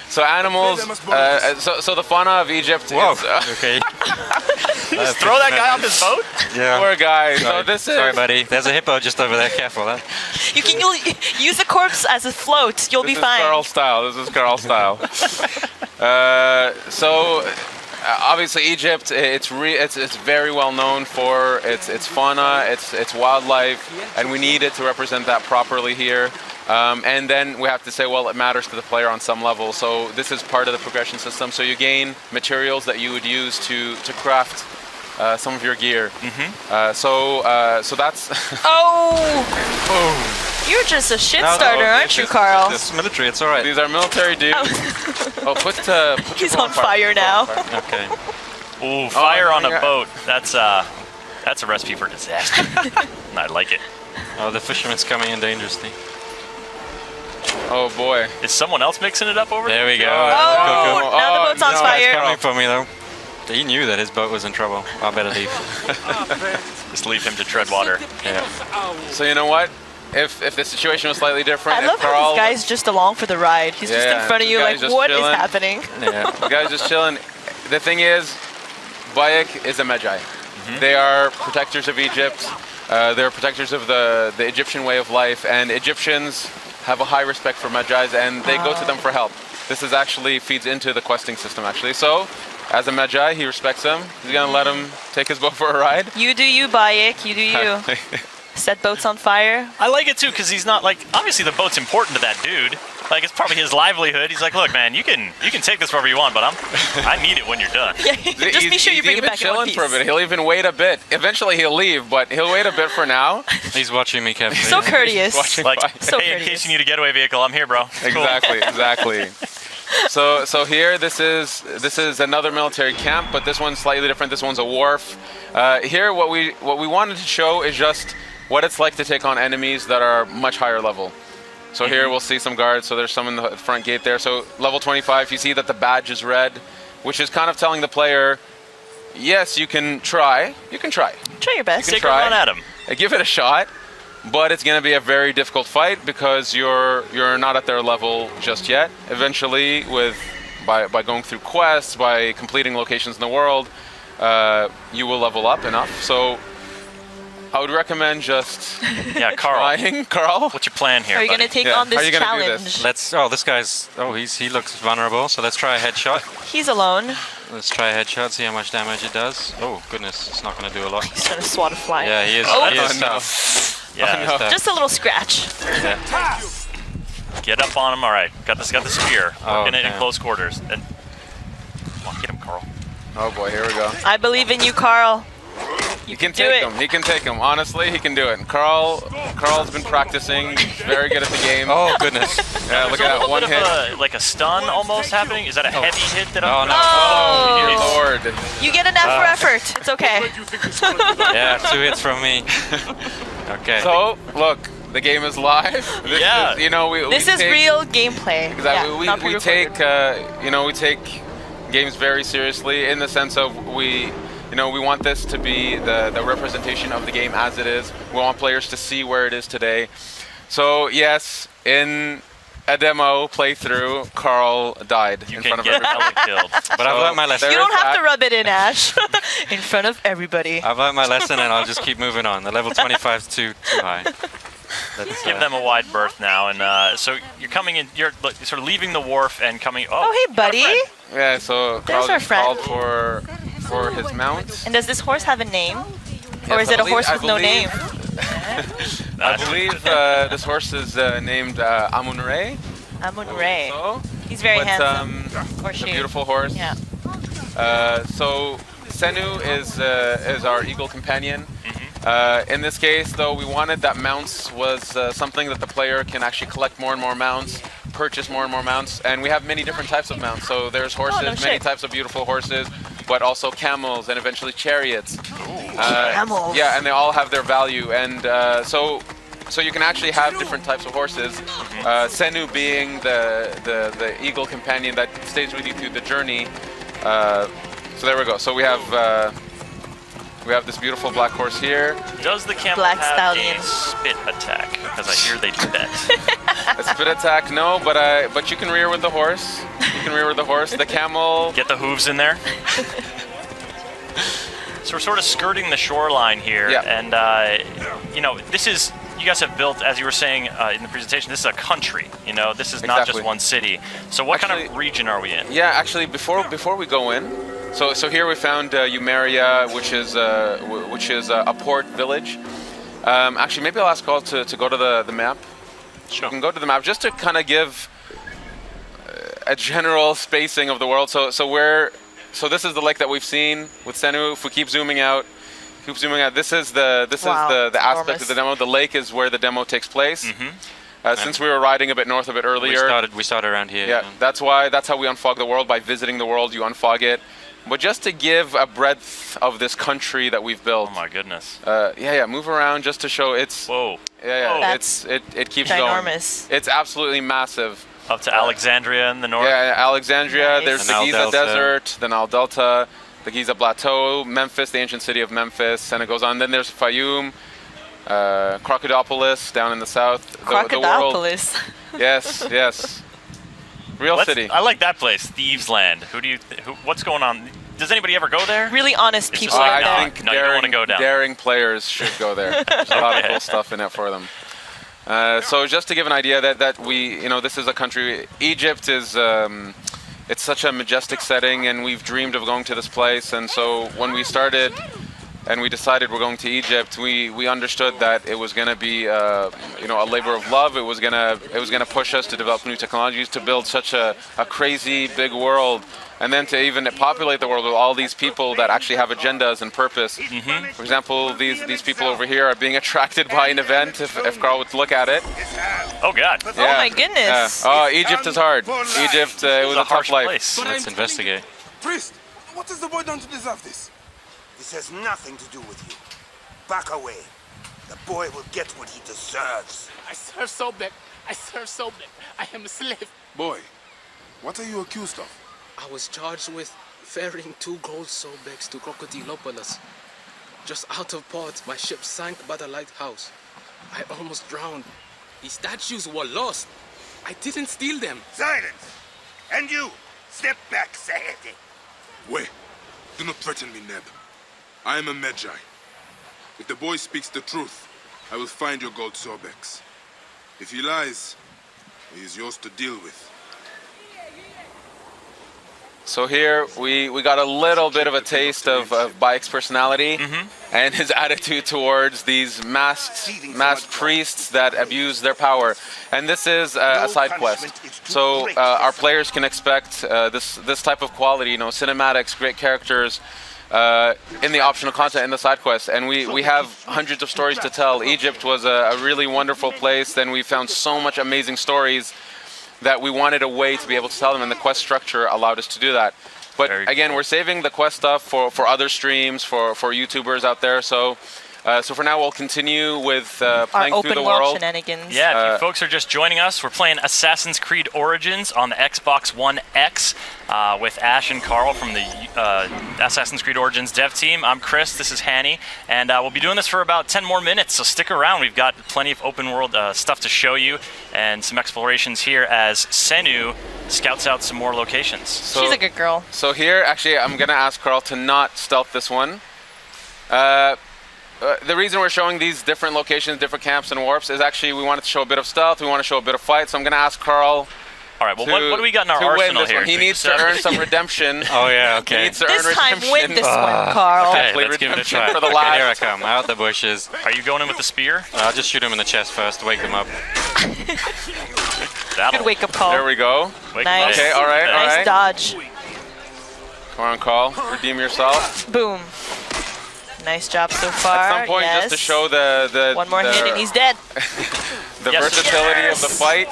So animals. So the fauna of Egypt. Whoa. Is, Okay. Just throw that guy off his boat? Yeah. Poor guy. So this is. Sorry, buddy. There's a hippo just over there. Careful, huh? You can use the corpse as a float. You'll be fine. This is Carl style. So. Obviously, Egypt, it's very well known for its fauna, its wildlife, and we need it to represent that properly here. And then we have to say, well, it matters to the player on some level. So this is part of the progression system. So you gain materials that you would use to craft some of your gear. So that's. Oh! You're just a shit starter, aren't you, Carl? This is military. It's all right. These are military dudes. Put He's on fire now. Okay. Ooh, fire on a boat. That's That's a recipe for disaster. I like it. Oh, the fisherman's coming in dangerously. Oh boy. Is someone else mixing it up over there? There we go. Oh, now the boat's on fire. Coming for me though. He knew that his boat was in trouble. I better leave. Just leave him to tread water. Yeah. So you know what? If the situation was slightly different, I love how this guy's just along for the ride. He's just in front of you like, what is happening? Yeah, the guy's just chilling. The thing is, Bayek is a Magi. They are protectors of Egypt. They're protectors of the Egyptian way of life, and Egyptians have a high respect for Magi's, and they go to them for help. This is actually feeds into the questing system, actually. So, as a Magi, he respects him. He's gonna let him take his boat for a ride. You do you, Bayek. You do you. Set boats on fire. I like it too, because he's not like, obviously the boat's important to that dude. Like, it's probably his livelihood. He's like, look, man, you can take this wherever you want, but I need it when you're done. Yeah, just be sure you bring it back in one piece. For a bit. He'll even wait a bit. Eventually he'll leave, but he'll wait a bit for now. He's watching me carefully. So courteous. Like, so hey, courteous. in case you need a getaway vehicle, I'm here, bro. Exactly, exactly. So here, this is another military camp, but this one's slightly different. This one's a wharf. Here, what we wanted to show is just what it's like to take on enemies that are much higher level. So here we'll see some guards. So there's some in the front gate there. So level 25, you see that the badge is red, which is kind of telling the player, yes, you can try. You can try. Try your best. Take a run at him. Give it a shot, but it's going to be a very difficult fight because you're not at their level just yet. Eventually, by going through quests, by completing locations in the world, you will level up enough. So I would recommend just trying. Carl, what's your plan here? Are you going to take on this challenge? This guy's. He looks vulnerable. So let's try a headshot. He's alone. Let's try a headshot. See how much damage it does. Oh goodness, it's not going to do a lot. He's going to swat a fly. Yeah, he is. Oh, he is tough. Yeah, just a little scratch. Yeah. Get up on him. All right, got the spear. Working it in close quarters. And come on, get him, Carl. Oh boy, here we go. I believe in you, Carl. You can take him. He can take him. Honestly, he can do it. And Carl's been practicing. He's very good at the game. Oh goodness! Yeah, look at that one hit. Like a stun almost happening. Is that a heavy hit that I'm? Oh, dear Lord! You get an F for effort. It's okay. Yeah, 2 hits from me. Okay. So look, the game is live. This is, this is real gameplay. Exactly. Yeah, we take we take games very seriously in the sense of we want this to be the representation of the game as it is. We want players to see where it is today. So yes, in a demo playthrough, Carl died in front of everybody. Killed. But I've learned my lesson. You don't have to rub it in, Ash. In front of everybody. I've learned my lesson, and I'll just keep moving on. The level 25 is too high. Let's give them a wide berth now, and so you're coming in. You're sort of leaving the wharf and coming. Oh, hey, buddy. Yeah. So Carl just called for his mount. And does this horse have a name? Or is it a horse with no name? I believe this horse is named Amun-Re. Amun-Re. So, he's very handsome. It's a beautiful horse. Yeah. So Senu is our eagle companion. In this case, though, we wanted that mounts was something that the player can actually collect more and more mounts, purchase more and more mounts, and we have many different types of mounts. So there's horses, many types of beautiful horses, but also camels and eventually chariots. Camels. Yeah, and they all have their value, and so you can actually have different types of horses. Senu being the eagle companion that stays with you through the journey. So there we go. So we have this beautiful black horse here. Does the camel have a spit attack? Because I hear they do that. A spit attack, no, but you can rear with the horse. You can rear with the horse. The camel. Get the hooves in there. So we're sort of skirting the shoreline here, and this is. You guys have built, as you were saying in the presentation, this is a country. This is not just one city. So what kind of region are we in? Yeah, actually, before we go in, so here we found Umeria, which is a port village. Actually, maybe I'll ask Carl to go to the map. Sure. You can go to the map just to kind of give a general spacing of the world. So this is the lake that we've seen with Senu. If we keep zooming out. This is the aspect of the demo. The lake is where the demo takes place. Since we were riding a bit north of it earlier, we started around here. Yeah, that's how we unfog the world, by visiting the world. You unfog it. But just to give a breadth of this country that we've built. Oh my goodness. Yeah, move around just to show it's. Whoa. Yeah, Whoa. it keeps ginormous. going. It's absolutely massive. Up to Alexandria in the north. Yeah, Alexandria. Nice. There's the Nile Giza Delta. Desert, the Nile Delta, the Giza Plateau, Memphis, the ancient city of Memphis, and it goes on. Then there's Fayum, Crocodilopolis down in the south. The world. Crocodilopolis. Yes. Real city. I like that place, Thieves Land. What's going on? Does anybody ever go there? Really honest It's people just are like, there. I think No, you don't wanna go down. daring players should go there. There's a lot of cool stuff in it for them. So just to give an idea that we, this is a country. Egypt is, it's such a majestic setting, and we've dreamed of going to this place. And so when we started, and we decided we're going to Egypt, we understood that it was going to be, a labor of love. It was gonna push us to develop new technologies, to build such a crazy big world. And then to even populate the world with all these people that actually have agendas and purpose. For example, these people over here are being attracted by an event, if Carl would look at it. Oh God. Oh my goodness. Yeah. Oh, Egypt is hard. Egypt, it was a tough life. Place. Let's investigate. Priest, what has the boy done to deserve this? This has nothing to do with you. Back away. The boy will get what he deserves. I serve Sobek. I serve Sobek. I am a slave. Boy, what are you accused of? I was charged with ferrying 2 gold Sobeks to Crocodilopolis. Just out of port, my ship sank by the lighthouse. I almost drowned. The statues were lost. I didn't steal them. Silence! And you, step back, Sahedi. Wait, do not threaten me, Neb. I am a Magi. If the boy speaks the truth, I will find your gold Sobeks. If he lies, he is yours to deal with. So here we got a little bit of a taste of Bayek's personality and his attitude towards these masked priests that abuse their power. And this is a side quest. So our players can expect this type of quality, cinematics, great characters, in the optional content in the side quest. And we have hundreds of stories to tell. Egypt was a really wonderful place. Then we found so much amazing stories that we wanted a way to be able to tell them, and the quest structure allowed us to do that. But again, we're saving the quest stuff for other streams, for YouTubers out there. So for now, we'll continue with playing our through the open world world. shenanigans. Yeah, if you folks are just joining us, we're playing Assassin's Creed Origins on the Xbox One X with Ash and Carl from the Assassin's Creed Origins dev team. I'm Chris, this is Hanny, and we'll be doing this for about 10 more minutes, so stick around. We've got plenty of open world stuff to show you and some explorations here as Senu scouts out some more locations. So, she's a good girl. So here, actually, I'm going to ask Carl to not stealth this one. The reason we're showing these different locations, different camps and warps is actually we wanted to show a bit of stealth, we want to show a bit of fight, so I'm going to ask Carl. All right, well, what do we got in our arsenal here? He needs to earn some redemption. Oh yeah, okay. He needs to This earn time, redemption. win this one, Carl. Okay, let's give it a try. For the Okay, last. here I come, out the bushes. Are you going in with the spear? I'll just shoot him in the chest first, wake them up. Good wake up call. There we go. Nice. Okay, all right, all Nice right. dodge. Come on, Carl. Redeem yourself. Boom. Nice job so far. At some point, yes. just to show the one more hit and he's dead. the versatility of the fight,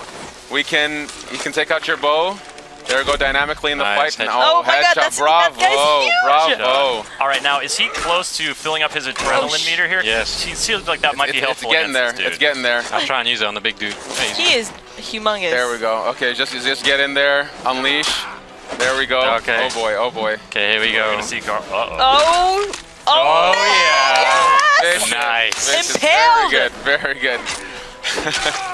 you can take out your bow. There, go dynamically in the fight. And, Oh my God, headshot. that guy's huge. Bravo. All right, now is he close to filling up his adrenaline meter here? Yes. He seems like that might be helpful. It's getting there. against this dude. It's getting there. I'll try and use it on the big dude. He is humongous. There we go. Okay, just get in there. Unleash. There we go. Okay. Oh boy. Oh boy. Okay, here we go. We're gonna see Carl. Oh yeah. Yes! Nice. Impaled. Very good. Very good.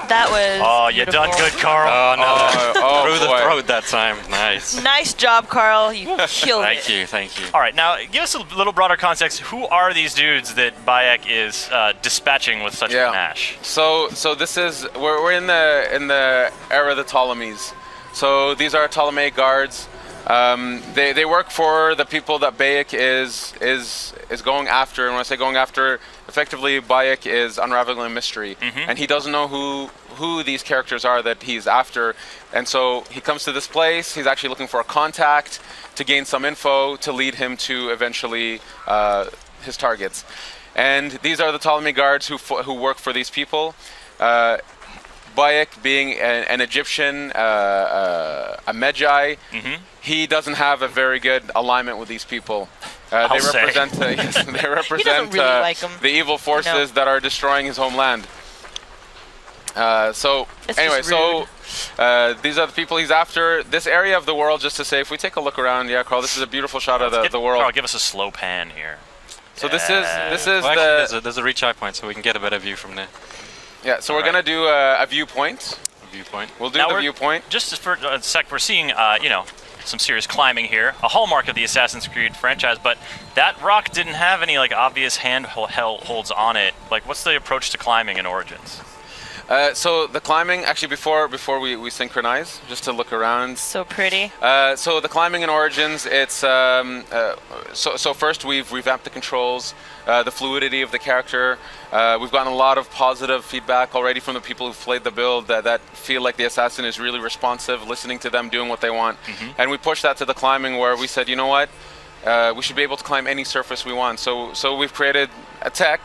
That was Oh, you beautiful. done good, Carl. Oh no, through the boy. throat that time. Nice. Nice job, Carl. You killed it. Thank you. All right, now give us a little broader context. Who are these dudes that Bayek is dispatching with such panache? So this is we're in the era of the Ptolemies. So these are Ptolemaic guards. They work for the people that Bayek is going after. And when I say going after, effectively Bayek is unraveling a mystery, and he doesn't know who these characters are that he's after. And so he comes to this place. He's actually looking for a contact to gain some info to lead him to eventually his targets. And these are the Ptolemy guards who work for these people. Bayek being an Egyptian, a Medjai, he doesn't have a very good alignment with these people. They represent, they represent really like the evil forces that are destroying his homeland. So anyway, so these are the people he's after. This area of the world, just to say, if we take a look around, yeah, Carl, this is a beautiful shot of the world. Carl, give us a slow pan here. So this is well, actually, there's a reach eye point, so we can get a better view from there. Yeah, so we're gonna do a viewpoint. We'll do the viewpoint. Just for a sec, we're seeing you know, some serious climbing here, a hallmark of the Assassin's Creed franchise, but that rock didn't have any like obvious handholds on it. Like, what's the approach to climbing in Origins? So the climbing, actually before we synchronize, just to look around. So pretty. So the climbing in Origins, it's so first we've revamped the controls, the fluidity of the character. We've gotten a lot of positive feedback already from the people who've played the build that feel like the assassin is really responsive, listening to them, doing what they want. And we pushed that to the climbing, where we said, you know what, we should be able to climb any surface we want. So we've created a tech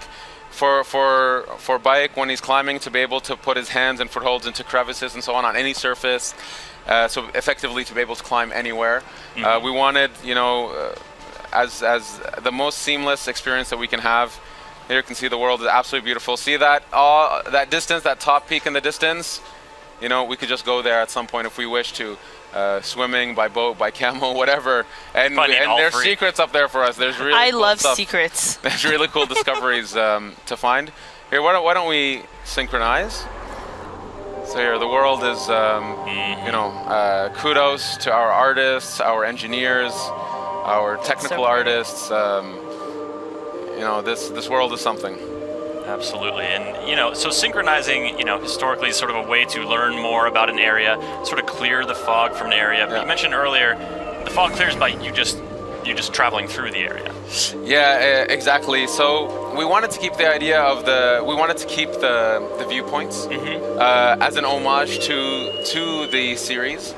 for Bayek when he's climbing to be able to put his hands and footholds into crevices and so on any surface, so effectively to be able to climb anywhere. We wanted, you know, as the most seamless experience that we can have. Here you can see the world is absolutely beautiful. See that that distance, that top peak in the distance? You know, we could just go there at some point if we wish to. Swimming, by boat, by camel, whatever, and there's secrets up there for us. There's really I cool love stuff. secrets. There's really cool discoveries to find. Here, why don't we synchronize? So here, the world is, you know, kudos to our artists, our engineers, our technical artists. You know, this world is something. Absolutely, and you know, so synchronizing, you know, historically is sort of a way to learn more about an area, sort of clear the fog from an area. But you mentioned earlier, the fog clears by you just traveling through the area. Yeah, exactly. So we wanted to keep the idea of the viewpoints as an homage to the series.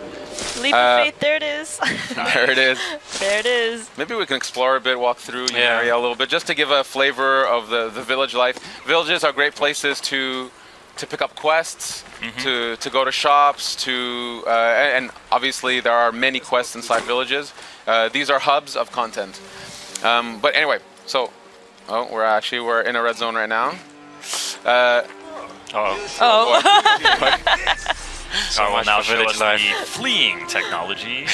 Leap of faith, there it is. There it is. There it is. Maybe we can explore a bit, walk through the area a little bit, just to give a flavor of the village life. Villages are great places to pick up quests, to go to shops, and obviously there are many quests inside villages. These are hubs of content. But anyway, so we're in a red zone right now. So will now show us the fleeing technology.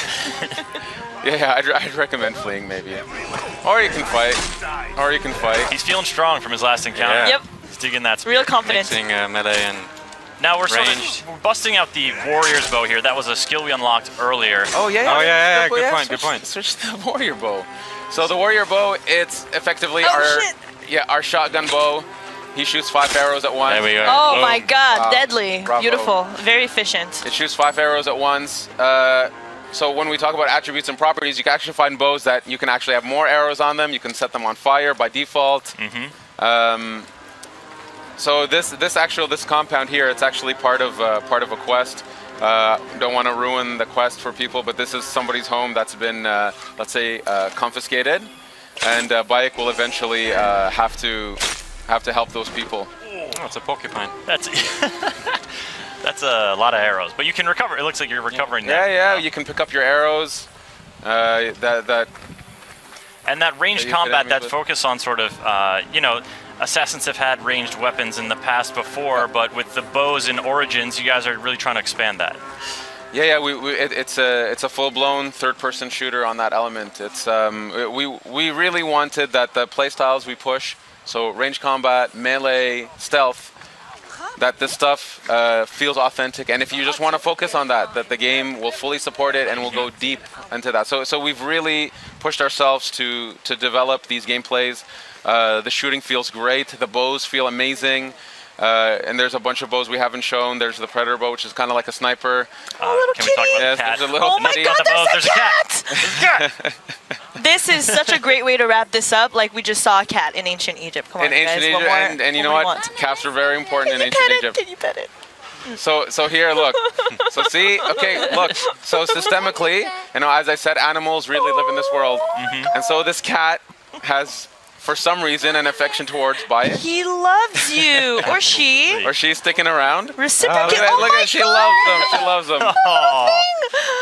Yeah, I'd recommend fleeing maybe. Or you can fight. He's feeling strong from his last encounter. Yeah. Yep. He's digging that. Real confidence. Mixing melee and now we're ranged. we're busting out the warrior's bow here. That was a skill we unlocked earlier. Oh yeah. Good point. Switch to the warrior bow. So the warrior bow, it's effectively our shotgun bow. He shoots 5 arrows at once. There we go. Oh my God, deadly. Bravo. Beautiful. Very efficient. It shoots 5 arrows at once. So when we talk about attributes and properties, you can actually find bows that you can actually have more arrows on them. You can set them on fire by default. So this compound here, it's actually part of a quest. Don't want to ruin the quest for people, but this is somebody's home that's been, let's say, confiscated, and Bayek will eventually have to help those people. Oh, it's a porcupine. That's a lot of arrows, but you can recover. It looks like you're recovering now. Yeah, you can pick up your arrows. And that ranged combat, that focus on sort of, you know, assassins have had ranged weapons in the past before, but with the bows in Origins, you guys are really trying to expand that. Yeah, it's a full-blown third-person shooter on that element. It's we really wanted that the playstyles we push, so range combat, melee, stealth, that this stuff feels authentic, and if you just want to focus on that the game will fully support it and will go deep into that. So we've really pushed ourselves to develop these gameplays. The shooting feels great, the bows feel amazing, and there's a bunch of bows we haven't shown. There's the Predator bow, which is kind of like a sniper. little can we talk about the cat? There's a little Oh my God, there's a cat! This is such a great way to wrap this up. Like, we just saw a cat in ancient Egypt. Come on, in ancient guys. Egypt, and you know what? Cats are very important in ancient Egypt. Can you pet it? So here, look. So see, okay, look. So systemically, you know, as I said, animals really live in this world, and so this cat has for some reason, an affection towards Bayek. He loves you, or she. Or she's sticking around. Reciprocate. Look at she loves them. She loves them.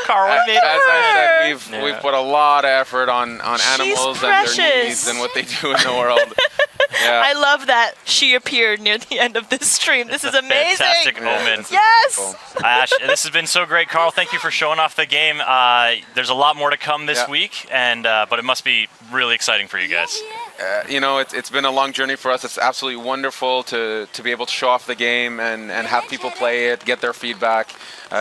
Carl, As I said, we've put a lot of effort on animals and their needs and what they do in the world. Yeah. I love that she appeared near the end of this stream. This is amazing. Fantastic moment. Yes. Ash, this has been so great, Carl. Thank you for showing off the game. There's a lot more to come this week, and but it must be really exciting for you guys. You know, it's been a long journey for us. It's absolutely wonderful to be able to show off the game and have people play it, get their feedback,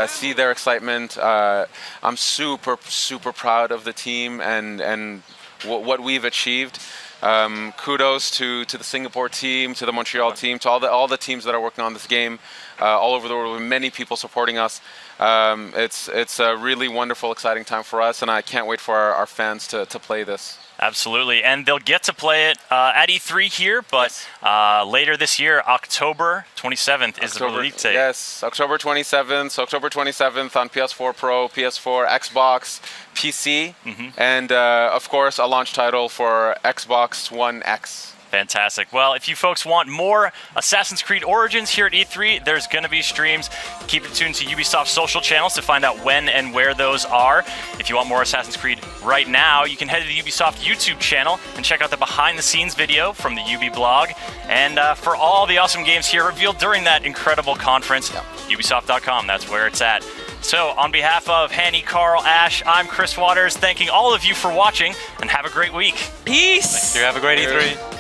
see their excitement. I'm super proud of the team and what we've achieved. Kudos to the Singapore team, to the Montreal team, to all the teams that are working on this game all over the world, with many people supporting us. It's a really wonderful, exciting time for us, and I can't wait for our fans to play this. Absolutely, and they'll get to play it at E3 here, but later this year, October 27th is the release date. Yes, October 27th. So October 27th on PS4 Pro, PS4, Xbox, PC, and of course a launch title for Xbox One X. Fantastic. Well, if you folks want more Assassin's Creed Origins here at E3, there's going to be streams. Keep it tuned to Ubisoft's social channels to find out when and where those are. If you want more Assassin's Creed right now, you can head to the Ubisoft YouTube channel and check out the behind-the-scenes video from the Ubi blog. And for all the awesome games here revealed during that incredible conference, Ubisoft.com, that's where it's at. So, on behalf of Hanny, Carl, Ash, I'm Chris Waters, thanking all of you for watching, and have a great week. Peace. Thank you. Have a great E3.